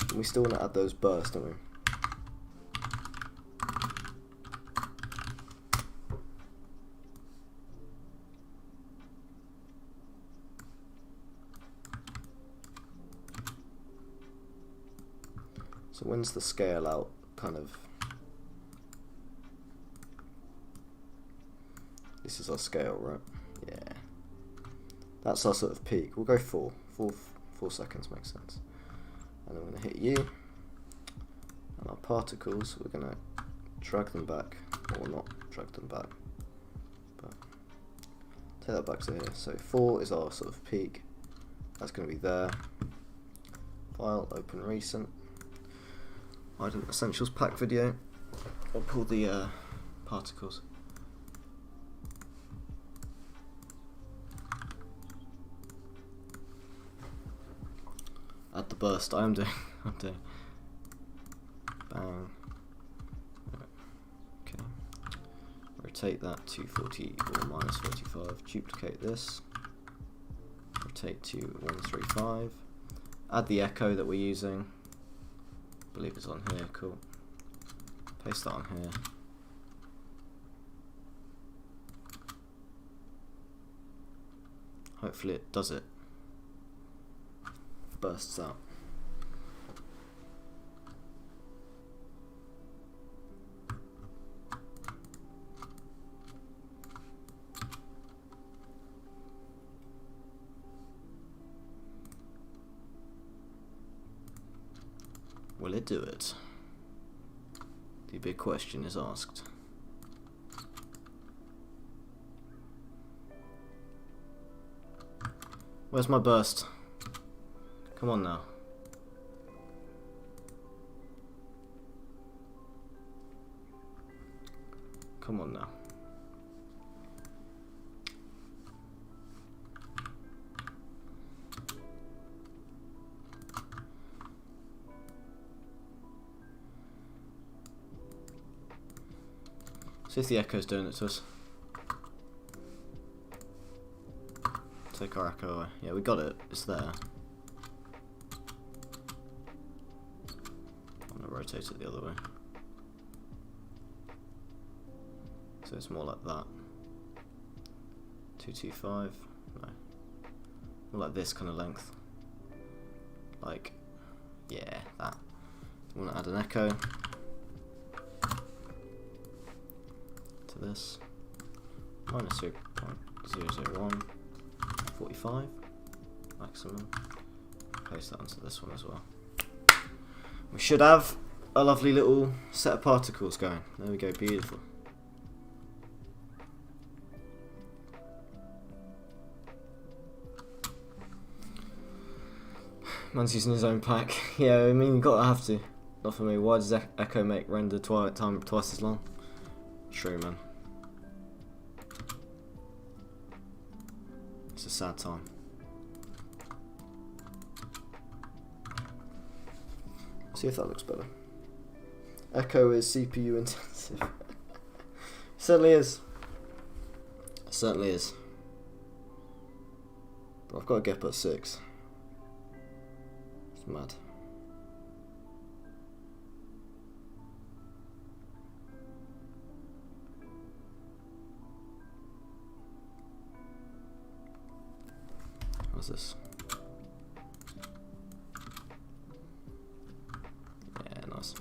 E: And we still want to add those bursts, don't we? So when's the scale out kind of? This is our scale, right? Yeah. That's our sort of peak. We'll go 4 seconds makes sense. And then we're going to hit U. And our particles, we're going to drag them back. Or not drag them back. But take that back to here. So 4 is our sort of peak. That's going to be there. File, open recent. Item Essentials pack video. I'll pull the particles. Add the burst. I'm doing. Bang. Okay. Rotate that to 40 or minus 45. Duplicate this. Rotate to 135. Add the echo that we're using. I believe it's on here. Cool. Paste that on here. Hopefully it does it. Bursts out. Will it do it? The big question is asked. Where's my burst? Come on now. Come on now. See if the echo's doing it to us. Take our echo away. Yeah, we got it. It's there. I'm gonna rotate it the other way. So it's more like that. 225. No. More like this kind of length. Like, yeah, that. I want to add an echo to this. Minus 0.001. 45 maximum. Place that onto this one as well. We should have a lovely little set of particles going. There we go, beautiful. Man's using his own pack. Yeah, I mean, you gotta have to. Not for me. Why does Echo make render time twice as long? True, man. It's a sad time. See if that looks better. Echo is CPU intensive. Certainly is. It certainly is. But I've got to get at 6. It's mad. What's this? Yeah, nice.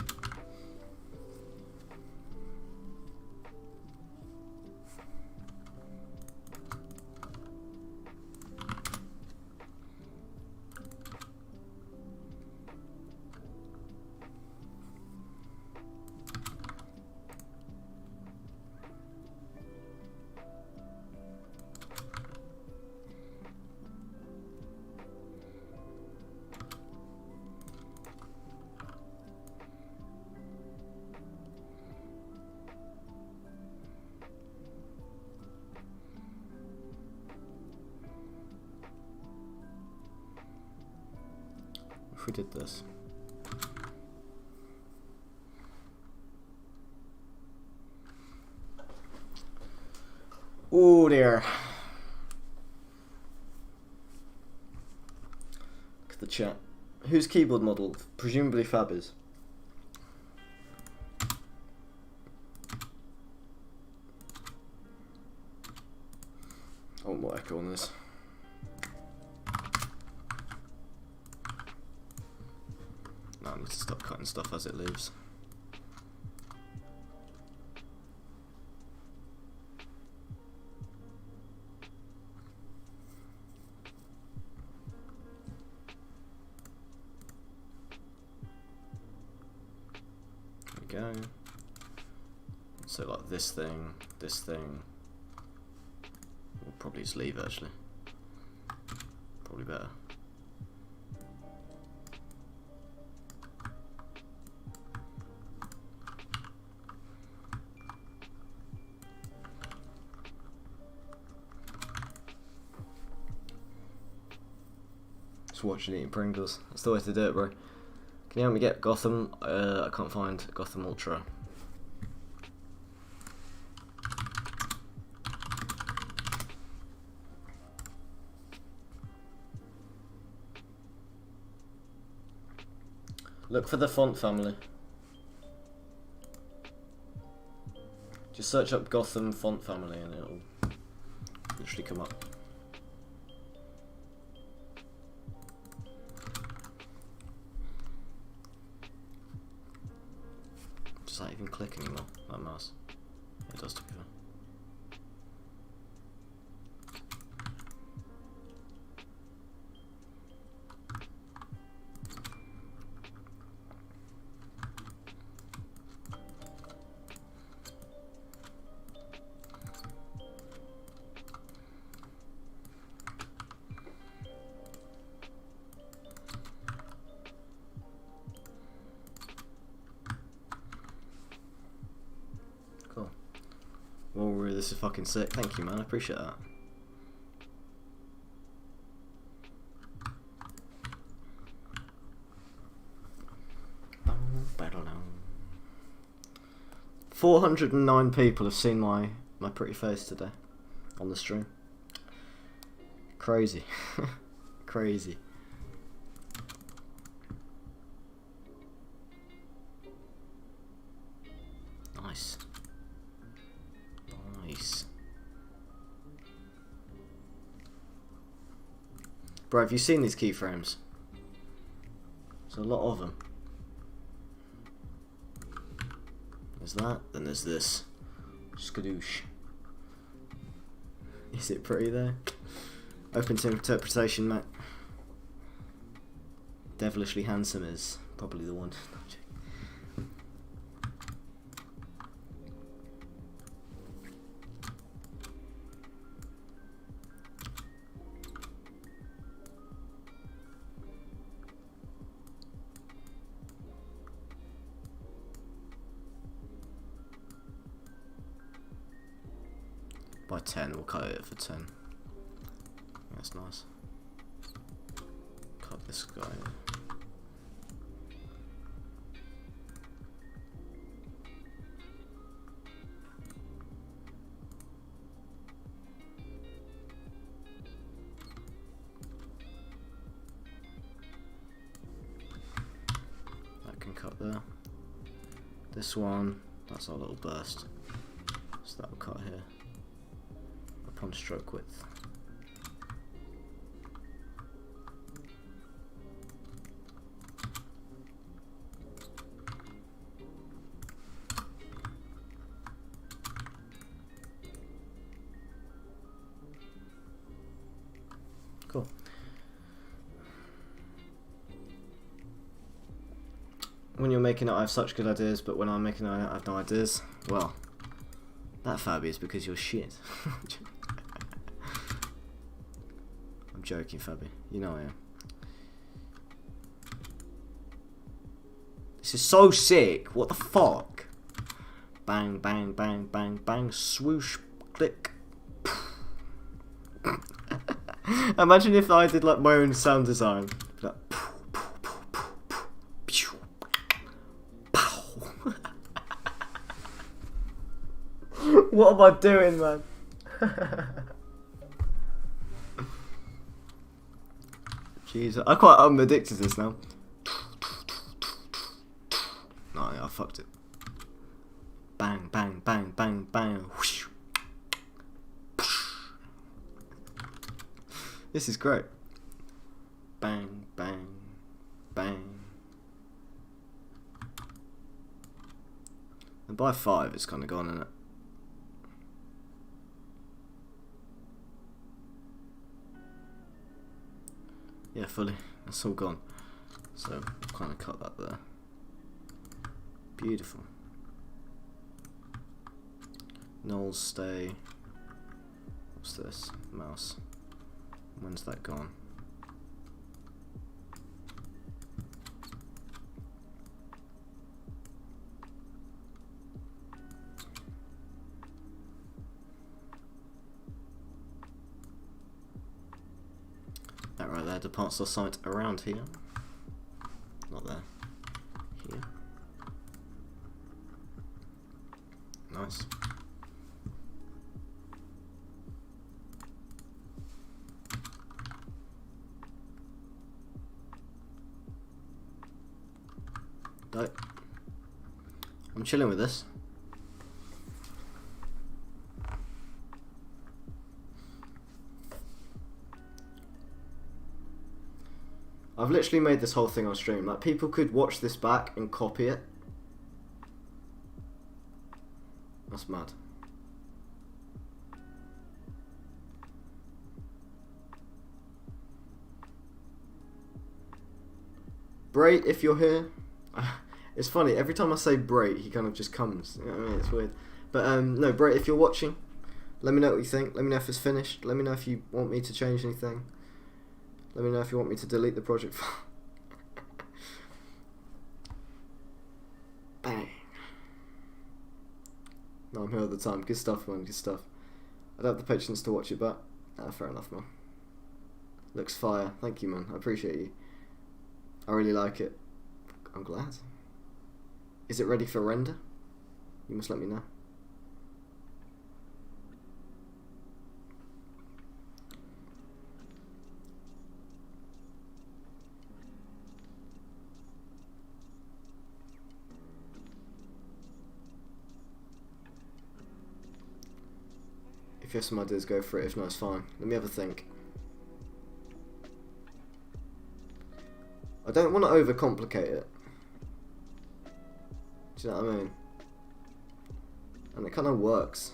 E: If we did this. Oh dear. Look at the chat. Whose keyboard model? Presumably Fab's. Oh, more echo on this. I need to stop cutting stuff as it leaves. There we go. So like this thing. We'll probably just leave actually. Probably better. Watching eating Pringles. That's the way to do it, bro. Can you help me get Gotham? I can't find Gotham Ultra. Look for the font family. Just search up Gotham font family and it'll literally come up. Does that even click anymore, that mouse? It does, to be fair. this is fucking sick. Thank you, man. I appreciate that. Battle now. 409 people have seen my pretty face today on the stream. Crazy. Crazy. Nice. Nice. Bro, have you seen these keyframes? There's a lot of them. There's that, then there's this. Skadoosh. Is it pretty there? Open to interpretation, mate. Devilishly handsome is probably the one. By 10, we'll cut it for 10. That's nice. Cut this guy. That can cut there. This one, that's our little burst. So that will cut here. Upon stroke width. Cool. When you're making it, I have such good ideas, but when I'm making it, I have no ideas. Well, that Fabi is because you're shit. I'm joking, Fabi. You know I am. This is so sick. What the fuck? Bang, bang, bang, bang, bang. Swoosh, click. Imagine if I did like my own sound design. Like, what am I doing, man? Jeez, I'm addicted to this now. No, yeah, I fucked it. Bang, bang, bang, bang, bang. Whoosh. This is great. Bang, bang, bang. And by 5, it's kind of gone, isn't it? Yeah, fully. That's all gone. So, I'll kind of cut that there. Beautiful. Nulls stay. What's this? Mouse. When's that gone? That right there departs our sight around here. Not there. Here. Nice. Dope. I'm chilling with this. I've literally made this whole thing on stream. Like, people could watch this back and copy it. That's mad. Bray, if you're here. It's funny, every time I say Bray, he kind of just comes. You know what I mean? It's weird. But no, Bray, if you're watching, let me know what you think. Let me know if it's finished. Let me know if you want me to change anything. Let me know if you want me to delete the project file. Bang. No, I'm here all the time. Good stuff, man. Good stuff. I don't have the patience to watch it, but fair enough, man. Looks fire. Thank you, man. I appreciate you. I really like it. I'm glad. Is it ready for render? You must let me know. If you have some ideas, go for it. If not, it's fine. Let me have a think. I don't want to overcomplicate it. Do you know what I mean? And it kind of works.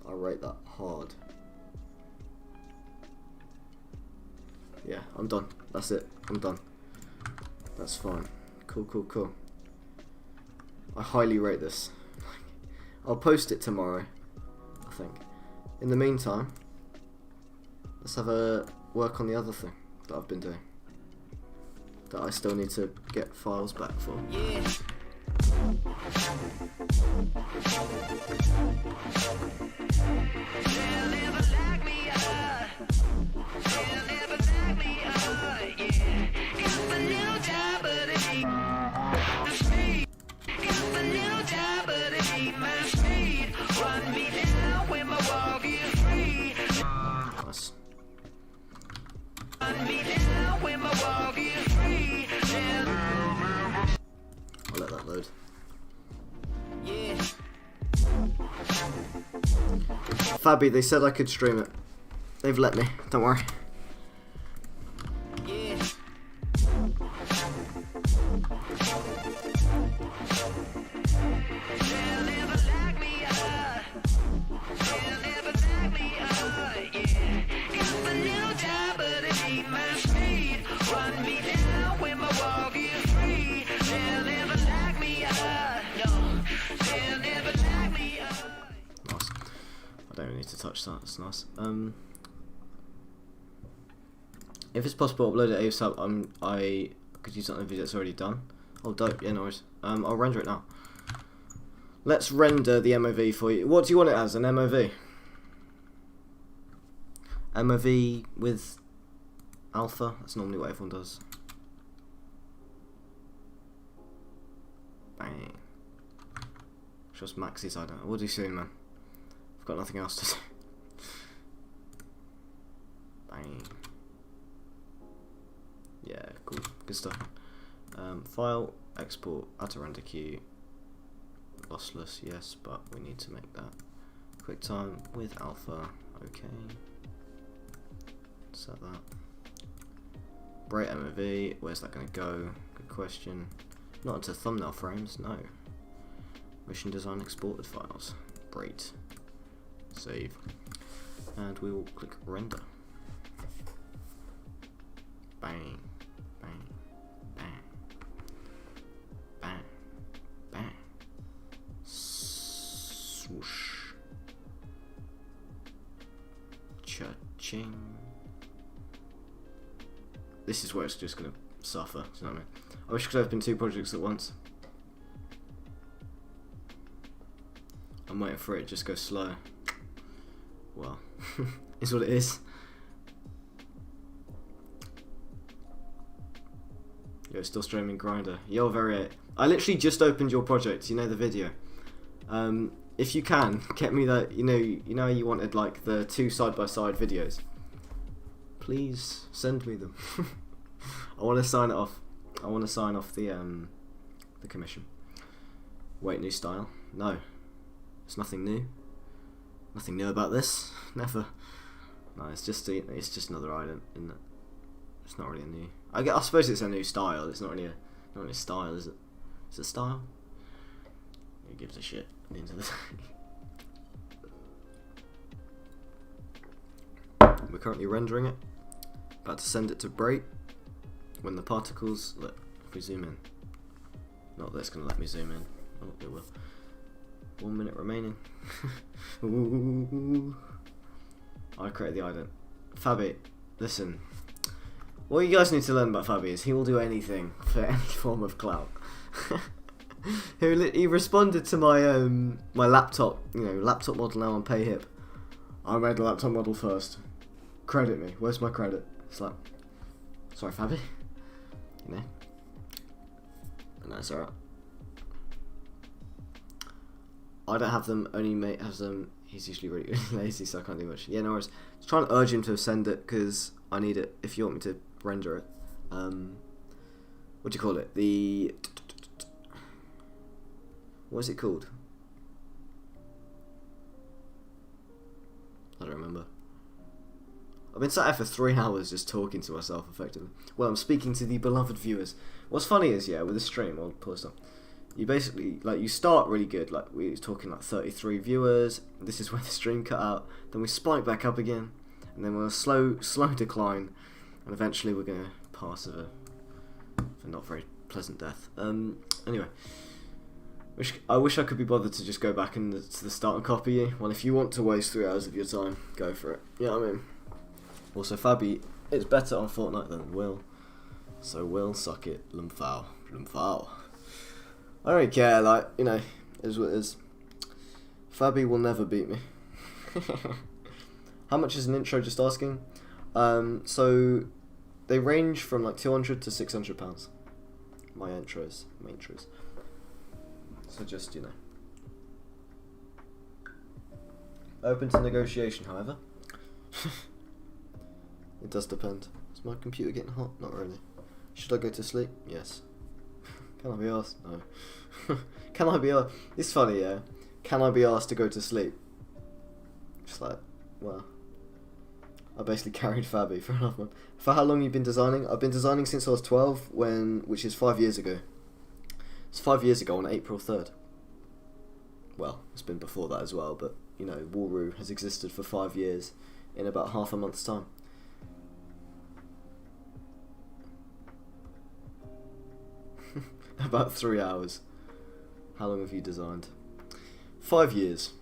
E: I rate that hard. Yeah, I'm done. That's it. I'm done. That's fine. Cool, cool, cool. I highly rate this. I'll post it tomorrow, I think. In the meantime, let's have a work on the other thing that I've been doing. That I still need to get files back for.
A: Yeah. They'll never lock me up. They'll never lock me up. Yeah. It's a new job, but it ain't the speed. It's a new job, but it ain't my speed. Run me down when my walk is free.
E: Nice.
A: Run me down when my walk is free.
E: I'll let that load.
A: Yeah.
E: Fabby, they said I could stream it. They've let me. Don't worry.
A: Yeah. They'll never lock me up. They'll never lock me up. Yeah. It's a new job, but it ain't my speed. Run me down when my walk is free. They'll never lock me up. No. They'll never lock me up.
E: Nice. I don't really need to touch that. It's nice. If it's possible, upload it ASAP. I could use something video that's already done. Oh, dope. Yeah, no worries. I'll render it now. Let's render the MOV for you. What do you want it as? An MOV? MOV with alpha. That's normally what everyone does. Bang. Just Max's. I don't know. We'll do soon, man. I've got nothing else to do. Bang. Yeah, cool. Good stuff. File, export, add to render queue. Lossless, yes, but we need to make that QuickTime with alpha. Okay. Set that. Bright MOV, where's that going to go? Good question. Not into thumbnail frames, no. Motion design exported files. Great. Save. And we will click render. Bang. Bang. Bang. Bang. Bang. Swoosh. Cha-ching. This is where it's just gonna suffer, do you know what I mean? I wish I could open two projects at once. I'm waiting for it to just go slow. Well, it's what it is. Yo, still streaming Grinder. Yo, very. I literally just opened your project. You know the video. If you can, get me that. You know you wanted like the 2 side-by-side videos. Please send me them. I want to sign it off. I want to sign off the commission. Wait, new style? No, it's nothing new. Nothing new about this. Never. No, it's just another item, isn't it? It's not really a new. I suppose it's a new style. It's not really a style, is it? Is it style? Who gives a shit at the end of the day? We're currently rendering it. About to send it to Brait. When the particles, look, if we zoom in. Not that it's gonna let me zoom in. Oh, it will. 1 minute remaining. Ooh. I created the ident. Fabi, listen. What you guys need to learn about Fabi is he will do anything for any form of clout. He responded to my my laptop, laptop model now on PayHip. I made the laptop model first. Credit me. Where's my credit? It's like, sorry, Fabi. No, it's alright. I don't have them. Only mate has them. He's usually really lazy, so I can't do much. Yeah, no worries. Just trying to urge him to send it because I need it. If you want me to render it, what do you call it? What is it called? I don't remember. I've been sat here for 3 hours just talking to myself, effectively. Well, I'm speaking to the beloved viewers. What's funny is, with a stream, I'll pause up. You basically, you start really good, we were talking 33 viewers, this is where the stream cut out, then we spike back up again, and then we're a slow decline, and eventually we're going to pass of a not very pleasant death. Anyway, I wish I could be bothered to just go back to the start and copy you. Well, if you want to waste 3 hours of your time, go for it. You know what I mean? Also, Fabi is better on Fortnite than Will, so Will, suck it, lumfow. I don't care, it is what it is. Fabi will never beat me. How much is an intro, just asking? So, they range from £200 to £600. My intros. So just, Open to negotiation, however. It does depend. Is my computer getting hot? Not really. Should I go to sleep? Yes. Can I be asked? No. Can I be asked? It's funny, yeah. Can I be asked to go to sleep? Just well. I basically carried Fabi for enough month. For how long you've been designing? I've been designing since I was 12, which is 5 years ago. It's 5 years ago on April 3rd. Well, it's been before that as well, but, Woolroo has existed for 5 years in about half a month's time. About 3 hours. How long have you designed? 5 years.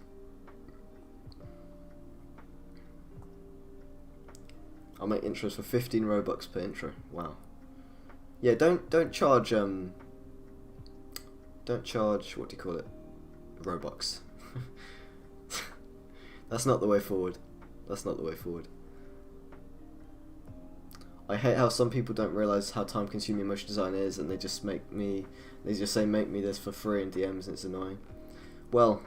E: I'll make intros for 15 Robux per intro. Wow. Yeah, don't charge what do you call it? Robux. That's not the way forward. I hate how some people don't realise how time consuming motion design is, and they just say make me this for free in DMs, and it's annoying. Well,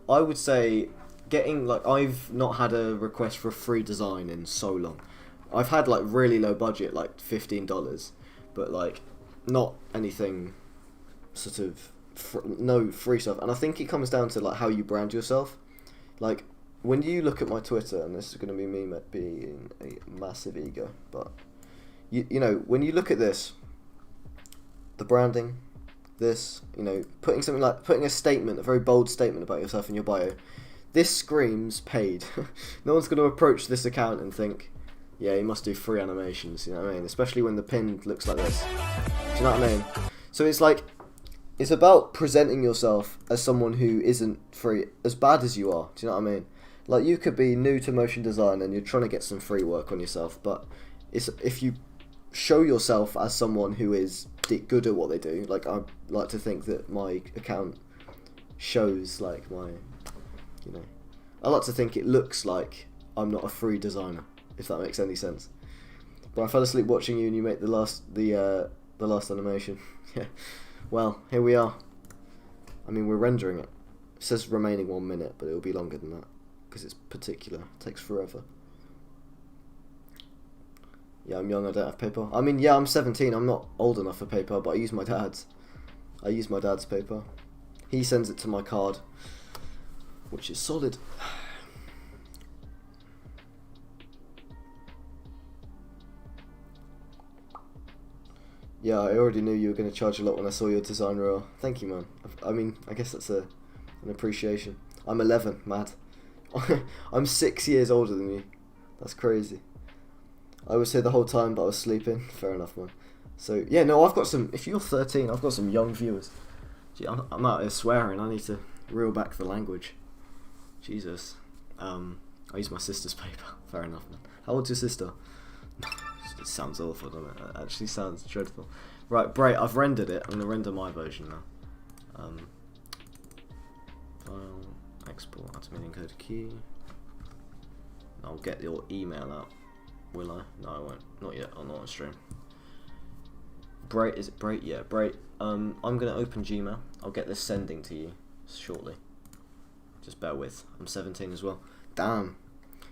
E: I would say I've not had a request for a free design in so long. I've had really low budget, $15, but not anything sort of no free stuff. And I think it comes down to how you brand yourself. When you look at my Twitter, and this is going to be me being a massive ego, but when you look at this, the branding, putting something putting a statement, a very bold statement about yourself in your bio, this screams paid. No one's going to approach this account and think, yeah, he must do free animations, you know what I mean? Especially when the pin looks like this. Do you know what I mean? So it's about presenting yourself as someone who isn't free, as bad as you are. Do you know what I mean? You could be new to motion design and you're trying to get some free work on yourself, but if you show yourself as someone who is good at what they do, I like to think that my account shows my, I like to think it looks like I'm not a free designer, if that makes any sense. But I fell asleep watching you and you make the last animation. Yeah. Well, here we are. I mean, we're rendering it. It says remaining 1 minute, but it'll be longer than that because it's particular. It takes forever. Yeah, I'm young. I don't have paper. I mean, yeah, I'm 17. I'm not old enough for paper, but I use my dad's. I use my dad's paper. He sends it to my card, which is solid. Yeah, I already knew you were going to charge a lot when I saw your design reel. Thank you, man. I mean, I guess that's an appreciation. I'm 11, mad. I'm 6 years older than you. That's crazy. I was here the whole time, but I was sleeping. Fair enough, man. So, yeah, no, I've got some... If you're 13, I've got some young viewers. Gee, I'm out here swearing. I need to reel back the language. Jesus. I use my sister's paper. Fair enough, man. How old's your sister? It sounds awful, doesn't it? It actually sounds dreadful. Right, Bray, I've rendered it. I'm going to render my version now. File, export, add to media encoded key. I'll get your email out. Will I? No, I won't. Not yet. I'm not on stream. Bray, is it Bray? Yeah, Bray. I'm going to open Gmail. I'll get this sending to you shortly. Just bear with. I'm 17 as well. Damn.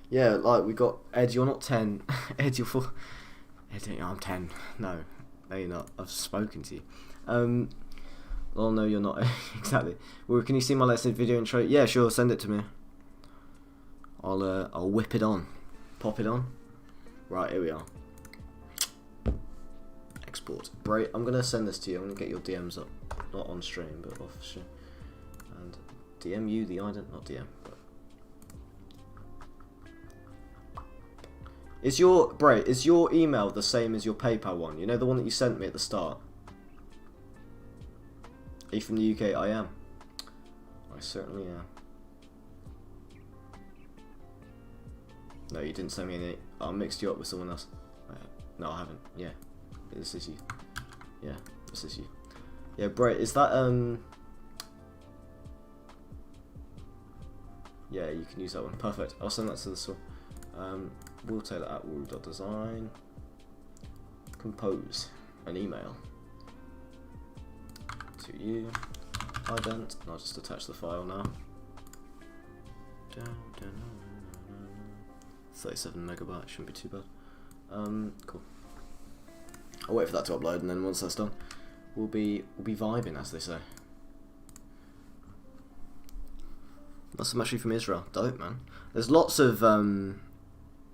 E: Yeah, like we got Ed. You're not 10. Ed, you're 4. Ed, I'm 10. No, you're not. I've spoken to you. Oh no, you're not. Exactly. Well, can you see my latest video intro? Yeah, sure. Send it to me. I'll whip it on. Pop it on. Right, here we are. Export. Bray, I'm gonna send this to you. I'm gonna get your DMs up, not on stream, but off stream. And DM you the ident, not DM. But is your email the same as your PayPal one? You know, the one that you sent me at the start. Are you from the UK? I am. I certainly am. No, you didn't send me any. I mixed you up with someone else. No, I haven't. Yeah, this is you. Yeah, this is you. Yeah, Bray, is that yeah, you can use that one. Perfect. I'll send that to the store. We'll take that at woo.design. Compose an email to you. Ident. And I'll just attach the file now. 37 megabytes, shouldn't be too bad. Cool. I'll wait for that to upload, and then once that's done, we'll be vibing, as they say. I'm actually from Israel. Dope, man. There's lots of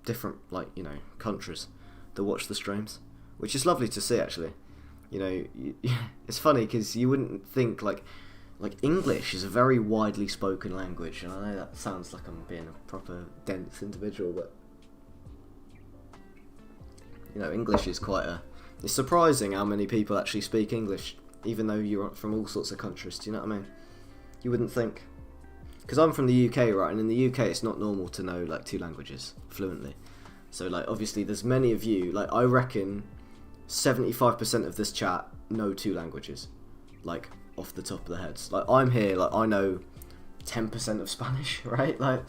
E: different, like, you know, countries that watch the streams, which is lovely to see, actually. You know, it's funny because you wouldn't think like English is a very widely spoken language, and I know that sounds like I'm being a proper dense individual, but you know, English is it's surprising how many people actually speak English, even though you're from all sorts of countries. Do you know what I mean? You wouldn't think. Because I'm from the UK, right, and in the UK it's not normal to know like 2 languages fluently. So like obviously there's many of you, like I reckon 75% of this chat know 2 languages, like off the top of their heads. Like I'm here, like I know 10% of Spanish, right? Like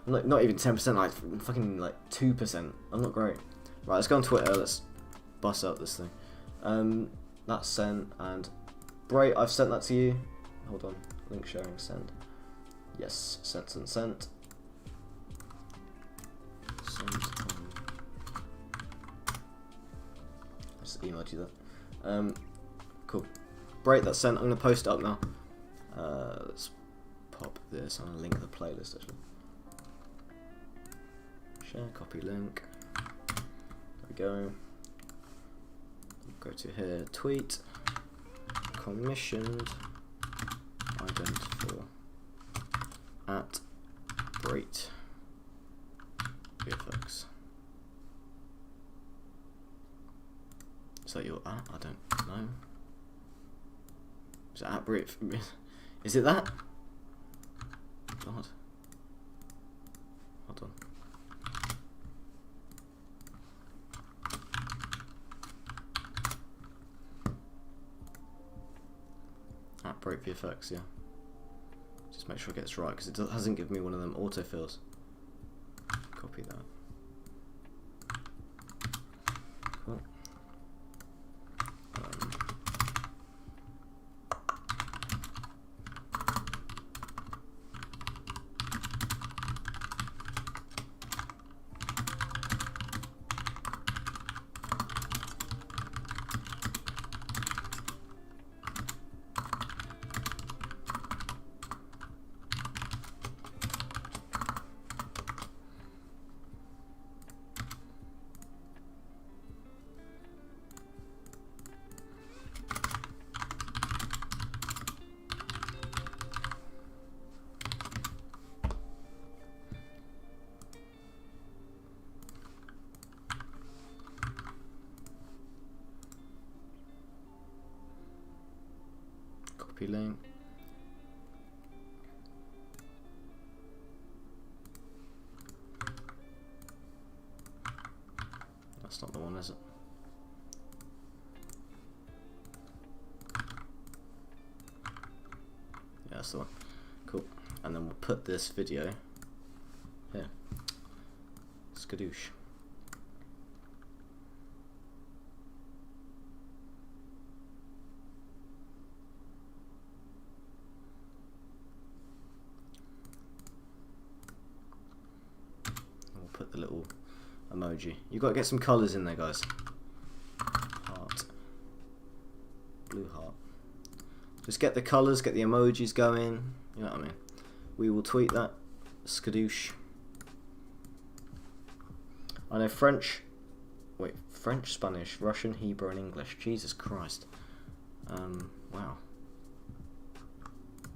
E: I'm like not even 10%, like fucking like 2%. I'm not great. Right, let's go on Twitter. Let's bust out this thing. That's sent, and Bray, I've sent that to you. Hold on, link sharing, send. Yes, sent and sent. Send. I just emailed you that. Cool. Bray, that's sent. I'm gonna post it up now. Let's pop this. I'm gonna link the playlist actually. Share, copy link. There we go. Go to here, tweet, commissioned, ident for at Great VFX. Is that your at? I don't know. Is it at Brit? Is it that? God. Hold on. At Break VFX, yeah. Just make sure it gets right, because it hasn't given me one of them autofills. Copy that. Cool. Copy link. That's not one, is it? Yeah, that's the one. Cool. And then we'll put this video here. Skadoosh. We'll put the little emoji. You've got to get some colours in there, guys. Heart. Blue heart. Just get the colours, get the emojis going. You know what I mean? We will tweet that. Skadoosh. I know French. Wait, French, Spanish, Russian, Hebrew, and English. Jesus Christ. Wow.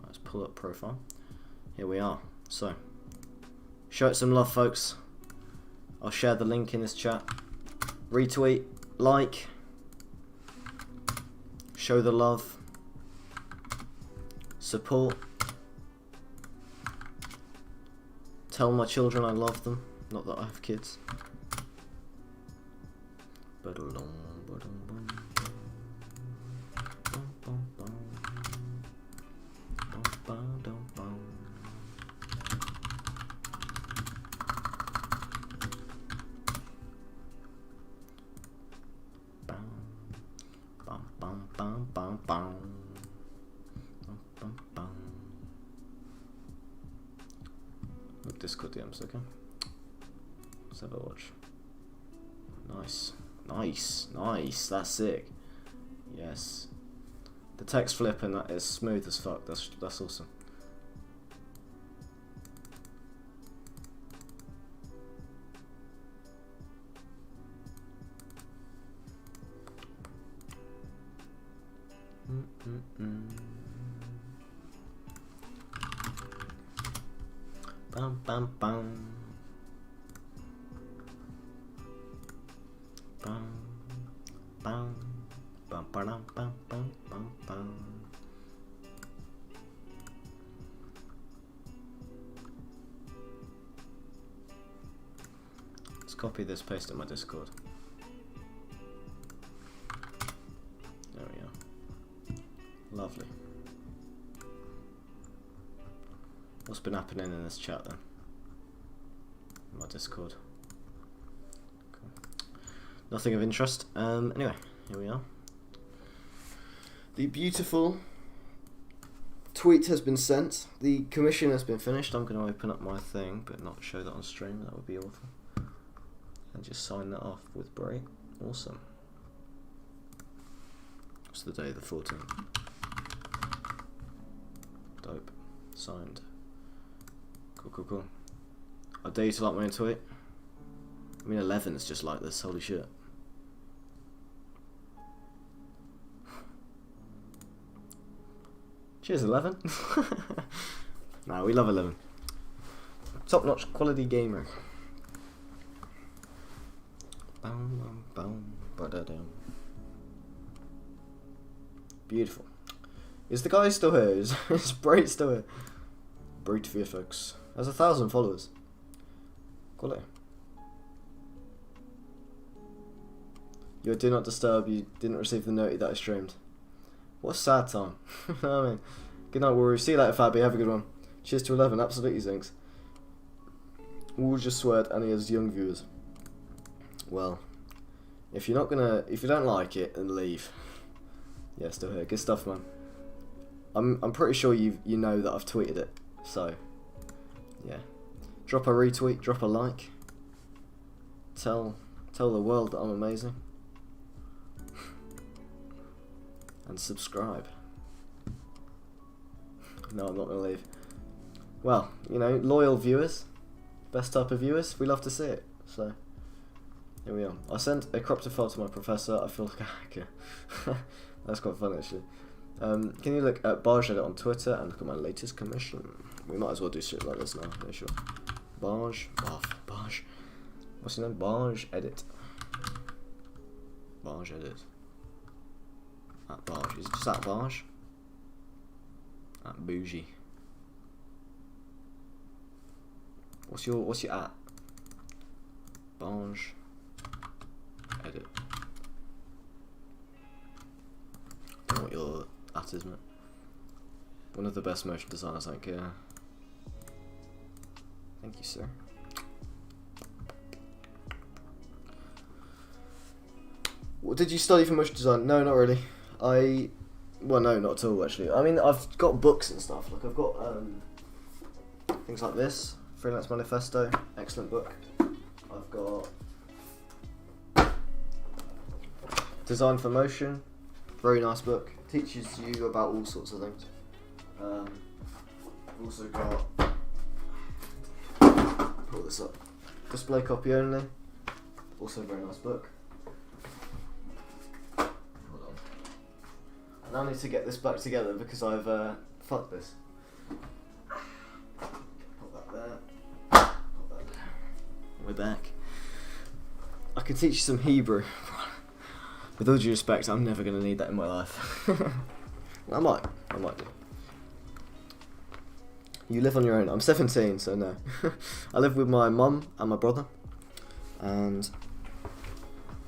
E: Let's pull up profile. Here we are. So, show it some love, folks. I'll share the link in this chat. Retweet, like, show the love, support. Tell my children I love them. Not that I have kids. Discord DMs, okay? Let's have a watch. Nice. Nice. Nice. That's sick. Yes. The text flip and that is smooth as fuck. That's awesome. Bam bam bam. Bam bam bam bam bam bam bam bam. Let's copy this, paste it in my Discord. There we go. Lovely. What's been happening in this chat then? My Discord. Cool. Nothing of interest. Anyway, here we are. The beautiful tweet has been sent. The commission has been finished. I'm going to open up my thing, but not show that on stream. That would be awful. And just sign that off with Bray. Awesome. What's the day? The 14th. Dope. Signed. Cool, cool, cool. I dare you to like my own tweet. I mean, 11 is just like this. Holy shit. Cheers, 11. Nah, we love 11. Top-notch quality gamer. Boom, boom, boom, beautiful. Is the guy still here? Is Bray still here? Bray VFX has 1,000 followers. Quality. Your do not disturb. You didn't receive the note that I streamed. What a sad time. I mean, good night, Warrior. See you later, Fabby. Have a good one. Cheers to 11. Absolutely, Zinks. We'll just swear at any of his young viewers. Well, if you don't like it, then leave. Yeah, still here. Good stuff, man. I'm pretty sure you know that I've tweeted it. So, yeah. Drop a retweet, drop a like. Tell the world that I'm amazing. And subscribe. No, I'm not going to leave. Well, you know, loyal viewers. Best type of viewers. We love to see it. So, here we are. I sent a cropped file to my professor. I feel like a hacker. That's quite fun, actually. Can you look at Barge Edit on Twitter and look at my latest commission? We might as well do shit like this now. Yeah, sure. Barge. What's your name? Barge Edit. Barge Edit. At Barge. Is it just at Barge? At Bougie. What's your at? Barge Edit. art, isn't it? One of the best motion designers, I think. Yeah. Thank you, sir. What did you study for motion design? No, not really. Well, no, not at all, actually. I mean, I've got books and stuff. Like, I've got things like this, Freelance Manifesto, excellent book. I've got Design for Motion, very nice book. Teaches you about all sorts of things. I've also got, pull this up, Display Copy Only, also a very nice book. I now need to get this back together because I've fucked this. Put that there. Put that there. We're back. I can teach you some Hebrew. With all due respect, I'm never going to need that in my life. I might do. You live on your own. I'm 17, so no. I live with my mum and my brother. And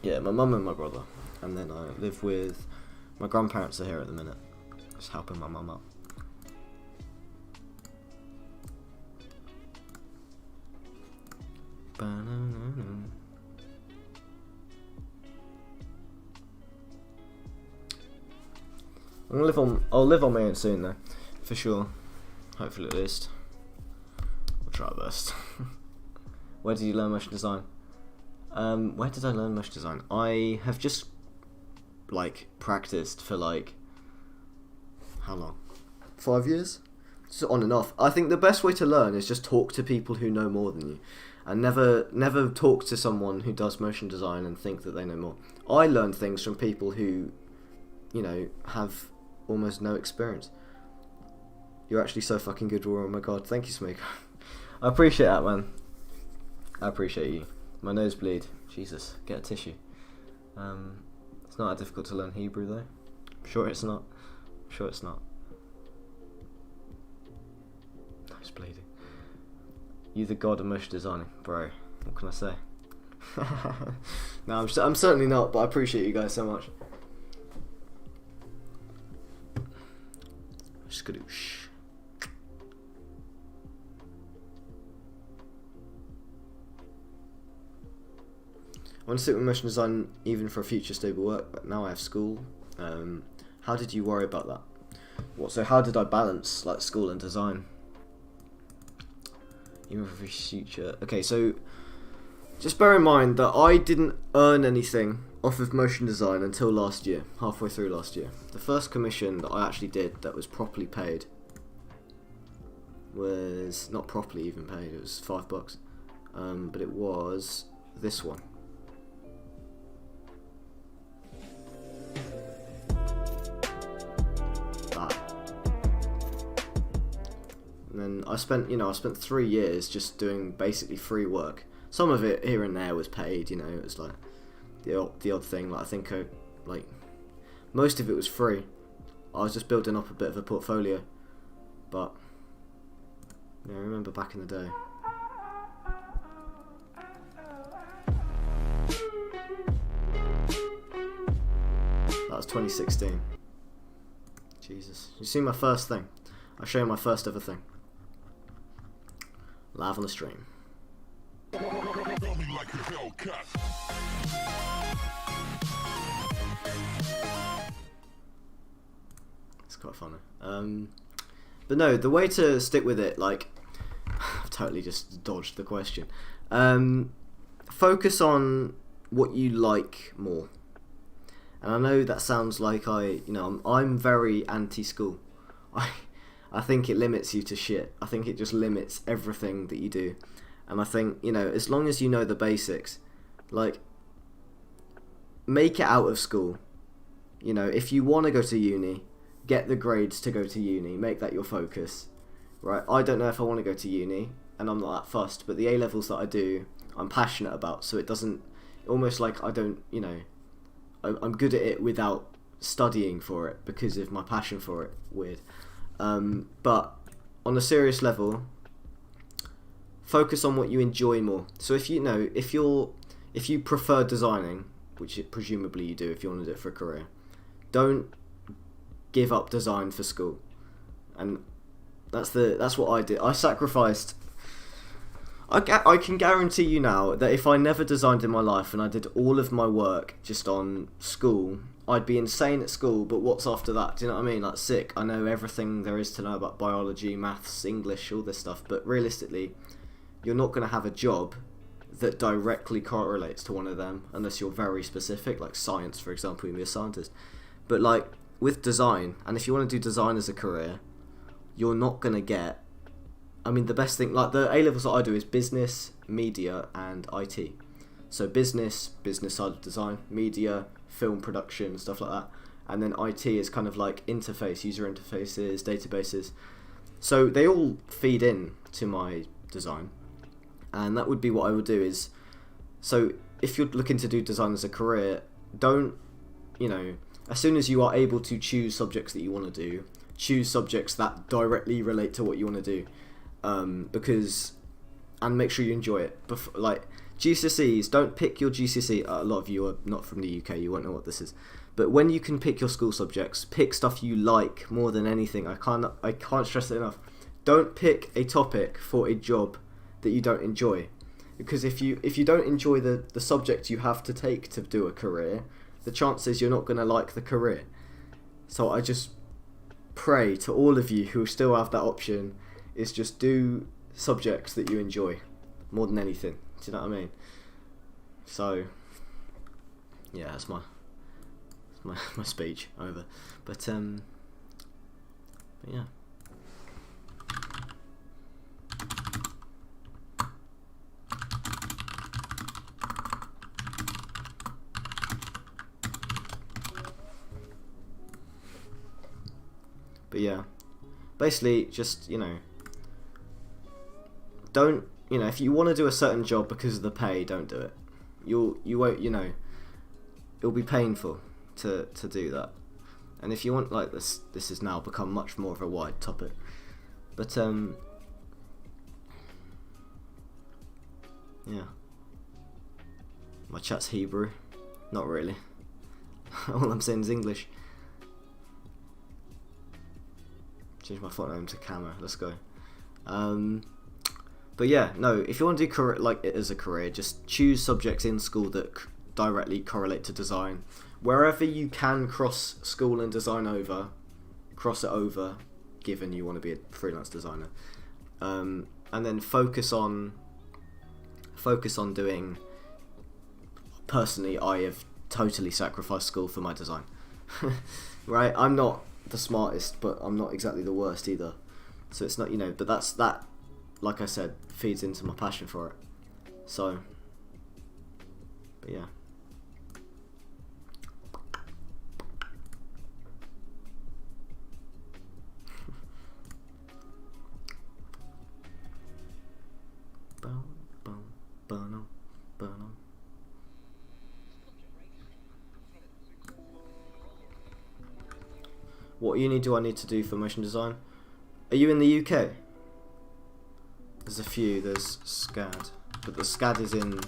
E: yeah, my mum and my brother. And then I live with my grandparents are here at the minute, just helping my mum out. I'm gonna live on. I'll live on my own soon, though, for sure. Hopefully, at least. I'll try our best. Where did you learn motion design? Where did I learn motion design? I have just practiced for how long? 5 years? So on and off. I think the best way to learn is just talk to people who know more than you, and never talk to someone who does motion design and think that they know more. I learn things from people who, have almost no experience. You're actually so fucking good, Roar. Oh my god, thank you, Smeeko. I appreciate that, man. I appreciate you. My nose bleed. Jesus, get a tissue. It's not that difficult to learn Hebrew, though. I'm sure it's not. Nose bleeding. You the god of motion designing, bro. What can I say? No, I'm certainly not, but I appreciate you guys so much. Skadoosh. I want to stick with motion design even for future stable work, but now I have school. How did you worry about that? So how did I balance school and design? Even for future. Okay, so just bear in mind that I didn't earn anything off of motion design until last year, halfway through last year. The first commission that I actually did that was properly paid was not properly even paid. It was $5, but it was this one. And then I spent 3 years just doing basically free work. Some of it here and there was paid, it was the odd thing. I think most of it was free. I was just building up a bit of a portfolio. But I remember back in the day. That was 2016. Jesus. You see my first thing? I'll show you my first ever thing. Live on the stream. It's quite funny. But no, the way to stick with it, I've totally just dodged the question. Focus on what you like more. And I know that sounds like I'm very anti-school. I think it limits you to shit. I think it just limits everything that you do. And I think, as long as you know the basics, make it out of school. If you want to go to uni, get the grades to go to uni. Make that your focus. Right? I don't know if I want to go to uni, and I'm not that fussed, but the A-levels that I do, I'm passionate about, so it doesn't, almost like I don't, I'm good at it without studying for it because of my passion for it. Weird. But on a serious level, focus on what you enjoy more. So if you prefer designing, which presumably you do if you want to do it for a career, don't give up design for school, and that's what I did. I sacrificed. I can guarantee you now that if I never designed in my life and I did all of my work just on school, I'd be insane at school, but what's after that? Do you know what I mean? Like, sick. I know everything there is to know about biology, maths, English, all this stuff, but realistically, you're not going to have a job that directly correlates to one of them unless you're very specific, like science, for example, you can be a scientist. But like with design, and if you want to do design as a career, you're not going to get... I mean, the best thing, like the A-levels that I do is business, media, and IT. So business side of design, media, film production, stuff like that. And then IT is kind of like interface, user interfaces, databases. So they all feed in to my design. And that would be what I would do is, so if you're looking to do design as a career, don't, as soon as you are able to choose subjects that you want to do, choose subjects that directly relate to what you want to do. And make sure you enjoy it. Like GCSEs, don't pick your GCSE. A lot of you are not from the UK, you won't know what this is. But when you can pick your school subjects, pick stuff you like more than anything. I can't stress it enough. Don't pick a topic for a job that you don't enjoy, because if you don't enjoy the subject you have to take to do a career, the chances you're not going to like the career. So I just pray to all of you who still have that option, is just do subjects that you enjoy more than anything. Do you know what I mean? So yeah, that's my speech over. But yeah. But yeah, basically just, don't, if you want to do a certain job because of the pay, don't do it. You won't, it'll be painful to do that. And if you want, like, this has now become much more of a wide topic. But yeah. My chat's Hebrew. Not really. All I'm saying is English. Change my font name to Camo. Let's go. But yeah, no. If you want to do it as a career, just choose subjects in school that directly correlate to design. Wherever you can cross school and design over, cross it over. Given you want to be a freelance designer, and then focus on doing. Personally, I have totally sacrificed school for my design. Right? I'm not the smartest, but I'm not exactly the worst either. So it's not, but that, like I said, feeds into my passion for it. So, but yeah. What uni do I need to do for motion design? Are you in the UK? There's a few. There's SCAD, but the SCAD is in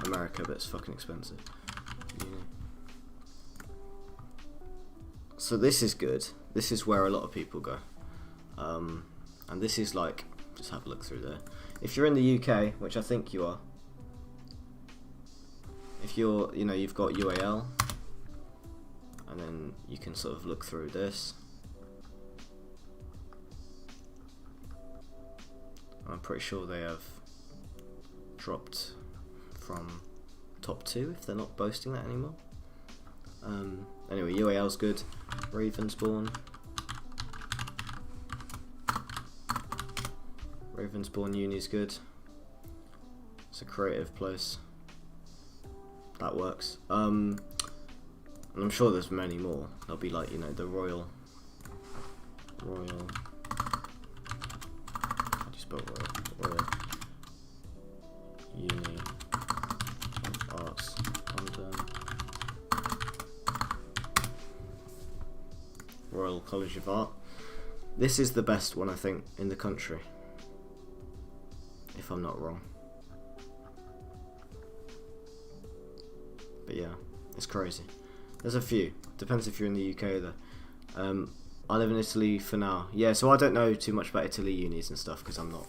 E: America, but it's fucking expensive. Uni. So this is good. This is where a lot of people go, and this is like, just have a look through there. If you're in the UK, which I think you are, if you're, you've got UAL. And then you can sort of look through this. I'm pretty sure they have dropped from top 2 if they're not boasting that anymore. Anyway, UAL's good. Ravensbourne Uni's good. It's a creative place. That works. And I'm sure there's many more. There'll be like, the Royal. How do you spell Royal? Uni of Arts, London. Royal College of Art. This is the best one, I think, in the country. If I'm not wrong. But yeah, it's crazy. There's a few. Depends if you're in the UK though. I live in Italy for now. Yeah, so I don't know too much about Italy unis and stuff because I'm not,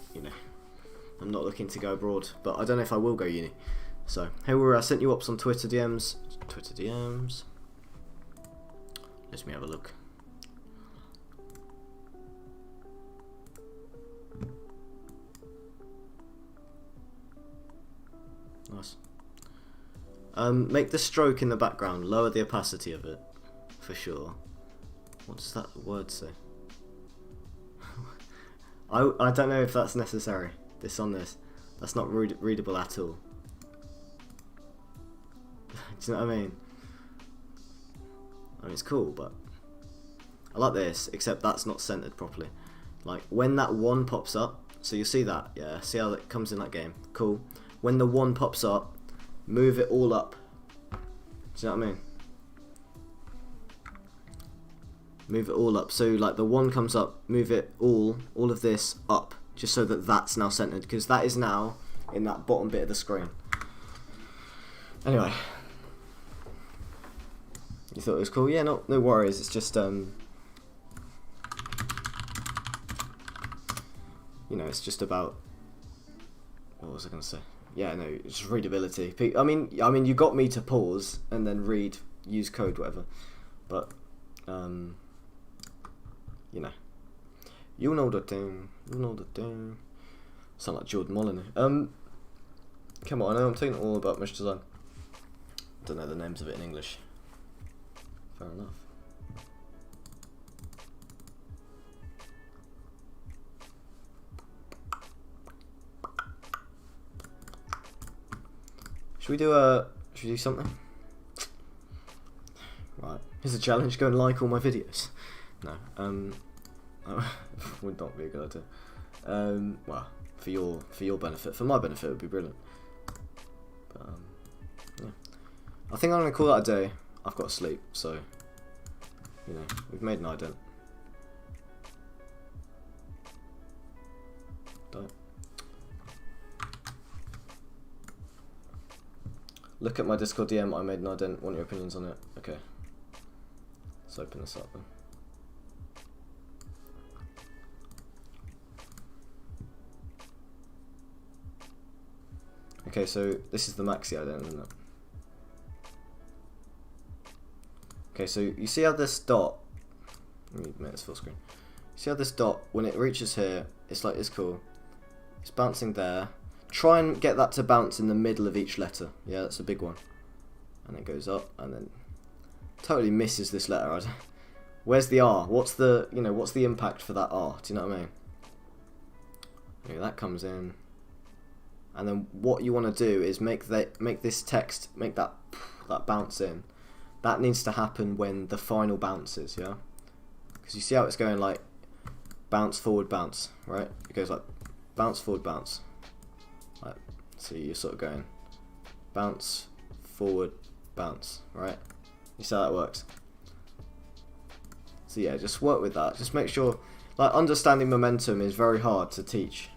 E: I'm not looking to go abroad. But I don't know if I will go uni. So, hey, I sent you up on Twitter DMs. Twitter DMs. Let me have a look. Nice. Make the stroke in the background, lower the opacity of it, for sure. What does that word say? I don't know if that's necessary. That's not readable at all. Do you know what I mean? I mean, it's cool, but I like this, except that's not centered properly. Like, when that 1 pops up, so you'll see that, yeah, see how that comes in that game, cool. When the 1 pops up, move it all up. Do you know what I mean? Move it all up. So like the 1 comes up, move it all of this up, just so that that's now centered, because that is now in that bottom bit of the screen. Anyway, you thought it was cool? Yeah, no worries. It's just it's just about, what was I gonna say? Yeah, no, it's readability. I mean, you got me to pause and then read, use code, whatever. But, you know the thing. Sound like Jordan Molyneux. Come on, I know I'm talking all about motion design. Don't know the names of it in English. Fair enough. Should we do something? Right, here's a challenge, go and like all my videos. No, would not be a good idea. Well, for your benefit, for my benefit it would be brilliant. But, yeah. I think I'm going to call that a day. I've got to sleep, so, we've made an ident. Don't. Look at my Discord DM, I made an ident, want your opinions on it? Okay. Let's open this up then. Okay, so this is the maxi ident, isn't it? Okay, so you see how this dot, let me make this full screen. See how this dot, when it reaches here, it's like, it's cool. It's bouncing there. Try and get that to bounce in the middle of each letter. Yeah, that's a big one. And it goes up, and then totally misses this letter. Where's the R? What's the impact for that R? Do you know what I mean? Okay, that comes in. And then what you want to do is make this text, make that bounce in. That needs to happen when the final bounces, yeah? Because you see how it's going like bounce, forward, bounce, right? It goes like bounce, forward, bounce. Right. So you're sort of going bounce, forward, bounce, right? You see how that works? So yeah, just work with that. Just make sure, like, understanding momentum is very hard to teach.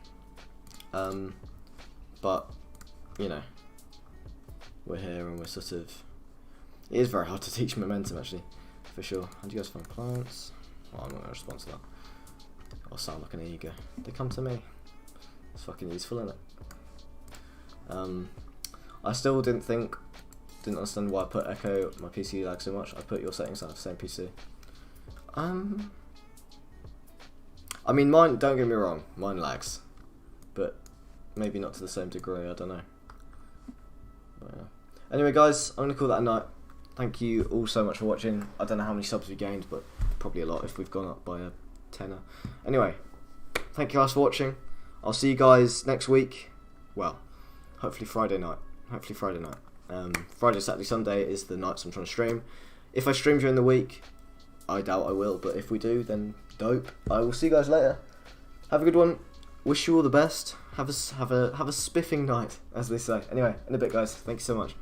E: But, we're here and we're sort of, it is very hard to teach momentum actually, for sure. How do you guys find clients? Well, I'm not going to respond to that. I'll sound like an ego. They come to me. It's fucking useful, isn't it? I still didn't understand why I put echo, my PC lag so much. I put your settings on the same PC. I mean, mine, don't get me wrong, mine lags. But maybe not to the same degree, I don't know. But, yeah. Anyway guys, I'm going to call that a night. Thank you all so much for watching. I don't know how many subs we gained, but probably a lot if we've gone up by a tenner. Anyway, thank you guys for watching. I'll see you guys next week. Well, hopefully Friday night. Friday, Saturday, Sunday is the nights I'm trying to stream. If I stream during the week, I doubt I will, but if we do, then dope. I will see you guys later. Have a good one. Wish you all the best. Have a spiffing night, as they say. Anyway, in a bit, guys. Thank you so much.